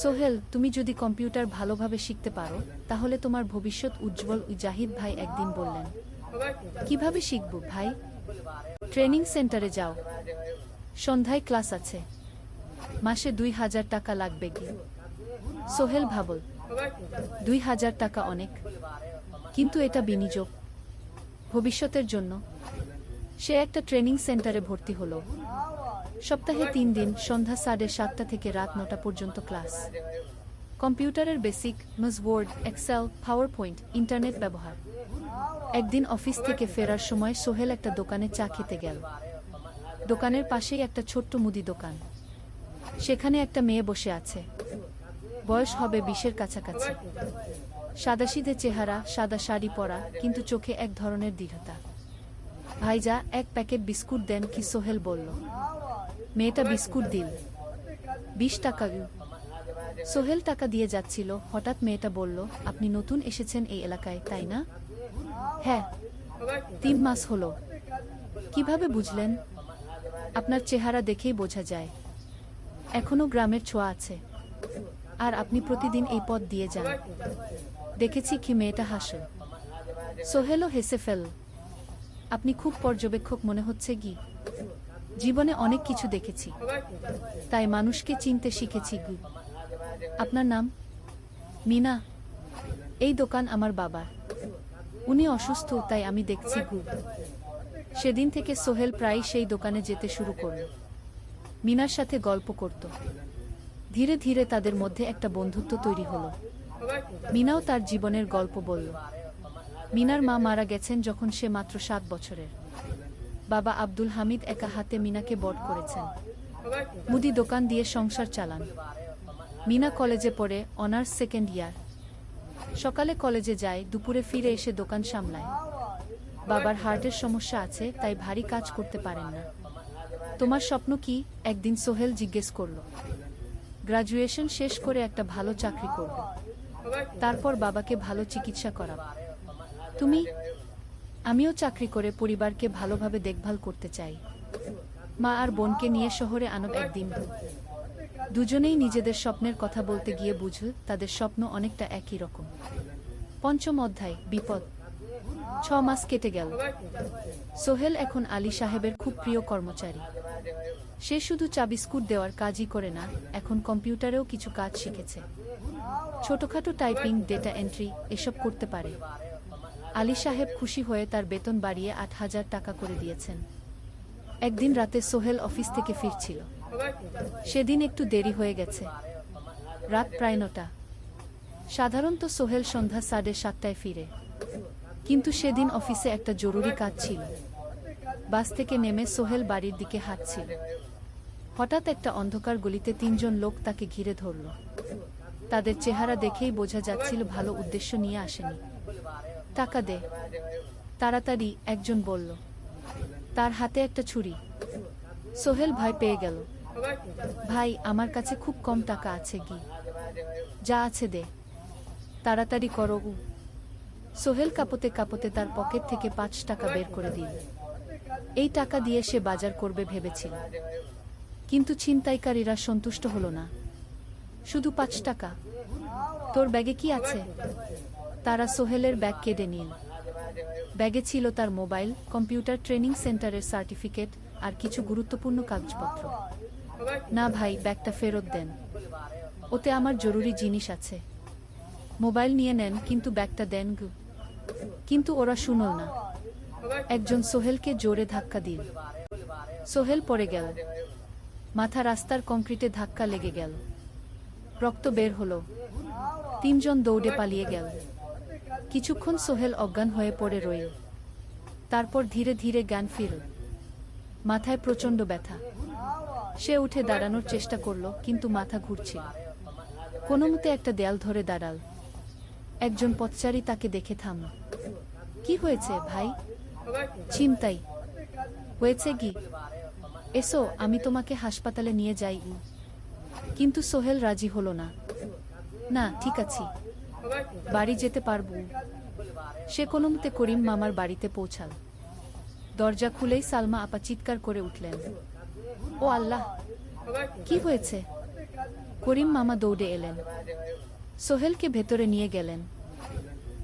সোহেল, তুমি যদি কম্পিউটার ভালোভাবে শিখতে পারো, তাহলে তোমার ভবিষ্যৎ উজ্জ্বল। জাহিদ ভাই একদিন বললেন। কিভাবে শিখব ভাই? ট্রেনিং সেন্টারে যাও। সন্ধ্যায় ক্লাস আছে। মাসে 2,000 টাকা লাগবে কি? সোহেল ভাবল, 2,000 টাকা অনেক, কিন্তু এটা বিনিয়োগ ভবিষ্যতের জন্য। সে একটা ট্রেনিং সেন্টারে ভর্তি হলো। সপ্তাহে 3 দিন, সন্ধ্যা 7:30 থেকে রাত 9টা পর্যন্ত ক্লাস। কম্পিউটারের basic, MS Word, Excel, PowerPoint, internet ব্যবহার। একদিন অফিস থেকে ফেরার সময় সোহেল একটা দোকানে চা খেতে গেল। দোকানের পাশেই একটা ছোট্ট মুদি দোকান। সেখানে একটা মেয়ে বসে আছে। বয়স হবে 20-এর কাছাকাছি। সাদাসিধে চেহারা, সাদা শাড়ি পরা, কিন্তু চোখে এক ধরনের দৃঢ়তা। ভাইজা, এক প্যাকেট বিস্কুট দেন কি? সোহেল বলল। মেয়েটা বিস্কুট দিল। 20 টাকা। সোহেল টাকা দিয়ে যাচ্ছিল, হঠাৎ মেয়েটা বলল, আপনি নতুন এসেছেন এই এলাকায়, তাই না? হ্যাঁ। 3 মাস হলো। কিভাবে বুঝলেন? আপনার চেহারা দেখেই বোঝা যায়। এখনো গ্রামের ছোঁয়া আছে। আর আপনি প্রতিদিন এই পথ দিয়ে যান। দেখেছি কি? মেয়েটা হাসল। সোহেলও হেসে ফেলল। আপনি খুব পর্যবেক্ষক মনে হচ্ছে কি? জীবনে অনেক কিছু দেখেছি, তাই মানুষকে চিনতে শিখেছি গু। আপনার নাম? মিনা। এই দোকান আমার বাবার। উনি অসুস্থ, তাই আমি দেখছি গু। সেদিন থেকে সোহেল প্রায়ই সেই দোকানে যেতে শুরু করল। মিনার সাথে গল্প করত। ধীরে ধীরে তাদের মধ্যে একটা বন্ধুত্ব তৈরি হলো। মিনাও তার জীবনের গল্প বলল। মিনার মা মারা গেছেন যখন সে মাত্র 7 বছরের। বাবা আব্দুল হামিদ একা হাতে মিনাকে বড় করেছেন। মুদি দোকান দিয়ে সংসার চালান। মিনা কলেজে পড়ে, অনার্স 2nd ইয়ার। সকালে কলেজে যায়, দুপুরে ফিরে এসে দোকান সামলায়। বাবার হার্টের সমস্যা আছে, তাই ভারী কাজ করতে পারেন না। তোমার স্বপ্ন কি? একদিন সোহেল জিজ্ঞেস করল। গ্রাজুয়েশন শেষ করে একটা ভালো চাকরি করব, তারপর বাবাকে ভালো চিকিৎসা করাব। তুমি? আমিও চাকরি করে পরিবারকে ভালোভাবে দেখভাল করতে চাই। মা আর বোনকে নিয়ে শহরে আনব একদিন। দুজনেই নিজেদের স্বপ্নের কথা বলতে গিয়ে বুঝল তাদের স্বপ্ন অনেকটা একই রকম। 5ম অধ্যায়, বিপদ। 6 মাস কেটে গেল। সোহেল এখন আলী সাহেবের খুব প্রিয় কর্মচারী। সে শুধু চা বিস্কুট দেওয়ার কাজই করে না, এখন কম্পিউটারেও কিছু কাজ শিখেছে। ছোটখাটো টাইপিং, ডেটা এন্ট্রি এসব করতে পারে। আলী সাহেব খুশি হয়ে তার বেতন বাড়িয়ে 8,000 টাকা করে দিয়েছেন। একদিন রাতে সোহেল অফিস থেকে ফিরছিল। সেদিন একটু দেরি হয়ে গেছে। রাত প্রায় 9টা। সাধারণত সোহেল সন্ধ্যা 7:30টায় ফিরে, কিন্তু সেদিন অফিসে একটা জরুরি কাজ ছিল। বাস থেকে নেমে সোহেল বাড়ির দিকে হাঁটছিল। হঠাৎ একটা অন্ধকার গলিতে 3 জন লোক তাকে ঘিরে ধরল। তাদের চেহারা দেখেই বোঝা যাচ্ছিল ভালো উদ্দেশ্য নিয়ে আসেনি। টাকা দে তাড়াতাড়ি, একজন বলল। তার হাতে একটা ছুরি। সোহেল ভয় পেয়ে গেল। ভাই, আমার কাছে খুব কম টাকা আছে কি? যা আছে দে, তাড়াতাড়ি করো। সোহেল কাঁপতে কাঁপতে তার পকেট থেকে 5 টাকা বের করে দিল। এই টাকা দিয়ে সে বাজার করবে ভেবেছিল, কিন্তু ছিনতাইকারীরা সন্তুষ্ট হলো না। শুধু 5 টাকা? তোর ব্যাগে কি আছে? তারা সোহেলের ব্যাগ কেড়ে নিল। ব্যাগে ছিল তার মোবাইল, কম্পিউটার ট্রেনিং সেন্টারের সার্টিফিকেট আর কিছু গুরুত্বপূর্ণ কাগজপত্র। না ভাই, ব্যাগটা ফেরত দেন। ওতে আমার জরুরি জিনিস আছে। মোবাইল নিয়ে নেন, কিন্তু ব্যাগটা দেন গু। কিন্তু ওরা শুনল না। একজন সোহেলকে জোরে ধাক্কা দিল। সোহেল পড়ে গেল। মাথা রাস্তার কংক্রিটে ধাক্কা লেগে গেল। রক্ত বের হলো। 3 জন দৌড়ে পালিয়ে গেল। কিছুক্ষণ সোহেল অজ্ঞান হয়ে পড়ে রইল। তারপর ধীরে ধীরে জ্ঞান ফিরল। মাথায় প্রচণ্ড ব্যথা। সে উঠে দাঁড়ানোর চেষ্টা করল, কিন্তু মাথা ঘুরছিল। কোনোমতে একটা দেয়াল ধরে দাঁড়াল। একজন পথচারী তাকে দেখে থামল। কি হয়েছে ভাই? ছিনতাই হয়েছে কি? এসো, আমি তোমাকে হাসপাতালে নিয়ে যাই। কিন্তু সোহেল রাজি হলো না। না, ঠিক আছে, বাড়ি যেতে পারবো। সে কোনোমতে করিম মামার বাড়িতে পৌঁছাল। দরজা খুলেই সালমা আপা চিৎকার করে উঠলেন। ও আল্লাহ, কি হয়েছে? করিম মামা দৌড়ে এলেন। সোহেলকে ভেতরে নিয়ে গেলেন।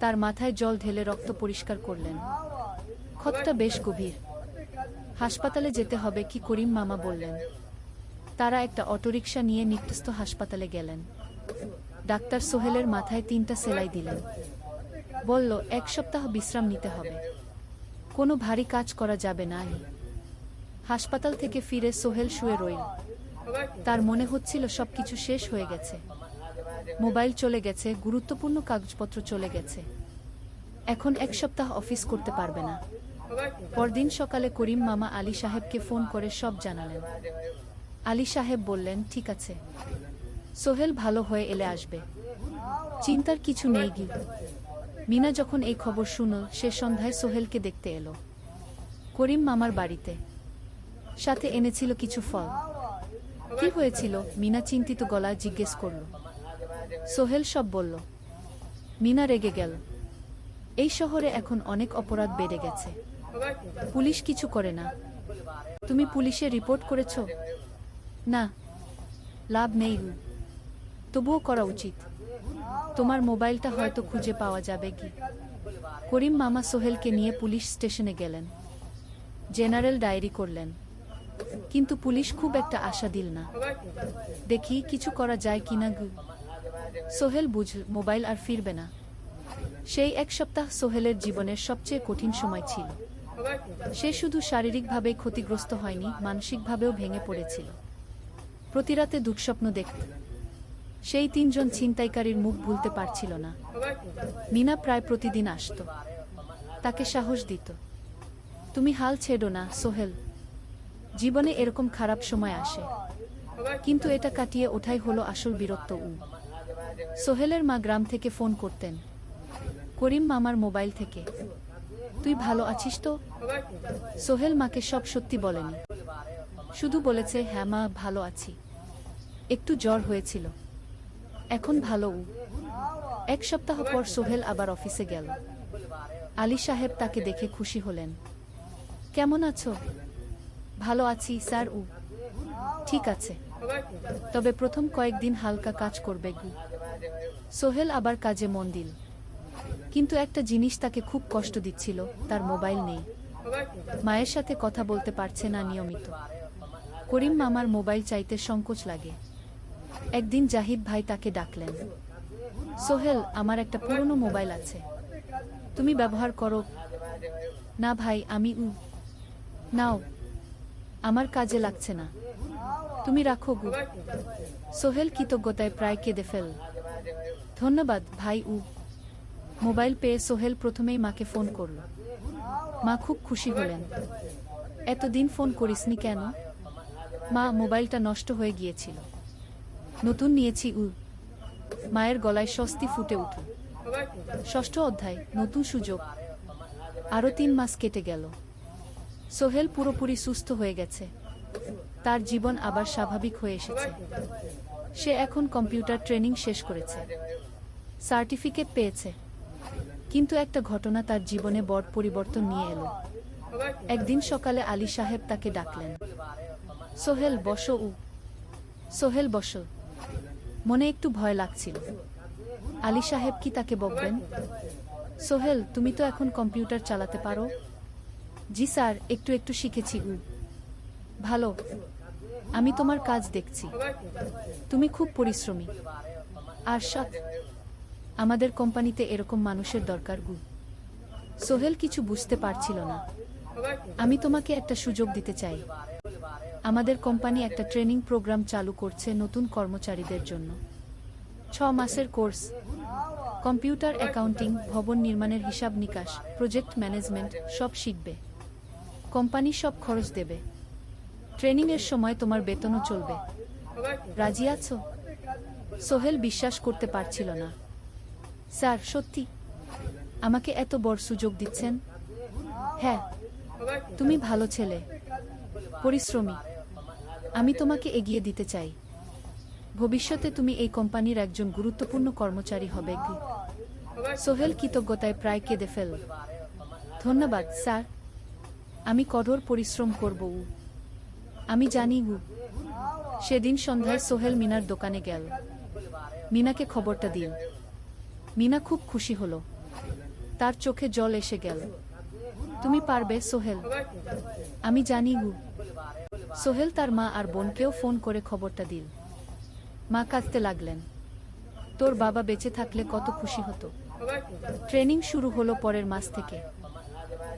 তার মাথায় জল ঢেলে রক্ত পরিষ্কার করলেন। ক্ষতটা বেশ গভীর। হাসপাতালে যেতে হবে কি? করিম মামা বললেন। তারা একটা অটোরিকশা নিয়ে নিকটস্থ হাসপাতালে গেলেন। ডাক্তার সোহেলের মাথায় 3টা সেলাই দিলেন। বলল, 1 সপ্তাহ বিশ্রাম নিতে হবে। কোনো ভারী কাজ করা যাবে না। হাসপাতাল থেকে ফিরে সোহেল শুয়ে রইল। তার মনে হচ্ছিল সবকিছু শেষ হয়ে গেছে। মোবাইল চলে গেছে, গুরুত্বপূর্ণ কাগজপত্র চলে গেছে। এখন 1 সপ্তাহ অফিস করতে পারবে না। পরদিন সকালে করিম মামা আলী সাহেবকে ফোন করে সব জানালেন। আলী সাহেব বললেন, ঠিক আছে, সোহেল ভালো হয়ে এলে আসবে, চিন্তার কিছু নেই গি। মিনা যখন এই খবর শুনল সে সন্ধ্যায় সোহেলকে দেখতে এলো করিম মামার বাড়িতে, সাথে এনেছিল কিছু ফল। কি হয়েছিল? মিনা চিন্তিত গলায় জিজ্ঞেস করল। সোহেল সব বলল। মিনা রেগে গেল। এই শহরে এখন অনেক অপরাধ বেড়ে গেছে, পুলিশ কিছু করে না। তুমি পুলিশে রিপোর্ট করেছ? না, লাভ নেই, তবুও করা উচিত। তোমার মোবাইলটা হয়তো খুঁজে পাওয়া যাবে কি। করিম মামা সোহেলকে নিয়ে পুলিশ স্টেশনে গেলেন, জেনারেল ডায়েরি করলেন, কিন্তু পুলিশ খুব একটা আশা দিল না। দেখি কিছু করা যায় কিনা গু। সোহেল বুঝল মোবাইল আর ফিরবে না। সেই এক সপ্তাহ সোহেলের জীবনের সবচেয়ে কঠিন সময় ছিল। সে শুধু শারীরিকভাবেই ক্ষতিগ্রস্ত হয়নি, মানসিকভাবেও ভেঙে পড়েছিল। প্রতি রাতে দুঃস্বপ্ন দেখত। সেই তিনজন ছিনতাইকারীর মুখ ভুলতে পারছিল না। মিনা প্রায় প্রতিদিন আসত, তাকে সাহস দিত। তুমি হাল ছেড়ো না সোহেল, জীবনে এরকম খারাপ সময় আসে, কিন্তু এটা কাটিয়ে ওঠাই হলো আসল বীরত্ব। সোহেলের মা গ্রাম থেকে ফোন করতেন, করিম মামার মোবাইল থেকে। তুই ভালো আছিস তো? সোহেল মাকে সব সত্যি বলেনি, শুধু বলেছে হ্যাঁ মা ভালো আছি, একটু জ্বর হয়েছিল, এখন ভালো। এক সপ্তাহ পর সোহেল আবার অফিসে গেল। আলী সাহেব তাকে দেখে খুশি হলেন। কেমন আছো? ভালো আছি স্যার। ঠিক আছে, তবে প্রথম কয়েকদিন হালকা কাজ করবে গু। সোহেল আবার কাজে মন দিল, কিন্তু একটা জিনিস তাকে খুব কষ্ট দিচ্ছিল, তার মোবাইল নেই। মায়ের সাথে কথা বলতে পারছে না নিয়মিত। করিম মামার মোবাইল চাইতে সংকোচ লাগে। একদিন জাহিদ ভাই তাকে ডাকলেন। সোহেল, আমার একটা পুরনো মোবাইল আছে, তুমি ব্যবহার করো? না ভাই, আমি নাও, আমার কাজে লাগছে না, তুমি রাখো গু। সোহেল কৃতজ্ঞতায় প্রায় কেঁদে ফেল। ধন্যবাদ ভাই। মোবাইল পেয়ে সোহেল প্রথমেই মাকে ফোন করল। মা খুব খুশি হলেন। এতদিন ফোন করিসনি কেন? মা, মোবাইলটা নষ্ট হয়ে গিয়েছিল, নতুন নিয়েছি। মায়ের গলায় স্বস্তি ফুটে উঠল। ষষ্ঠ অধ্যায়, নতুন সুযোগ। আরও 3 মাস কেটে গেল। সোহেল পুরোপুরি সুস্থ হয়ে গেছে, তার জীবন আবার স্বাভাবিক হয়ে এসেছে। সে এখন কম্পিউটার ট্রেনিং শেষ করেছে, সার্টিফিকেট পেয়েছে। কিন্তু একটা ঘটনা তার জীবনে বড় পরিবর্তন নিয়ে এলো। একদিন সকালে আলী সাহেব তাকে ডাকলেন। সোহেল বসো। সোহেল বসো। মনে একটু ভয় লাগছিল। আলী সাহেব কি তাকে বকবেন? সোহেল, তুমি তো এখন কম্পিউটার চালাতে পারো? জি স্যার, একটু একটু শিখেছি। ভালো, আমি তোমার কাজ দেখছি, তুমি খুব পরিশ্রমী। আর সৎ। আমাদের কোম্পানিতে এরকম মানুষের দরকার। সোহেল কিছু বুঝতে পারছিল না। আমি তোমাকে একটা সুযোগ দিতে চাই। আমাদের কোম্পানি একটা ট্রেনিং প্রোগ্রাম চালু করছে নতুন কর্মচারীদের জন্য। 6 মাসের কোর্স, কম্পিউটার অ্যাকাউন্টিং, ভবন নির্মাণের হিসাব নিকাশ, প্রজেক্ট ম্যানেজমেন্ট সব শিখবে। কোম্পানি সব খরচ দেবে। ট্রেনিংয়ের সময় তোমার বেতনও চলবে। রাজি আছো? সোহেল বিশ্বাস করতে পারছিল না। স্যার, সত্যি আমাকে এত বড় সুযোগ দিচ্ছেন? হ্যাঁ, তুমি ভালো ছেলে, পরিশ্রমী, আমি তোমাকে এগিয়ে দিতে চাই। ভবিষ্যতে তুমি এই কোম্পানির একজন গুরুত্বপূর্ণ কর্মচারী হবে। সোহেল কৃতজ্ঞতায় প্রায় কেঁদে ফেলল। ধন্যবাদ স্যার, আমি কঠোর পরিশ্রম করব। আমি জানি। সেদিন সন্ধ্যায় সোহেল মিনার দোকানে গেল। মিনাকে খবরটা দিল। মিনা খুব খুশি হলো, তার চোখে জল এসে গেল। তুমি পারবে সোহেল, আমি জানি। সোহেল তার মা আর বোনকেও ফোন করে খবরটা দিল। মা কাঁদতে লাগলেন। তোর বাবা বেঁচে থাকলে কত খুশি হতো। ট্রেনিং শুরু হলো পরের মাস থেকে।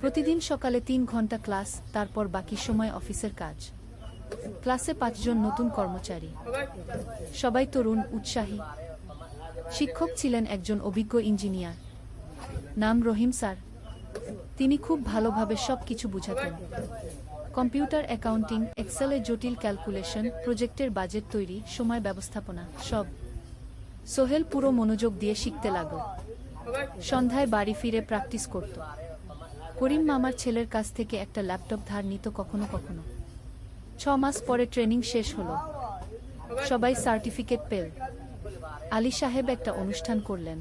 প্রতিদিন সকালে 3 ঘন্টা ক্লাস, তারপর বাকি সময় অফিসের কাজ। ক্লাসে 5 জন নতুন কর্মচারী, সবাই তরুণ, উৎসাহী। শিক্ষক ছিলেন একজন অভিজ্ঞ ইঞ্জিনিয়ার, নাম রহিম স্যার। তিনি খুব ভালোভাবে সব কিছু বুঝাতেন। কম্পিউটার অ্যাকাউন্টিং, এক্সেলে জটিল ক্যালকুলেশন, প্রজেক্টের বাজেট তৈরি, সময় ব্যবস্থাপনা, সব। সোহেল পুরো মনোযোগ দিয়ে শিখতে লাগল। সন্ধ্যায় বাড়ি ফিরে প্র্যাকটিস করত। করিম মামার ছেলের কাছ থেকে একটা ল্যাপটপ ধার নিত কখনো কখনো। 6 মাস পরে ট্রেনিং শেষ হলো, সবাই সার্টিফিকেট পেল। আলী সাহেব একটা অনুষ্ঠান করলেন।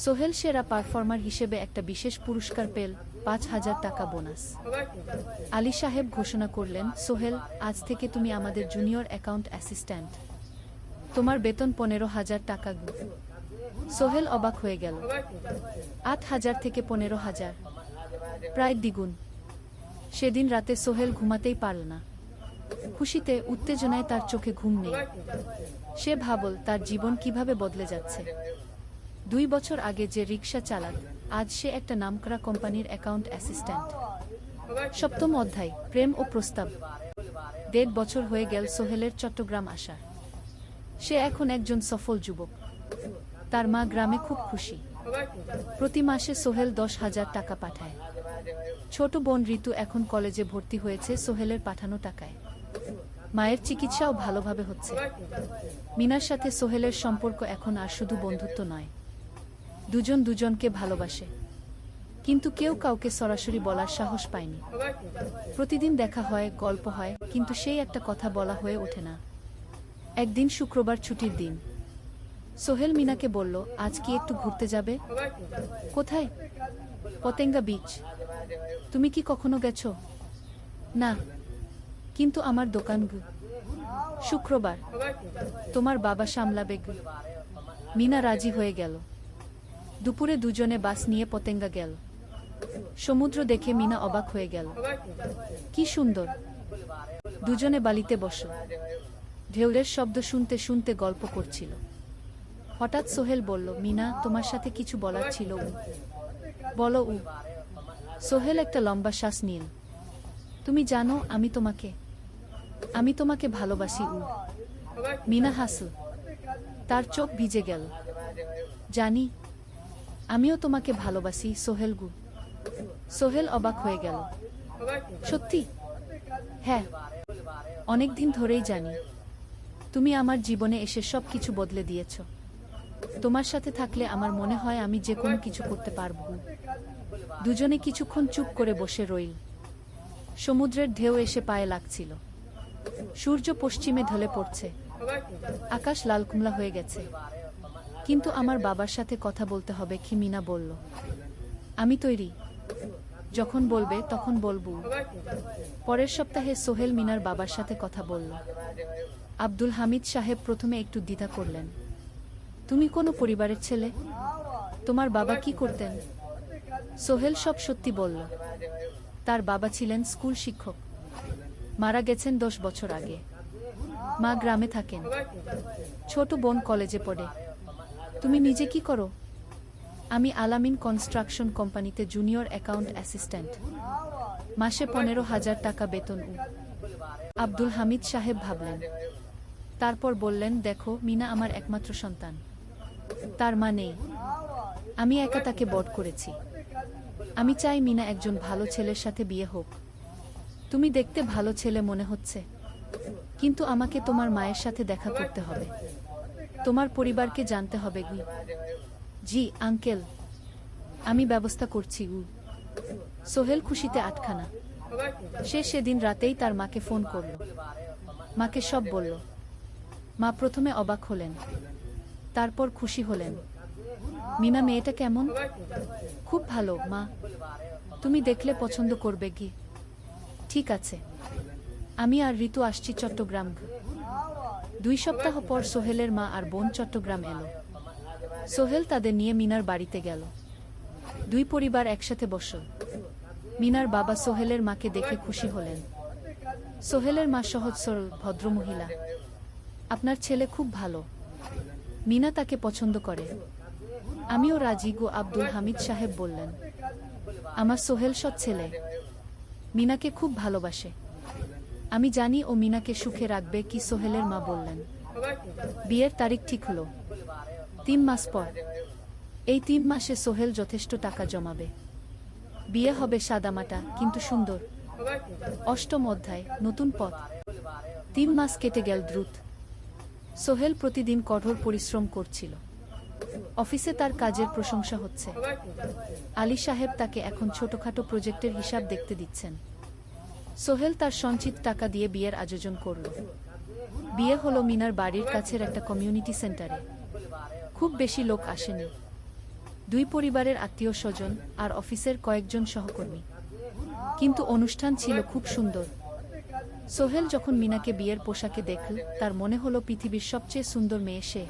সোহেল সেরা পারফর্মার হিসেবে একটা বিশেষ পুরস্কার পেল, 5,000 টাকা বোনাস। আলী সাহেব ঘোষণা করলেন, সোহেল, আজ থেকে তুমি আমাদের জুনিয়র অ্যাকাউন্ট অ্যাসিস্ট্যান্ট। তোমার বেতন 15,000 টাকা। সোহেল অবাক হয়ে গেল। 8,000 থেকে 15,000, প্রায় দ্বিগুণ। সেদিন রাতে সোহেল ঘুমাতেই পারল না। খুশিতে, উত্তেজনায় তার চোখে ঘুম নেই। সে ভাবল তার জীবন কিভাবে বদলে যাচ্ছে। 2 বছর আগে যে রিক্সা চালাত, আজ সে একটা নামকরা কোম্পানির অ্যাকাউন্ট অ্যাসিস্ট্যান্ট। 7ম অধ্যায়, প্রেম ও প্রস্তাব। 1.5 বছর হয়ে গেল সোহেলের চট্টগ্রাম আসা। সে এখন একজন সফল যুবক। তার মা গ্রামে খুব খুশি। প্রতি মাসে সোহেল 10,000 টাকা পাঠায়। ছোট বোন ঋতু এখন কলেজে ভর্তি হয়েছে সোহেলের পাঠানো টাকায়। মায়ের চিকিৎসাও ভালোভাবে হচ্ছে। মিনার সাথে সোহেলের সম্পর্ক এখন আর শুধু বন্ধুত্ব নয়, দুজন দুজনকে ভালোবাসে। কিন্তু কেউ কাউকে সরাসরি বলার সাহস পায়নি। প্রতিদিন দেখা হয়, গল্প হয়, কিন্তু সেই একটা কথা বলা হয়ে ওঠে না। একদিন শুক্রবার ছুটির দিন। সোহেল মিনাকে বলল, আজ কি একটু ঘুরতে যাবে? কোথায়? পতেঙ্গা বিচ। তুমি কি কখনো গেছো? না, কিন্তু আমার দোকান। শুক্রবার তোমার বাবা সামলাবে। মিনা রাজি হয়ে গেল। দুপুরে দুজনে বাস নিয়ে পতেঙ্গা গেল। সমুদ্র দেখে মিনা অবাক হয়ে গেল। কি সুন্দর! দুজনে বালিতে বসল। ঢেউয়ের শব্দ শুনতে শুনতে গল্প করছিল। হঠাৎ সোহেল বলল, মিনা, তোমার সাথে কিছু বলার ছিল। বলো। সোহেল একটা লম্বা শ্বাস নিল। তুমি জানো আমি তোমাকে ভালোবাসি। মিনা হাসল। তার চোখ ভিজে গেল। জানি, আমিও তোমাকে ভালোবাসি সোহেল। সোহেল অবাক হয়ে গেল। সত্যি? হ্যাঁ, অনেকদিন ধরেই জানি। তুমি আমার জীবনে এসে সব কিছু বদলে দিয়েছ। তোমার সাথে থাকলে আমার মনে হয় আমি যে কোনো কিছু করতে পারব। দুজনে কিছুক্ষণ চুপ করে বসে রইল। সমুদ্রের ঢেউ এসে পায়ে লাগছিল। সূর্য পশ্চিমে ঢলে পড়ছে। আকাশ লাল কুমলা হয়ে গেছে। কিন্তু আমার বাবার সাথে কথা বলতে হবে, কি মিনা বলল। আমি তৈরি। যখন বলবে তখন বলবো। পরের সপ্তাহে সোহেল মিনার বাবার সাথে কথা বলল। আব্দুল হামিদ সাহেব প্রথমে একটু দ্বিধা করলেন। তুমি কোনো পরিবারের ছেলে? তোমার বাবা কি করতেন? সোহেল সব সত্যি বলল। তার বাবা ছিলেন স্কুল শিক্ষক। মারা গেছেন 10 বছর আগে। মা গ্রামে থাকেন। ছোট বোন কলেজে পড়ে। তুমি নিজে কি করো? আমি আলামিন কনস্ট্রাকশন কোম্পানিতে জুনিয়র অ্যাকাউন্ট অ্যাসিস্ট্যান্ট। মাসে 15,000 টাকা বেতন। আব্দুল হামিদ সাহেব ভাবলেন। তারপর বললেন, দেখো মিনা আমার একমাত্র সন্তান। তার মা নেই। আমি একা তাকে বড় করেছি। আমি চাই মিনা একজন ভালো ছেলের সাথে বিয়ে হোক। তুমি দেখতে ভালো ছেলে মনে হচ্ছে, কিন্তু আমাকে তোমার মায়ের সাথে দেখা করতে হবে। তোমার পরিবারকে জানতে হবে। জি আঙ্কেল, আমি ব্যবস্থা করছি। সোহেল খুশিতে আটখানা। সে সেদিন রাতেই তার মাকে ফোন করল। মাকে সব বলল। মা প্রথমে অবাক হলেন, তারপর খুশি হলেন। মিনা মেয়েটা কেমন? খুব ভালো মা, তুমি দেখলে পছন্দ করবে। ঠিক আছে, আমি আর ঋতু আসছি চট্টগ্রাম। 2 সপ্তাহ পর সোহেলের মা আর বোন চট্টগ্রাম এলো। সোহেল তাদের নিয়ে মিনার বাড়িতে গেল। 2 পরিবার একসাথে বসল। মিনার বাবা সোহেলের মাকে দেখে খুশি হলেন। সোহেলের মা সহজ সরল ভদ্রমহিলা। আপনার ছেলে খুব ভালো, মিনা তাকে পছন্দ করে। আমিও রাজি। আব্দুল হামিদ সাহেব বললেন, আমার সোহেল সৎ ছেলে, মিনাকে খুব ভালোবাসে। আমি জানি ও মিনাকে সুখে রাখবে। কি সোহেলের মা বললেন। বিয়ের তারিখ ঠিক হলো 3 মাস পর। এই 3 মাসে সোহেল যথেষ্ট টাকা জমাবে। বিয়ে হবে সাদামাটা কিন্তু সুন্দর। অষ্টম অধ্যায়, নতুন পথ। 3 মাস কেটে গেল দ্রুত। সোহেল প্রতিদিন কঠোর পরিশ্রম করছিল। অফিসে তার কাজের প্রশংসা হচ্ছে। আলী সাহেব তাকে এখন ছোটখাটো প্রজেক্টের হিসাব দেখতে দিচ্ছেন। সোহেল তার সঞ্চিত টাকা দিয়ে বিয়ের আয়োজন করল। বিয়ে হলো মিনার বাড়ির কাছের একটা কমিউনিটি সেন্টারে। খুব বেশি লোক আসেনি। 2 পরিবারের আত্মীয় স্বজন আর অফিসের কয়েকজন সহকর্মী। কিন্তু অনুষ্ঠান ছিল খুব সুন্দর। সোহেল যখন মিনাকে বিয়ের পোশাকে দেখল, তার মনে হলো পৃথিবীর সবচেয়ে সুন্দর মেয়ে সে।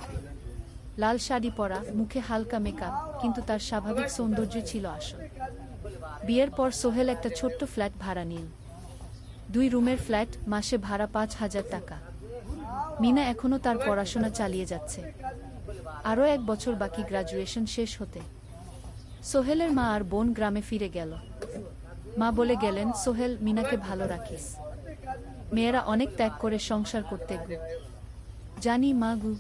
লাল শাড়ি পরা, মুখে হালকা মেকআপ, কিন্তু তার স্বাভাবিক সৌন্দর্য ছিল আসল। বিয়ের পর সোহেল একটা ছোট্ট ফ্ল্যাট ভাড়া নিল। 2 রুমের ফ্ল্যাট, মাসে ভাড়া 5,000 টাকা। মিনা এখনও তার পড়াশোনা চালিয়ে যাচ্ছে। আরও 1 বছর বাকি গ্রাজুয়েশন শেষ হতে। সোহেলের মা আর বোন গ্রামে ফিরে গেল। মা বলে গেলেন, সোহেল, মিনাকে ভালো রাখিস। মেয়েরা অনেক ত্যাগ করে সংসার করতে গু। জানি মা গু।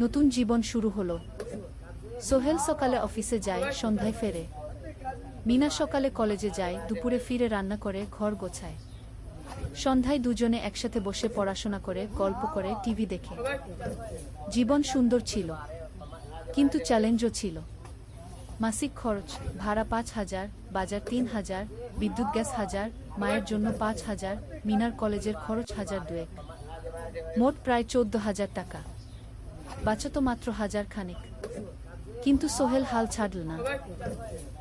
নতুন জীবন শুরু হলো। সোহেল সকালে অফিসে যায়, সন্ধ্যায় ফেরে। মিনা সকালে কলেজে যায়, দুপুরে ফিরে রান্না করে, ঘর গোছায়। সন্ধ্যায় দুজনে একসাথে বসে পড়াশোনা করে, গল্প করে, টিভি দেখে। জীবন সুন্দর ছিল, কিন্তু চ্যালেঞ্জও ছিল। মাসিক খরচ, ভাড়া 5,000, বাজার 3,000, বিদ্যুৎ গ্যাস 1,000, মায়ের জন্য 5,000, মিনার কলেজের খরচ 1,002। মোট প্রায় 14,000 টাকা। বাঁচত মাত্র 1,000 খানেক। কিন্তু সোহেল হাল ছাড়ল না।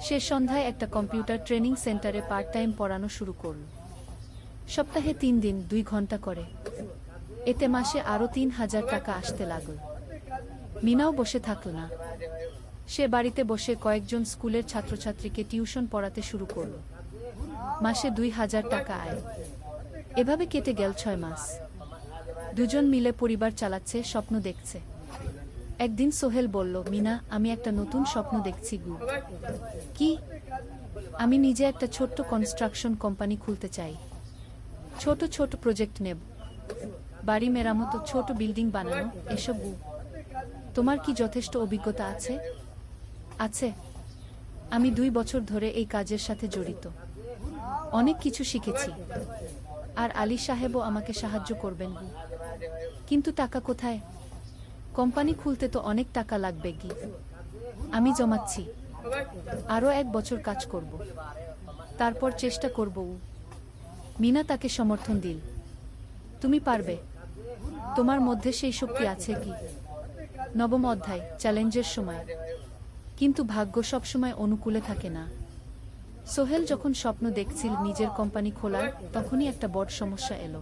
সে সন্ধ্যায় একটা কম্পিউটার ট্রেনিং সেন্টারে পার্ট টাইম পড়ানো শুরু করল। সপ্তাহে 3 দিন 2 ঘন্টা করে। এতে মাসে আরও 3,000 টাকা আসতে লাগল। মিনাও বসে থাকল না। সে বাড়িতে বসে কয়েকজন স্কুলের ছাত্রছাত্রীকে টিউশন পড়াতে শুরু করল। মাসে 2,000 টাকা আয়। এভাবে কেটে গেল 6 মাস। দুজন মিলে পরিবার চালাচ্ছে, স্বপ্ন দেখছে। একদিন সোহেল বলল, মিনা, আমি একটা নতুন স্বপ্ন দেখছি গু। কি? আমি নিজে একটা ছোট্ট কনস্ট্রাকশন কোম্পানি খুলতে চাই। ছোট ছোট প্রজেক্ট নেব। বাড়ি মেরামত, ছোট বিল্ডিং বানানো, এসব গু। তোমার কি যথেষ্ট অভিজ্ঞতা আছে? আছে। আমি 2 বছর ধরে এই কাজের সাথে জড়িত। অনেক কিছু শিখেছি। আর আলী সাহেবও আমাকে সাহায্য করবেন গু। কিন্তু টাকা কোথায়? কোম্পানি খুলতে তো অনেক টাকা লাগবে গি। আমি জমাচ্ছি। আরও 1 বছর কাজ করব। তারপর চেষ্টা করব। মিনা তাকে সমর্থন দিল। তুমি পারবে। তোমার মধ্যে সেই শক্তি আছে কি? নবম অধ্যায়, চ্যালেঞ্জের সময়। কিন্তু ভাগ্য সবসময় অনুকূলে থাকে না। সোহেল যখন স্বপ্ন দেখছিল নিজের কোম্পানি খোলার, তখনই একটা বড় সমস্যা এলো।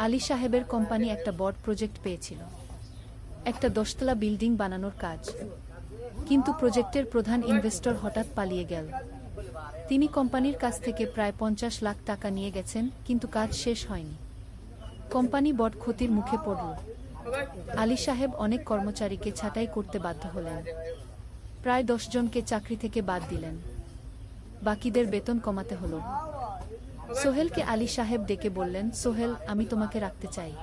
আলী সাহেবের কোম্পানি একটা বড় প্রজেক্ট পেয়েছিল। একটা 10 তলা বিল্ডিং বানানোর কাজ। কিন্তু প্রজেক্টের প্রধান ইনভেস্টর হঠাৎ পালিয়ে গেল। তিনি কোম্পানির কাছ থেকে প্রায় 50 লাখ টাকা নিয়ে গেছেন, কিন্তু কাজ শেষ হয়নি। কোম্পানি বড় ক্ষতির মুখে পড়ল। আলী সাহেব অনেক কর্মচারীকে ছাঁটাই করতে বাধ্য হলেন। প্রায় 10 জনকে চাকরি থেকে বাদ দিলেন। বাকিদের বেতন কমাতে হলো। সোহেলকে আলী সাহেব ডেকে বললেন, সোহেল, আমি তোমাকে রাখতে চাই।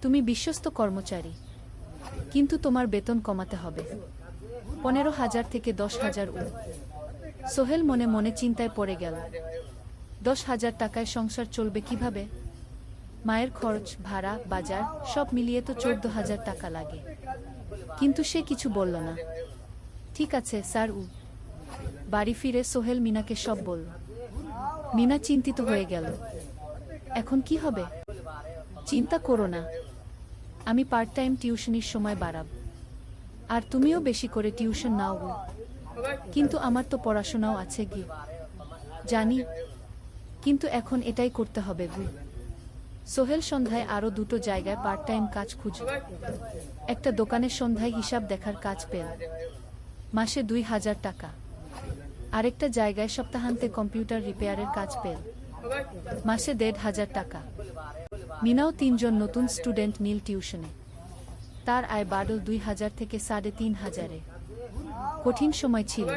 তুমি বিশ্বস্ত কর্মচারী। কিন্তু তোমার বেতন কমাতে হবে। 15,000 থেকে 10,000 সোহেল মনে মনে চিন্তায় পড়ে গেল। 10,000 টাকায় সংসার চলবে কিভাবে? মায়ের খরচ, ভাড়া, বাজার সব মিলিয়ে তো 14,000 টাকা লাগে। কিন্তু সে কিছু বলল না। ঠিক আছে স্যার। বাড়ি ফিরে সোহেল মিনাকে সব বলল। মিনা চিন্তিত হয়ে গেল। এখন কি হবে? চিন্তা করো না। আমি পার্ট টাইম টিউশনির সময় বাড়াব। আর তুমিও বেশি করে টিউশন নাও। কিন্তু আমার তো পড়াশোনাও আছে গি। জানি, কিন্তু এখন এটাই করতে হবে গু। সোহেল সন্ধ্যায় আরও 2টো জায়গায় পার্ট টাইম কাজ খুঁজল। একটা দোকানের সন্ধ্যায় হিসাব দেখার কাজ পেল। মাসে 2,000 টাকা। আরেকটা জায়গায় সপ্তাহান্তে কম্পিউটার রিপেয়ারের কাজ পেল। মাসে 1,500 টাকা। মিনাও 3 জন নতুন স্টুডেন্ট নিল টিউশনে। তার আয় বাড়ল 2,000 থেকে 3,500-এ। কঠিন সময় ছিল।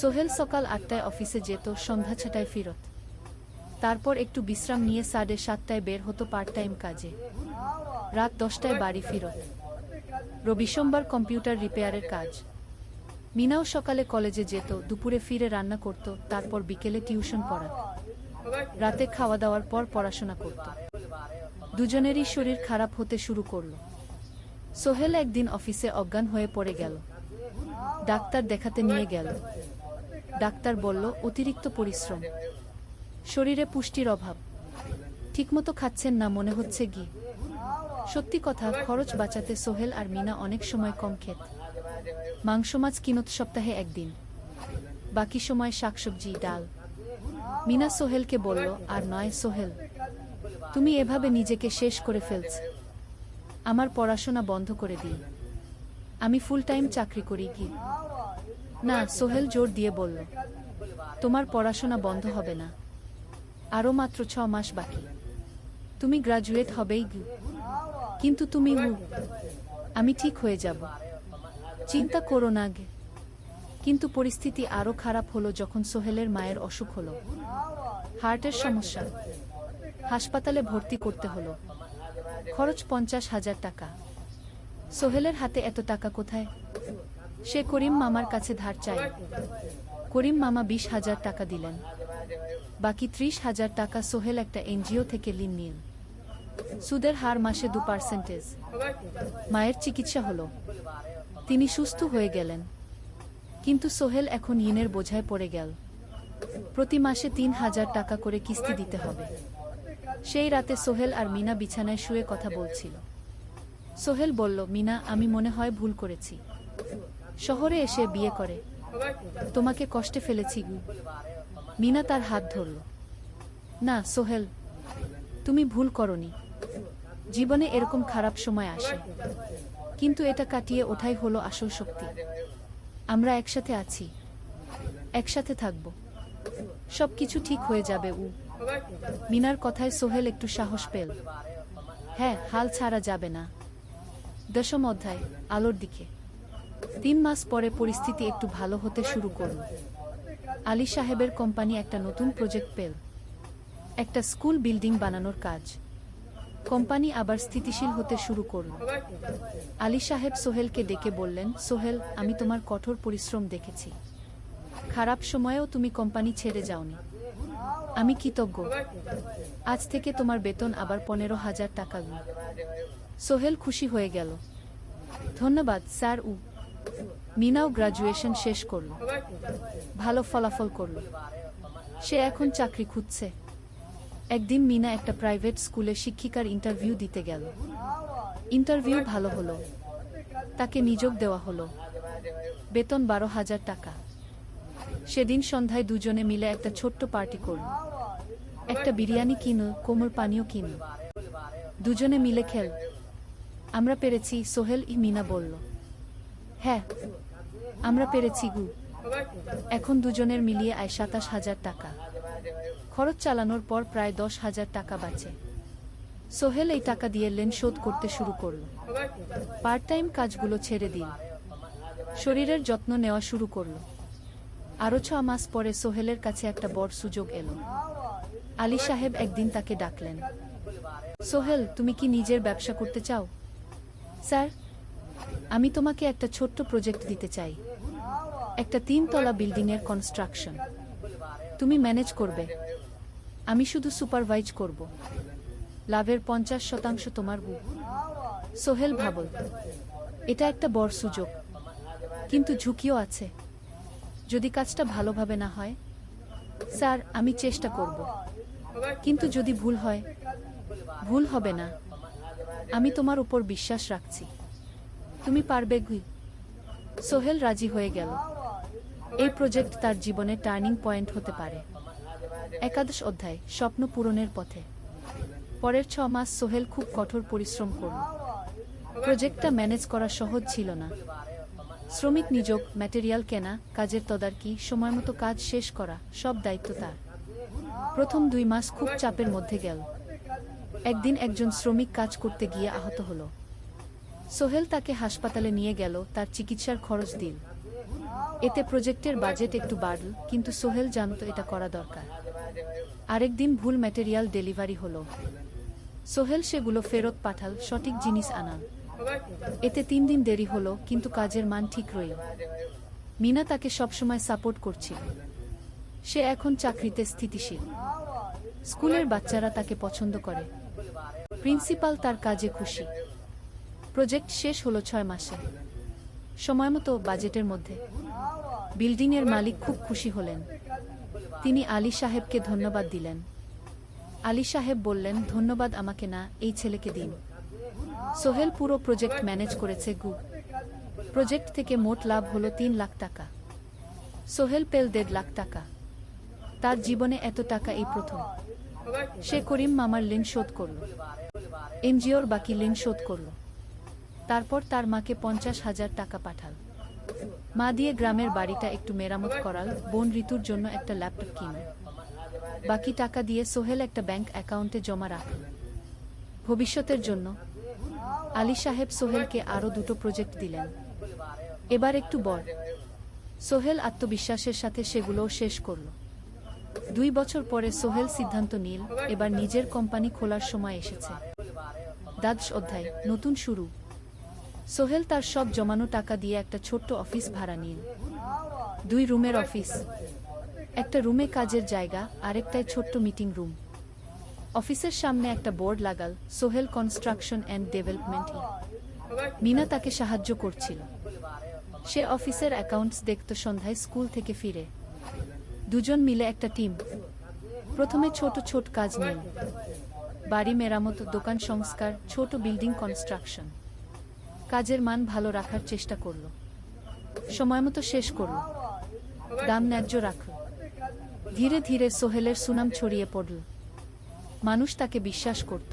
সোহেল সকাল 8টায় অফিসে যেত, সন্ধ্যা 6টায় ফিরত। তারপর একটু বিশ্রাম নিয়ে 7:30টায় বের হতো পার্ট টাইম কাজে। রাত 10টায় বাড়ি ফিরত। রবি সোমবার কম্পিউটার রিপেয়ারের কাজ। মিনাও সকালে কলেজে যেত, দুপুরে ফিরে রান্না করত, তারপর বিকেলে টিউশন পড়াত, রাতে খাওয়া দাওয়ার পর পড়াশোনা করত। দুজনেরই শরীর খারাপ হতে শুরু করল। সোহেল একদিন অফিসে অজ্ঞান হয়ে পড়ে গেল। ডাক্তার দেখাতে নিয়ে গেল। ডাক্তার বলল অতিরিক্ত পরিশ্রম, শরীরে পুষ্টির অভাব, ঠিকমতো খাচ্ছেন না মনে হচ্ছে ঘি। সত্যি কথা, খরচ বাঁচাতে সোহেল আর মিনা অনেক সময় কম খেত। মাংস মাছ কিনত সপ্তাহে একদিন, বাকি সময় শাকসবজি ডাল। মিনা সোহেলকে বলল, আর নয় সোহেল, তুমি এভাবে নিজেকে শেষ করে ফেলছ। আমার পড়াশোনা বন্ধ করে দিই, আমি ফুল টাইম চাকরি করি কি। না, সোহেল জোর দিয়ে বলল, তোমার পড়াশোনা বন্ধ হবে না, আরও মাত্র 6 মাস বাকি, তুমি গ্রাজুয়েট হবেই গি। কিন্তু তুমি আমি ঠিক হয়ে যাব, চিন্তা করো না গে। কিন্তু পরিস্থিতি আরও খারাপ হলো যখন সোহেলের মায়ের অসুখ হলো, হার্টের সমস্যা। হাসপাতালে ভর্তি করতে হলো, খরচ 50,000 টাকা। সোহেলের হাতে এত টাকা কোথায়? সে করিম মামার কাছে ধার চায়। করিম মামা 20,000 টাকা দিলেন, বাকি 30,000 টাকা সোহেল একটা এনজিও থেকে ঋণ নিল। সুদের হার মাসে 2%। মায়ের চিকিৎসা হলো, তিনি সুস্থ হয়ে গেলেন। কিন্তু সোহেল এখন ঋণের বোঝায় পড়ে গেল। প্রতি মাসে 3,000 টাকা করে কিস্তি দিতে হবে। সেই রাতে সোহেল আর মিনা বিছানায় শুয়ে কথা বলছিল। সোহেল বলল, মিনা, আমি মনে হয় ভুল করেছি, শহরে এসে বিয়ে করে তোমাকে কষ্টে ফেলেছি গু। মিনা তার হাত ধরল। না সোহেল, তুমি ভুল করনি। জীবনে এরকম খারাপ সময় আসে, কিন্তু এটা কাটিয়ে ওঠাই হলো আসল শক্তি। আমরা একসাথে আছি, একসাথে থাকব, সবকিছু ঠিক হয়ে যাবে। মিনার কথায় সোহেল একটু সাহস পেল। হ্যাঁ, হাল ছাড়া যাবে না। 10ম অধ্যায়, আলোর দিকে। 3 মাস পরে পরিস্থিতি একটু ভালো হতে শুরু করল। আলী সাহেবের কোম্পানি একটা নতুন প্রজেক্ট পেল, একটা স্কুল বিল্ডিং বানানোর কাজ। কোম্পানি আবার স্থিতিশীল হতে শুরু করল। আলী সাহেব সোহেলকে ডেকে বললেন, সোহেল, আমি তোমার কঠোর পরিশ্রম দেখেছি, খারাপ সময়েও তুমি কোম্পানি ছেড়ে যাওনি, আমি কৃতজ্ঞ। আজ থেকে তোমার বেতন আবার 15,000 টাকা। সোহেল খুশি হয়ে গেল। ধন্যবাদ স্যার। মিনাও গ্রাজুয়েশন শেষ করল, ভালো ফলাফল করল, সে এখন চাকরি খুঁজছে। একদিন মিনা একটা প্রাইভেট স্কুলে শিক্ষিকার ইন্টারভিউ দিতে গেল। ইন্টারভিউ ভালো হলো, তাকে নিয়োগ দেওয়া হলো, বেতন 12,000 টাকা। সেদিন সন্ধ্যায় দুজনে মিলে একটা ছোট্ট পার্টি করল, একটা বিরিয়ানি কিনল, কোমল পানীয় কিনল, দুজনে মিলে খেল। আমরা পেরেছি সোহেল, মিনা বলল। হ্যাঁ, আমরা পেরেছি গু। এখন দুজনের মিলিয়ে আয় 27,000 টাকা। খরচ চালানোর পর প্রায় 10,000 টাকা বাঁচে। সোহেল এই টাকা দিয়ে লোন শোধ করতে শুরু করল, পার্ট টাইম কাজগুলো ছেড়ে দিল, শরীরের যত্ন নেওয়া শুরু করল। আরও 6 মাস পরে সোহেলের কাছে একটা বড় সুযোগ এলো। আলী সাহেব একদিন তাকে ডাকলেন। সোহেল, তুমি কি নিজের ব্যবসা করতে চাও? স্যার, আমি তোমাকে একটা ছোট্ট প্রজেক্ট দিতে চাই, একটা 3 তলা বিল্ডিংয়ের কনস্ট্রাকশন। তুমি ম্যানেজ করবে, আমি শুধু সুপারভাইজ করব। লাভের 50% তোমার। সোহেল ভাবল, এটা একটা বড় সুযোগ, কিন্তু ঝুঁকিও আছে। যদি কাজটা ভালোভাবে না হয়? স্যার, আমি চেষ্টা করব, কিন্তু যদি ভুল হয়? ভুল হবে না, আমি তোমার উপর বিশ্বাস রাখছি, তুমি পারবে গি। সোহেল রাজি হয়ে গেল। এই প্রজেক্ট তার জীবনে টার্নিং পয়েন্ট হতে পারে। 11 অধ্যায়, স্বপ্ন পূরণের পথে। পরের 6 মাস সোহেল খুব কঠোর পরিশ্রম করল। প্রজেক্টটা ম্যানেজ করা সহজ ছিল না। শ্রমিক নিয়োগ, ম্যাটেরিয়াল কেনা, কাজের তদারকি, সময়মতো কাজ শেষ করা, সব দায়িত্ব তার। প্রথম 2 মাস খুব চাপের মধ্যে গেল। একদিন একজন শ্রমিক কাজ করতে গিয়ে আহত হলো। সোহেল তাকে হাসপাতালে নিয়ে গেল, তার চিকিৎসার খরচ দিল। এতে প্রজেক্টের বাজেট একটু বাড়ল, কিন্তু সোহেল জানত এটা করা দরকার। আরেকদিন ভুল ম্যাটেরিয়াল ডেলিভারি হলো। সোহেল সেগুলো ফেরত পাঠাল, সঠিক জিনিস আনাল। এতে 3 দিন দেরি হলো, কিন্তু কাজের মান ঠিক রইল। মিনা তাকে সবসময় সাপোর্ট করছিল। সে এখন চাকরিতে স্থিতিশীল। স্কুলের বাচ্চারা তাকে পছন্দ করে। প্রিন্সিপাল তার কাজে খুশি। প্রজেক্ট শেষ হলো 6 মাসে, সময়মতো বাজেটের মধ্যে। বিল্ডিংয়ের মালিক খুব খুশি হলেন। তিনি আলী সাহেবকে ধন্যবাদ দিলেন। আলী সাহেব বললেন, ধন্যবাদ আমাকে না, এই ছেলেকে দিন। সোহেল পুরো প্রজেক্ট ম্যানেজ করেছে। প্রজেক্ট থেকে মোট লাভ হলো 3 লাখ টাকা। সোহেল পেল 1.5 লাখ টাকা। তার জীবনে এত টাকা এই প্রথম। সে করিম মামার ঋণ শোধ করল, এনজিওর বাকি ঋণ শোধ করল। তারপর তার মাকে 50,000 টাকা পাঠাল। মা দিয়ে গ্রামের বাড়িটা একটু মেরামত করাল, বোন ঋতুর জন্য একটা ল্যাপটপ কিনল। বাকি টাকা দিয়ে সোহেল একটা ব্যাংক অ্যাকাউন্টে জমা রাখল ভবিষ্যতের জন্য। আলী সাহেব সোহেলকে আরও 2টো প্রজেক্ট দিলেন। এবার একটু বড়। সোহেল আত্মবিশ্বাসের সাথে সেগুলোও শেষ করল। 2 বছর পরে সোহেল সিদ্ধান্ত নিল, এবার নিজের কোম্পানি খোলার সময় এসেছে। দ্বাদশ অধ্যায়, নতুন শুরু। সোহেল তার সব জমানো টাকা দিয়ে একটা ছোট্ট অফিস ভাড়া নিল। 2 রুমের অফিস। একটা রুমে কাজের জায়গা, আরেকটায় ছোট্ট মিটিং রুম। অফিসের সামনে একটা বোর্ড লাগাল, Sohel construction and development. Mina তাকে সাহায্য করছিল। সে অফিসের অ্যাকাউন্টস দেখত সন্ধ্যায় স্কুল থেকে ফিরে। দুজন মিলে একটা টিম। প্রথমে ছোট ছোট কাজ নিল, বাড়ি মেরামত, দোকান সংস্কার, ছোট বিল্ডিং কনস্ট্রাকশন। কাজের মান ভালো রাখার চেষ্টা করল, সময়মতো শেষ করল, দাম ন্যায্য রাখল। ধীরে ধীরে সোহেলের সুনাম ছড়িয়ে পড়ল। মানুষ তাকে বিশ্বাস করত।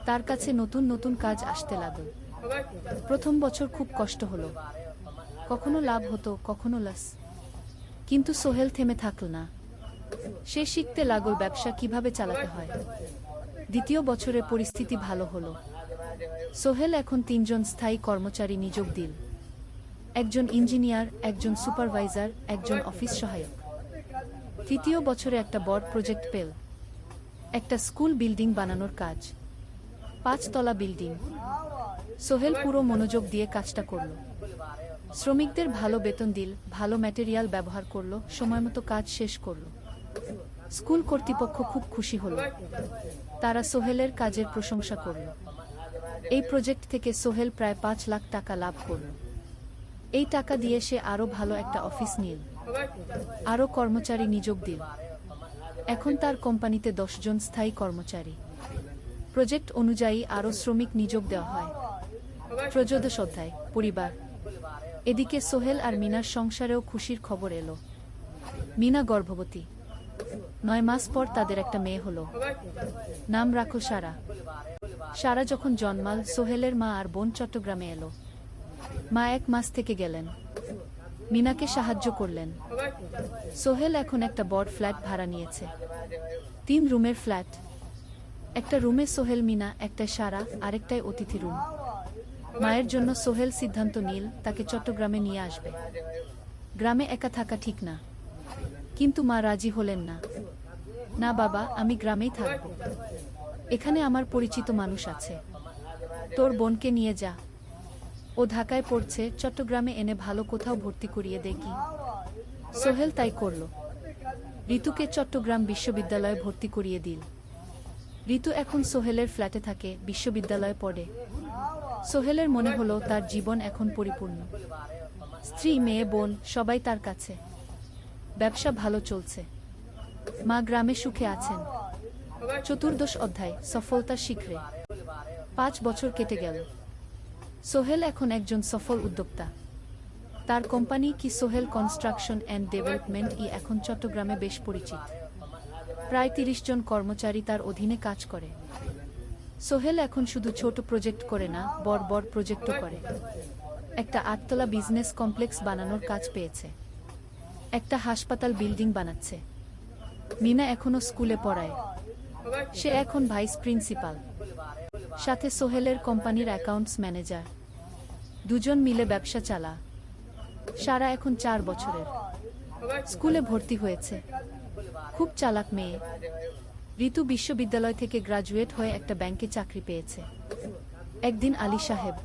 তার কাছে নতুন নতুন কাজ আসতে লাগল। প্রথম বছর খুব কষ্ট হলো, কখনো লাভ হতো, কখনো লস। কিন্তু সোহেল থেমে থাকল না। সে শিখতে লাগল ব্যবসা কিভাবে চালাতে হয়। দ্বিতীয় বছরে পরিস্থিতি ভালো হলো। সোহেল এখন 3 জন স্থায়ী কর্মচারী নিয়োগ দিল। একজন ইঞ্জিনিয়ার, একজন সুপারভাইজার, একজন অফিস সহায়ক। তৃতীয় বছরে একটা বড় প্রজেক্ট পেল, একটা স্কুল বিল্ডিং বানানোর কাজ। 5 তলা বিল্ডিং। সোহেল পুরো মনোযোগ দিয়ে কাজটা করল। শ্রমিকদের ভালো বেতন দিল, ভালো ম্যাটেরিয়াল ব্যবহার করল, সময়মতো কাজ শেষ করল। স্কুল কর্তৃপক্ষ খুব খুশি হল। তারা সোহেলের কাজের প্রশংসা করল। এই প্রজেক্ট থেকে সোহেল প্রায় 5 লাখ টাকা লাভ করল। এই টাকা দিয়ে সে আরও ভালো একটা অফিস নিল, আরও কর্মচারী নিয়োগ দিল। এখন তার কোম্পানিতে 10 জন স্থায়ী কর্মচারী। প্রজেক্ট অনুযায়ী আরও শ্রমিক নিয়োগ দেওয়া হয়। ত্রয়োদশ অধ্যায়, পরিবার। এদিকে সোহেল আর মিনার সংসারেও খুশির খবর এলো। মিনা গর্ভবতী। 9 মাস পর তাদের একটা মেয়ে হলো। নাম রাখো সারা। সারা যখন জন্মাল, সোহেলের মা আর বোন চট্টগ্রামে এলো। মা 1 মাস থেকে গেলেন। মিনাকে সাহায্য করলেন। সোহেল এখন একটা বড় ফ্ল্যাট ভাড়া নিয়েছে। 3 রুমের ফ্ল্যাট। একটা রুমে সোহেল, মিনা, একটায় সারা, আরেকটায় অতিথি রুম। মায়ের জন্য সোহেল সিদ্ধান্ত নিল তাকে চট্টগ্রামে নিয়ে আসবে। গ্রামে একা থাকা ঠিক না। কিন্তু মা রাজি হলেন না। না বাবা, আমি গ্রামেই থাকব। এখানে আমার পরিচিত মানুষ আছে। তোর বোনকে নিয়ে যা। ও ঢাকায় পড়ছে, চট্টগ্রামে এনে ভালো কোথাও ভর্তি করিয়ে দেখি। সোহেল তাই করল। ঋতুকে চট্টগ্রাম বিশ্ববিদ্যালয়ে ভর্তি করিয়ে দিল। ঋতু এখন সোহেলের ফ্ল্যাটে থাকে, বিশ্ববিদ্যালয়ে পড়ে। সোহেলের মনে হলো তার জীবন এখন পরিপূর্ণ। স্ত্রী, মেয়ে, বোন সবাই তার কাছে। ব্যবসা ভালো চলছে। মা গ্রামে সুখে আছেন। চতুর্দশ অধ্যায়, সফলতার শিখরে। 5 বছর কেটে গেল। সোহেল এখন একজন সফল উদ্যোক্তা। তার কোম্পানি কি সোহেল কনস্ট্রাকশন অ্যান্ড ডেভেলপমেন্ট এখন চট্টগ্রামে বেশ পরিচিত। প্রায় 30 জন কর্মচারী তার অধীনে কাজ করে। সোহেল এখন শুধু ছোট প্রজেক্ট করে না, বড় বড় প্রজেক্টও করে। একটা 8 তলা বিজনেস কমপ্লেক্স বানানোর কাজ পেয়েছে। একটা হাসপাতাল বিল্ডিং বানাচ্ছে। মিনা এখনো স্কুলে পড়ায়। সে এখন ভাইস প্রিন্সিপাল। সাথে সোহেলের কোম্পানির অ্যাকাউন্টস ম্যানেজার। 2 জন মিলে ব্যবসা চালা। সারা এখন 4 বছরের। স্কুলে ভর্তি হয়েছে। খুব চালাক মেয়ে। ঋতু বিশ্ববিদ্যালয় থেকে গ্রাজুয়েট হয়ে একটা ব্যাংকে চাকরি পেয়েছে। একদিন আলী সাহেব